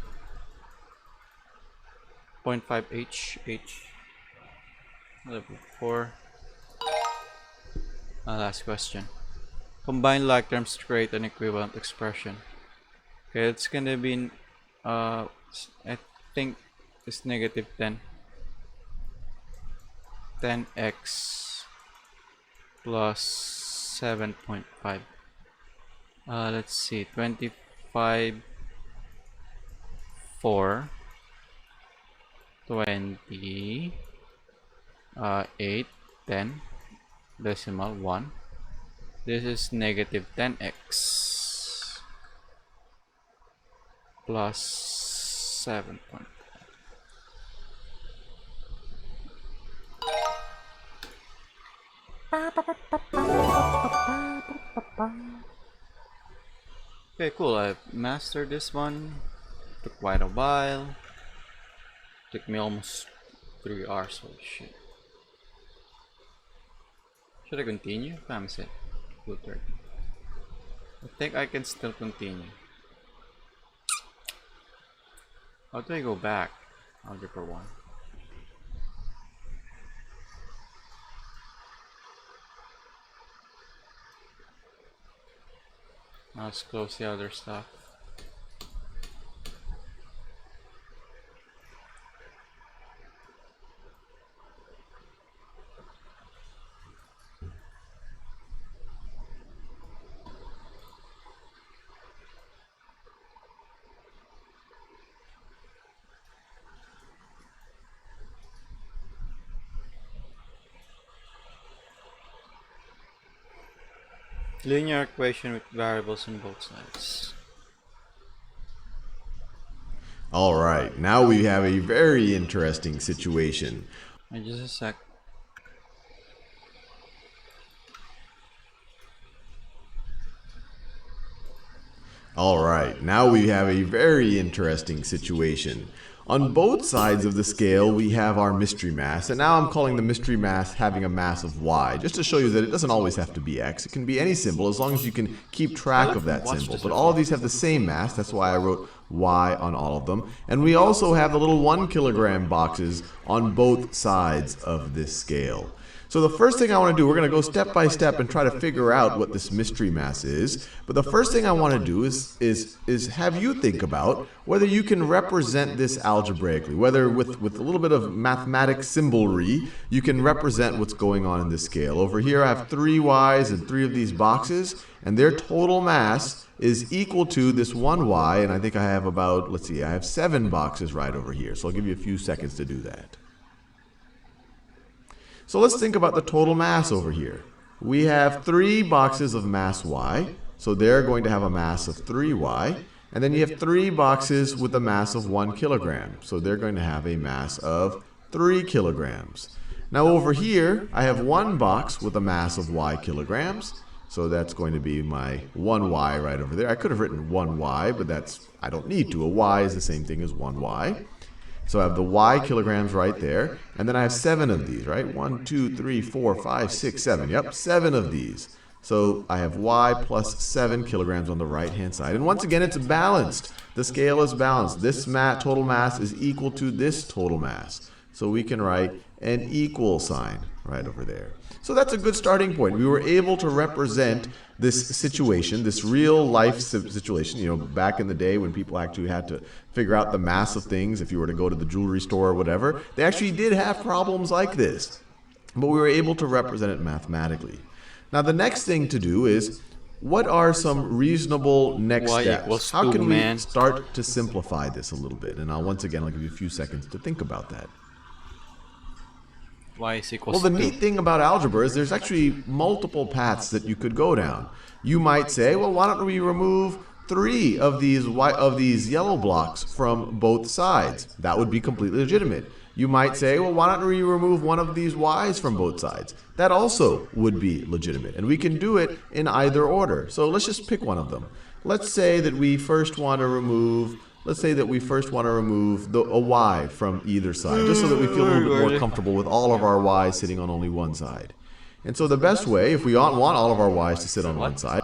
0.5h level 4. Last question. Combine like terms to create an equivalent expression. Okay, it's gonna be I think it's negative 10x plus 7.5. Let's see, 25 4 20 8 10 decimal 1. This is negative 10x plus 7. Okay, cool. I've mastered this one. Took quite a while. Took me almost 3 hours. Holy shit. Should I continue? What time is it? 2:30. I think I can still continue. How do I go back? Algebra 1. Let's close the other stuff. Linear equation with variables on both sides. All right, now we have a very interesting situation. Wait just a sec. All right, now we have a very interesting situation. On both sides of the scale, we have our mystery mass, and now I'm calling the mystery mass having a mass of y, just to show you that it doesn't always have to be x. It can be any symbol as long as you can keep track of that symbol. But all of these have the same mass, that's why I wrote y on all of them. And we also have the little 1 kilogram boxes on both sides of this scale. So the first thing I want to do, we're going to go step by step and try to figure out what this mystery mass is. But the first thing I want to do is have you think about whether you can represent this algebraically, whether with a little bit of mathematic symbolry, you can represent what's going on in this scale. Over here I have 3 y's and 3 of these boxes, and their total mass is equal to this 1 y, and I think I have about, let's see, I have 7 boxes right over here. So I'll give you a few seconds to do that. So let's think about the total mass over here. We have 3 boxes of mass y, so they're going to have a mass of 3y. And then you have 3 boxes with a mass of 1 kilogram, so they're going to have a mass of 3 kilograms. Now over here, I have 1 box with a mass of y kilograms, so that's going to be my 1y right over there. I could have written 1y, but I don't need to. A y is the same thing as 1y. So I have the y kilograms right there, and then I have 7 of these, right? 1, 2, 3, 4, 5, 6, 7. Yep, 7 of these. So I have y plus 7 kilograms on the right-hand side. And once again, it's balanced. The scale is balanced. This total mass is equal to this total mass. So we can write an equal sign right over there. So that's a good starting point. We were able to represent this situation, this real life situation, you know, back in the day when people actually had to figure out the mass of things. If you were to go to the jewelry store or whatever, they actually did have problems like this. But we were able to represent it mathematically. Now the next thing to do is, what are some reasonable next steps? How can we start to simplify this a little bit? And once again, I'll give you a few seconds to think about that. Y is equals Well, the neat thing about algebra is there's actually multiple paths that you could go down. You might say, well, why don't we remove 3 of these yellow blocks from both sides? That would be completely legitimate. You might say, well, why don't we remove 1 of these y's from both sides? That also would be legitimate. And we can do it in either order. So let's just pick one of them. Let's say that we first want to remove a y from either side, just so that we feel a little bit more comfortable with all of our y's sitting on only one side. And so the best way, if we want all of our y's to sit on one side,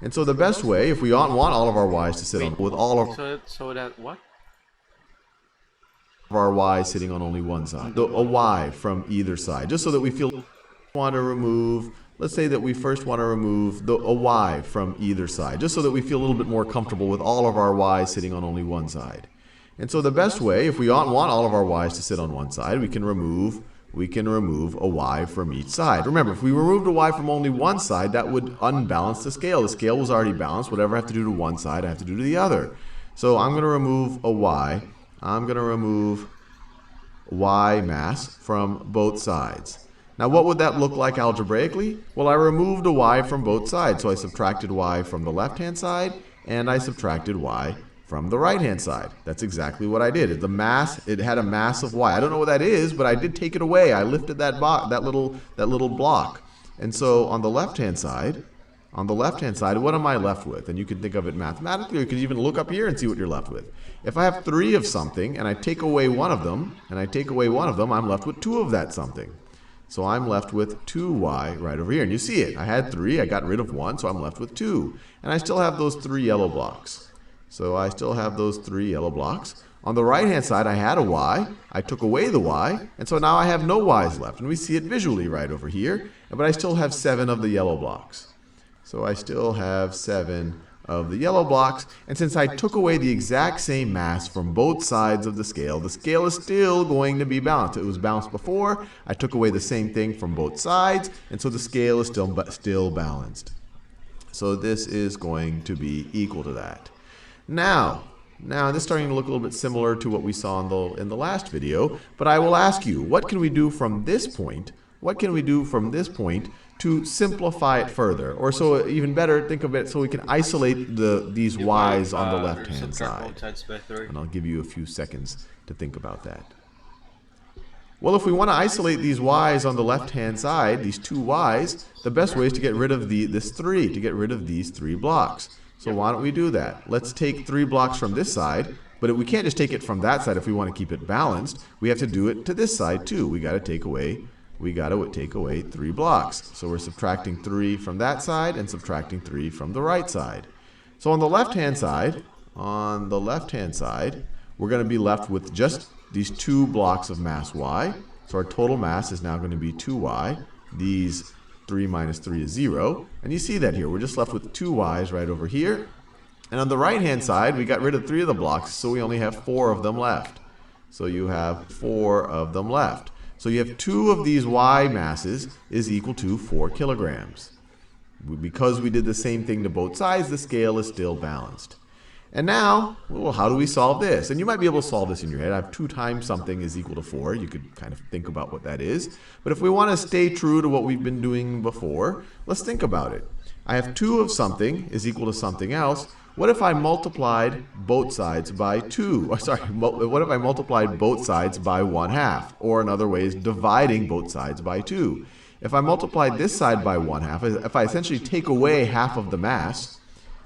And so the best way, if we want all of our y's to sit on with all of so that what? our y's sitting on only one side, a y from either side, just so that we feel want to remove. Let's say that we first want to remove a y from either side, just so that we feel a little bit more comfortable with all of our y's sitting on only one side. And so the best way, if we want all of our y's to sit on one side, we can remove a y from each side. Remember, if we removed a y from only one side, that would unbalance the scale. The scale was already balanced. Whatever I have to do to one side, I have to do to the other. So I'm going to remove a y. I'm going to remove y mass from both sides. Now what would that look like algebraically? Well, I removed a y from both sides. So I subtracted y from the left-hand side, and I subtracted y from the right-hand side. That's exactly what I did. It had a mass of y. I don't know what that is, but I did take it away. I lifted that little block. And so on the left-hand side, what am I left with? And you can think of it mathematically, or you can even look up here and see what you're left with. If I have 3 of something and I take away one of them, I'm left with 2 of that something. So I'm left with 2y right over here. And you see it. I had 3, I got rid of 1, so I'm left with 2. And I still have those 3 yellow blocks. On the right-hand side, I had a y. I took away the y, and so now I have no y's left. And we see it visually right over here, but I still have 7 of the yellow blocks. So I still have 7 of the yellow blocks, and since I took away the exact same mass from both sides of the scale is still going to be balanced. It was balanced before. I took away the same thing from both sides, and so the scale is still balanced. So this is going to be equal to that. Now this is starting to look a little bit similar to what we saw in the last video, but I will ask you, what can we do from this point? what can we do from this point to simplify it further? Or so even better, think of it so we can isolate these y's on the left-hand side. Both sides by 3. And I'll give you a few seconds to think about that. Well, if we want to isolate these y's on the left-hand side, these two y's, the best way is to get rid of this 3, to get rid of these 3 blocks. So why don't we do that? Let's take 3 blocks from this side, but we can't just take it from that side if we want to keep it balanced. We have to do it to this side too. We got to take away 3 blocks. So we're subtracting 3 from that side and subtracting 3 from the right side. So on the left-hand side, we're going to be left with just these 2 blocks of mass y. So our total mass is now going to be 2y. These 3 minus 3 is 0. And you see that here. We're just left with 2 y's right over here. And on the right-hand side, we got rid of 3 of the blocks, so we only have 4 of them left. So you have 4 of them left. So you have 2 of these y masses is equal to 4 kilograms. Because we did the same thing to both sides, the scale is still balanced. And now, well, how do we solve this? And you might be able to solve this in your head. I have 2 times something is equal to 4. You could kind of think about what that is. But if we want to stay true to what we've been doing before, let's think about it. I have 2 of something is equal to something else. What if I multiplied both sides by 2? What if I multiplied both sides by 1/2? Or in other ways, dividing both sides by 2. If I multiplied this side by 1/2, if I essentially take away half of the mass,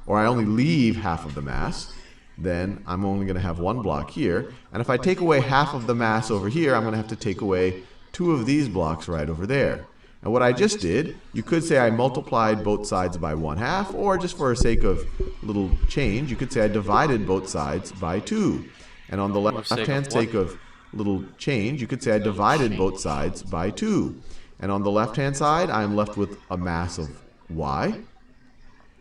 or I only leave half of the mass, then I'm only going to have 1 block here. And if I take away half of the mass over here, I'm going to have to take away 2 of these blocks right over there. And what I just did, you could say I multiplied both sides by 1/2, or just for the sake of little change, you could say I divided both sides by 2. And on the left-hand sake of little change, you could say I divided both sides by 2. And on the left-hand side, I'm left with a mass of y.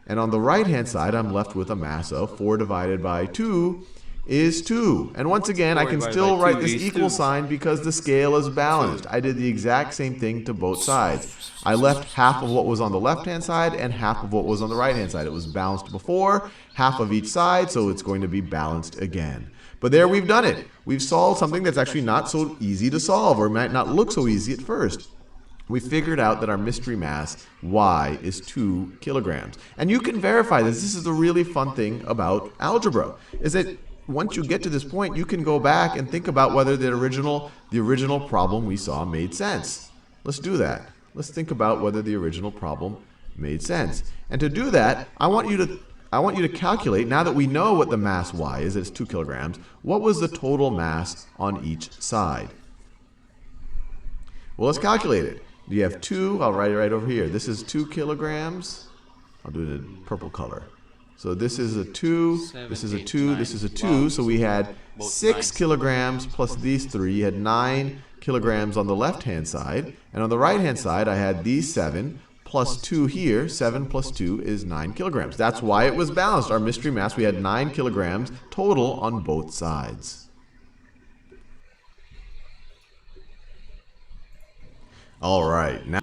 And on the right-hand side, I'm left with a mass of 4 divided by 2 is 2. And once again, I can still write this equal sign because the scale is balanced. I did the exact same thing to both sides. I left half of what was on the left-hand side and half of what was on the right-hand side. It was balanced before, half of each side, so it's going to be balanced again. But there we've done it. We've solved something that's actually not so easy to solve, or might not look so easy at first. We figured out that our mystery mass, y, is 2 kilograms. And you can verify this. This is the really fun thing about algebra, is that once you get to this point, you can go back and think about whether the original problem we saw made sense. Let's do that. Let's think about whether the original problem made sense. And to do that, I want you to calculate, now that we know what the mass y is, it's 2 kilograms, what was the total mass on each side? Well, let's calculate it. You have 2, I'll write it right over here. This is 2 kilograms. I'll do it in purple color. So this is a 2, this is a 2, this is a 2. So we had 6 kilograms plus these 3. You had 9 kilograms on the left-hand side. And on the right-hand side, I had these 7 plus 2 here. 7 plus 2 is 9 kilograms. That's why it was balanced. Our mystery mass, we had 9 kilograms total on both sides. All right, now.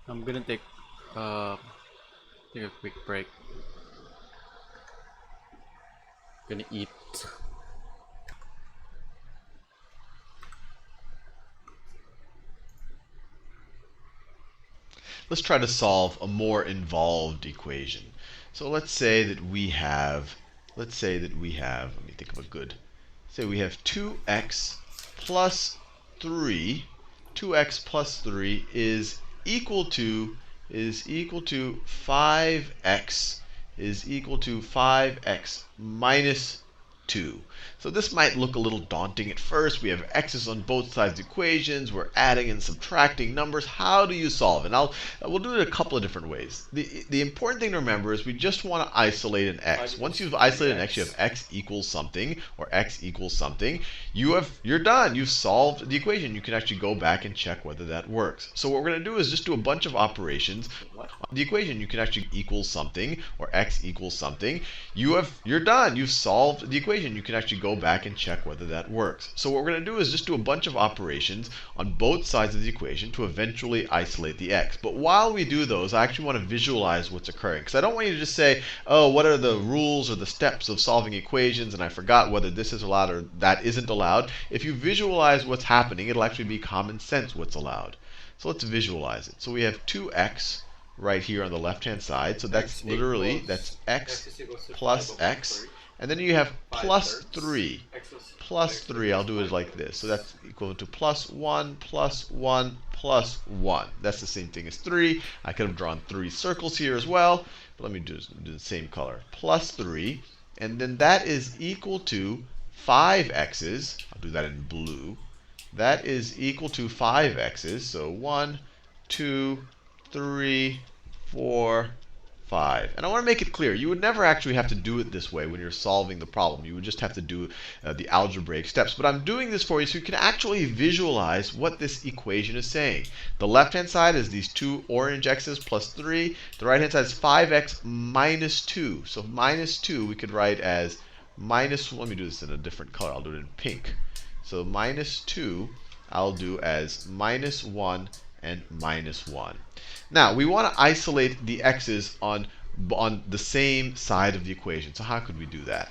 I'm gonna take a quick break. Gonna eat. Let's try to solve a more involved equation. So let's say that we have, let me think of a good, say we have 2x plus 3. 2x plus 3 is equal to 5x minus 2. So this might look a little daunting at first. We have x's on both sides of the equations. We're adding and subtracting numbers. How do you solve it? We'll do it a couple of different ways. The important thing to remember is we just want to isolate an x. Once you've isolated an x, you have x equals something or x equals something. You're done. You've solved the equation. You can actually go back and check whether that works. So what we're going to do is just do a bunch of operations. The equation, you can actually equal something or x equals something. You're done. You've solved the equation. You can actually go back and check whether that works. So what we're going to do is just do a bunch of operations on both sides of the equation to eventually isolate the x. But while we do those, I actually want to visualize what's occurring, because I don't want you to just say, oh, what are the rules or the steps of solving equations, and I forgot whether this is allowed or that isn't allowed. If you visualize what's happening, it'll actually be common sense what's allowed. So let's visualize it. So we have 2x right here on the left-hand side. So that's literally, that's x plus x. And then you have plus 3. Plus 3, I'll do it like this. So that's equivalent to plus 1, plus 1, plus 1. That's the same thing as 3. I could have drawn 3 circles here as well. But let me do the same color. Plus 3. And then that is equal to 5 x's. I'll do that in blue. That is equal to 5 x's. So 1, 2, 3, 4, 5. And I want to make it clear, you would never actually have to do it this way when you're solving the problem. You would just have to do the algebraic steps. But I'm doing this for you so you can actually visualize what this equation is saying. The left-hand side is these 2 orange x's plus 3. The right-hand side is 5x minus 2. So minus 2 we could write as minus, let me do this in a different color. I'll do it in pink. So minus 2 I'll do as minus 1 and minus 1. Now, we want to isolate the x's on the same side of the equation. So how could we do that?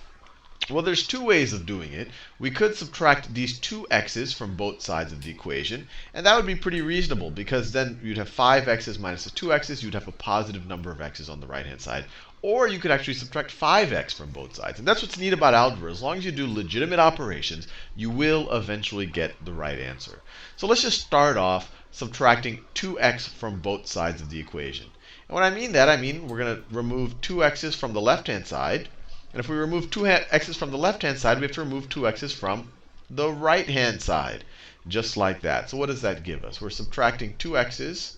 Well, there's 2 ways of doing it. We could subtract these 2 x's from both sides of the equation, and that would be pretty reasonable, because then you'd have 5 x's minus the 2 x's. You'd have a positive number of x's on the right-hand side. Or you could actually subtract 5x from both sides. And that's what's neat about algebra. As long as you do legitimate operations, you will eventually get the right answer. So let's just start off subtracting 2x from both sides of the equation. And when I mean that, I mean we're going to remove 2x's from the left-hand side. And if we remove 2x's from the left-hand side, we have to remove 2x's from the right-hand side. Just like that. So what does that give us? We're subtracting 2x's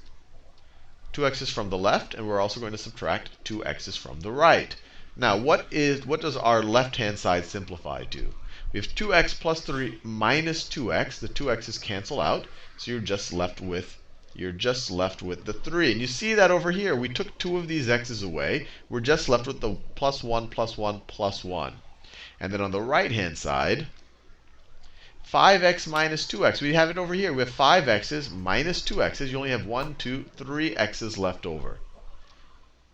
from the left, and we're also going to subtract 2x's from the right. Now, what does our left-hand side simplify to? We have 2x plus 3 minus 2x. The 2x's cancel out, so you're just left with the 3. And you see that over here. We took 2 of these x's away. We're just left with the plus 1, plus 1, plus 1. And then on the right-hand side, 5x minus 2x. We have it over here. We have 5x's minus 2x's. You only have 1, 2, 3 x's left over.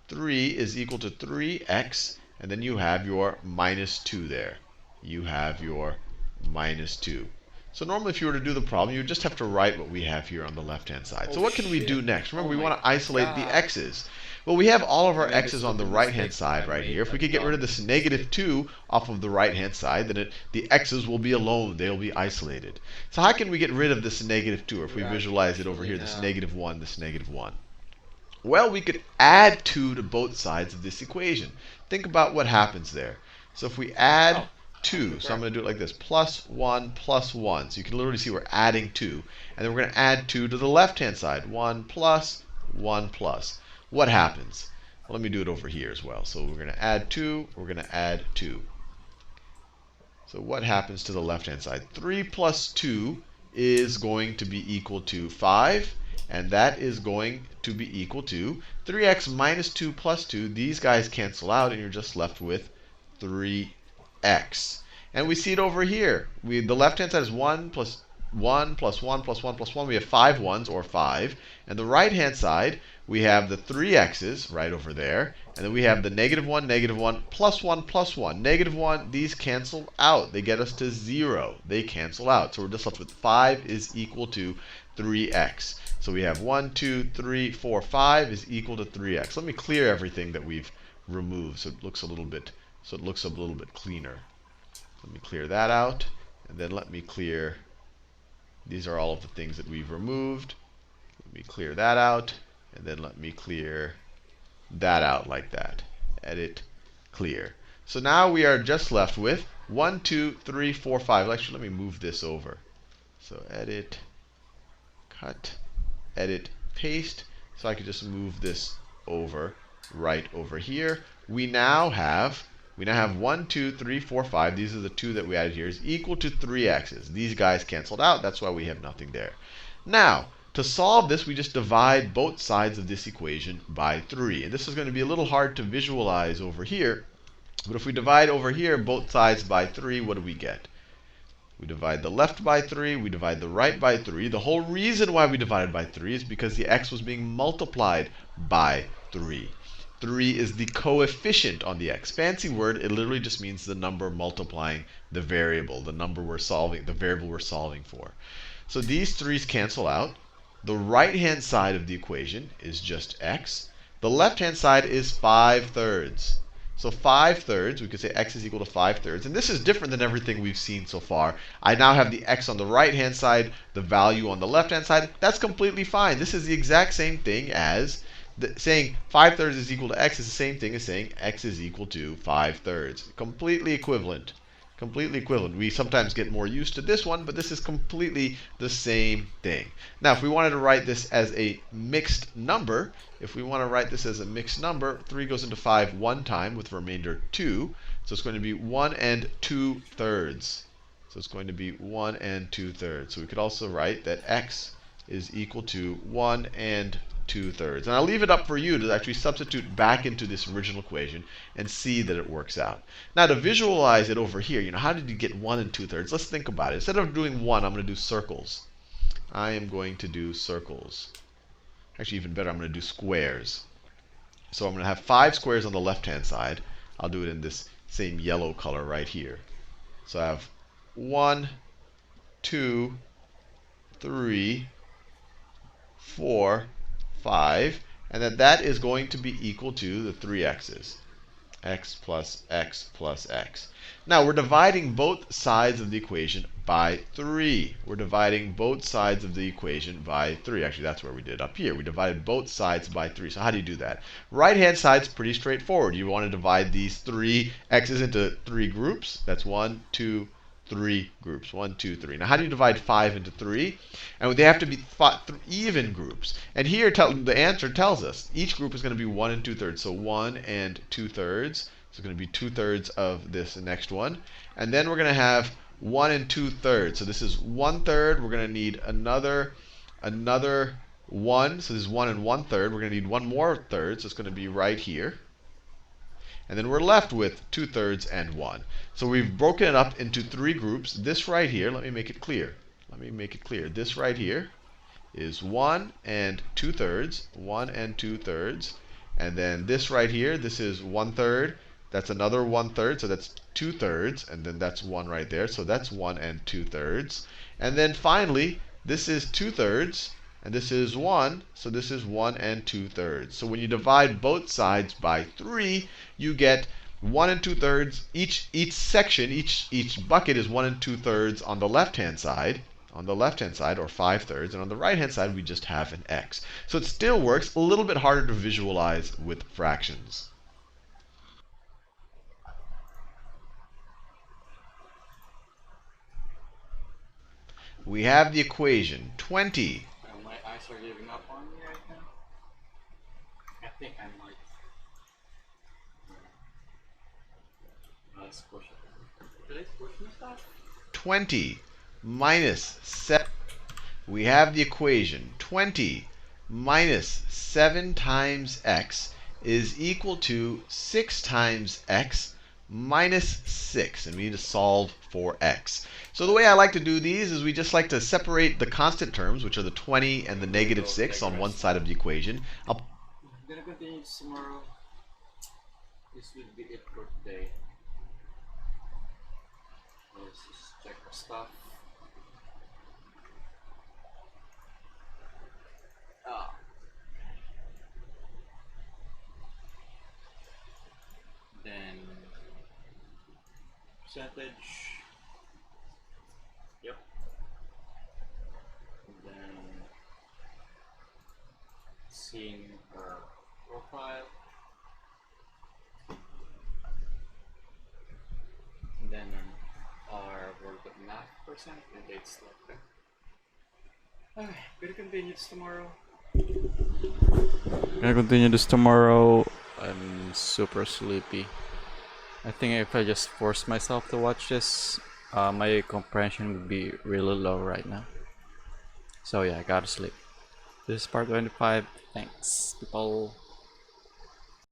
3 is equal to 3x, and then you have your minus 2 there. You have your minus 2. So normally if you were to do the problem, you would just have to write what we have here on the left-hand side. So what can we do next? Remember, we want to isolate the x's. Well, we have all of our x's on the right-hand side right here. If we could get rid of this negative 2 off of the right-hand side, then the x's will be alone. They'll be isolated. So how can we get rid of this negative 2? Or if we visualize it over here, this negative 1, this negative 1. Well, we could add 2 to both sides of this equation. Think about what happens there. So if we add 2, so I'm going to do it like this, plus 1, plus 1. So you can literally see we're adding 2. And then we're going to add 2 to the left-hand side. 1 plus, 1 plus. What happens? Well, let me do it over here as well. So we're going to add 2, we're going to add 2. So what happens to the left-hand side? 3 plus 2 is going to be equal to 5. And that is going to be equal to 3x minus 2 plus 2. These guys cancel out, and you're just left with 3x. And we see it over here. The left-hand side is 1 plus 1 plus 1 plus 1 plus 1. We have 5 ones, or 5. And the right-hand side, we have the 3x's right over there. And then we have the negative 1, plus 1, plus 1. Negative 1, these cancel out. They get us to 0. They cancel out. So we're just left with 5 is equal to 3x. So we have 1, 2, 3, 4, 5 is equal to 3x. Let me clear everything that we've removed so it looks a little bit cleaner. Let me clear that out, and then let me clear. These are all of the things that we've removed. Let me clear that out, and then let me clear that out like that. Edit, clear. So now we are just left with 1, 2, 3, 4, 5. Actually, let me move this over. So edit, cut, edit, paste. So I could just move this over right over here. We now have 1, 2, 3, 4, 5. These are the two that we added here is equal to 3x's. These guys canceled out. That's why we have nothing there. Now, to solve this, we just divide both sides of this equation by 3. And this is going to be a little hard to visualize over here. But if we divide over here both sides by 3, what do we get? We divide the left by 3, we divide the right by 3. The whole reason why we divided by 3 is because the x was being multiplied by 3. 3 is the coefficient on the x. Fancy word, it literally just means the number multiplying the variable, the number we're solving, the variable we're solving for. So these 3's cancel out. The right-hand side of the equation is just x. The left-hand side is 5/3. So 5/3, we could say x is equal to 5/3. And this is different than everything we've seen so far. I now have the x on the right-hand side, the value on the left-hand side. That's completely fine. This is the exact same thing as saying 5/3 is equal to x is the same thing as saying x is equal to 5/3. Completely equivalent. Completely equivalent. We sometimes get more used to this one, but this is completely the same thing. Now, if we wanted to write this as a mixed number, 3 goes into 5 one time with remainder 2. So it's going to be 1 and 2/3. So it's going to be 1 and 2/3. So we could also write that x is equal to 1 and 2/3. And I'll leave it up for you to actually substitute back into this original equation and see that it works out. Now to visualize it over here, how did you get 1 and 2/3? Let's think about it. Instead of doing 1, I'm going to do circles. I am going to do circles. Actually, even better, I'm going to do squares. So I'm going to have 5 squares on the left-hand side. I'll do it in this same yellow color right here. So I have 1, 2, 3, 4, 5, and that is going to be equal to the 3x's. X plus x plus x. Now we're dividing both sides of the equation by 3. We're dividing both sides of the equation by 3. Actually, that's where we did up here. We divided both sides by 3. So how do you do that? Right-hand side's pretty straightforward. You want to divide these 3 x's into 3 groups. That's 1, 2, 3 groups. 1, 2, 3. Now, how do you divide 5 into 3? And they have to be even groups. And here, the answer tells us each group is going to be 1 and 2/3. So 1 and 2/3. So it's going to be 2/3 of this next one. And then we're going to have 1 and 2/3. So this is 1/3. We're going to need another 1. So this is 1 and 1/3. We're going to need one more third. So it's going to be right here. And then we're left with 2/3 and 1. So we've broken it up into 3 groups. This right here, let me make it clear. This right here is 1 and 2/3. 1 and 2/3. And then this right here, this is 1/3. That's another 1/3. So that's 2/3. And then that's 1 right there. So that's 1 and 2/3. And then finally, this is 2/3. And this is 1, so this is 1 and 2/3. So when you divide both sides by 3, you get 1 and 2/3. Each section, each bucket is 1 and 2/3 on the left-hand side, or 5/3. And on the right-hand side, we just have an x. So it still works, a little bit harder to visualize with fractions. We have the equation 20. My eyes are giving up on me right now. I think I might. Let's push it. Did I push my stuff? 20 minus 7. We have the equation 20 minus 7 times x is equal to 6 times x minus 6. And we need to solve for x. So the way I like to do these is we just like to separate the constant terms, which are the 20 and the negative 6 on one side of the equation. I'm going to continue tomorrow. This will be it for today. Let's just check the stuff. Then percentage. Yep. And then seeing her profile. And then and it's like gonna continue this tomorrow. I'm super sleepy. I think if I just force myself to watch this, my comprehension would be really low right now. So yeah, I gotta sleep. This is part 25. Thanks, people.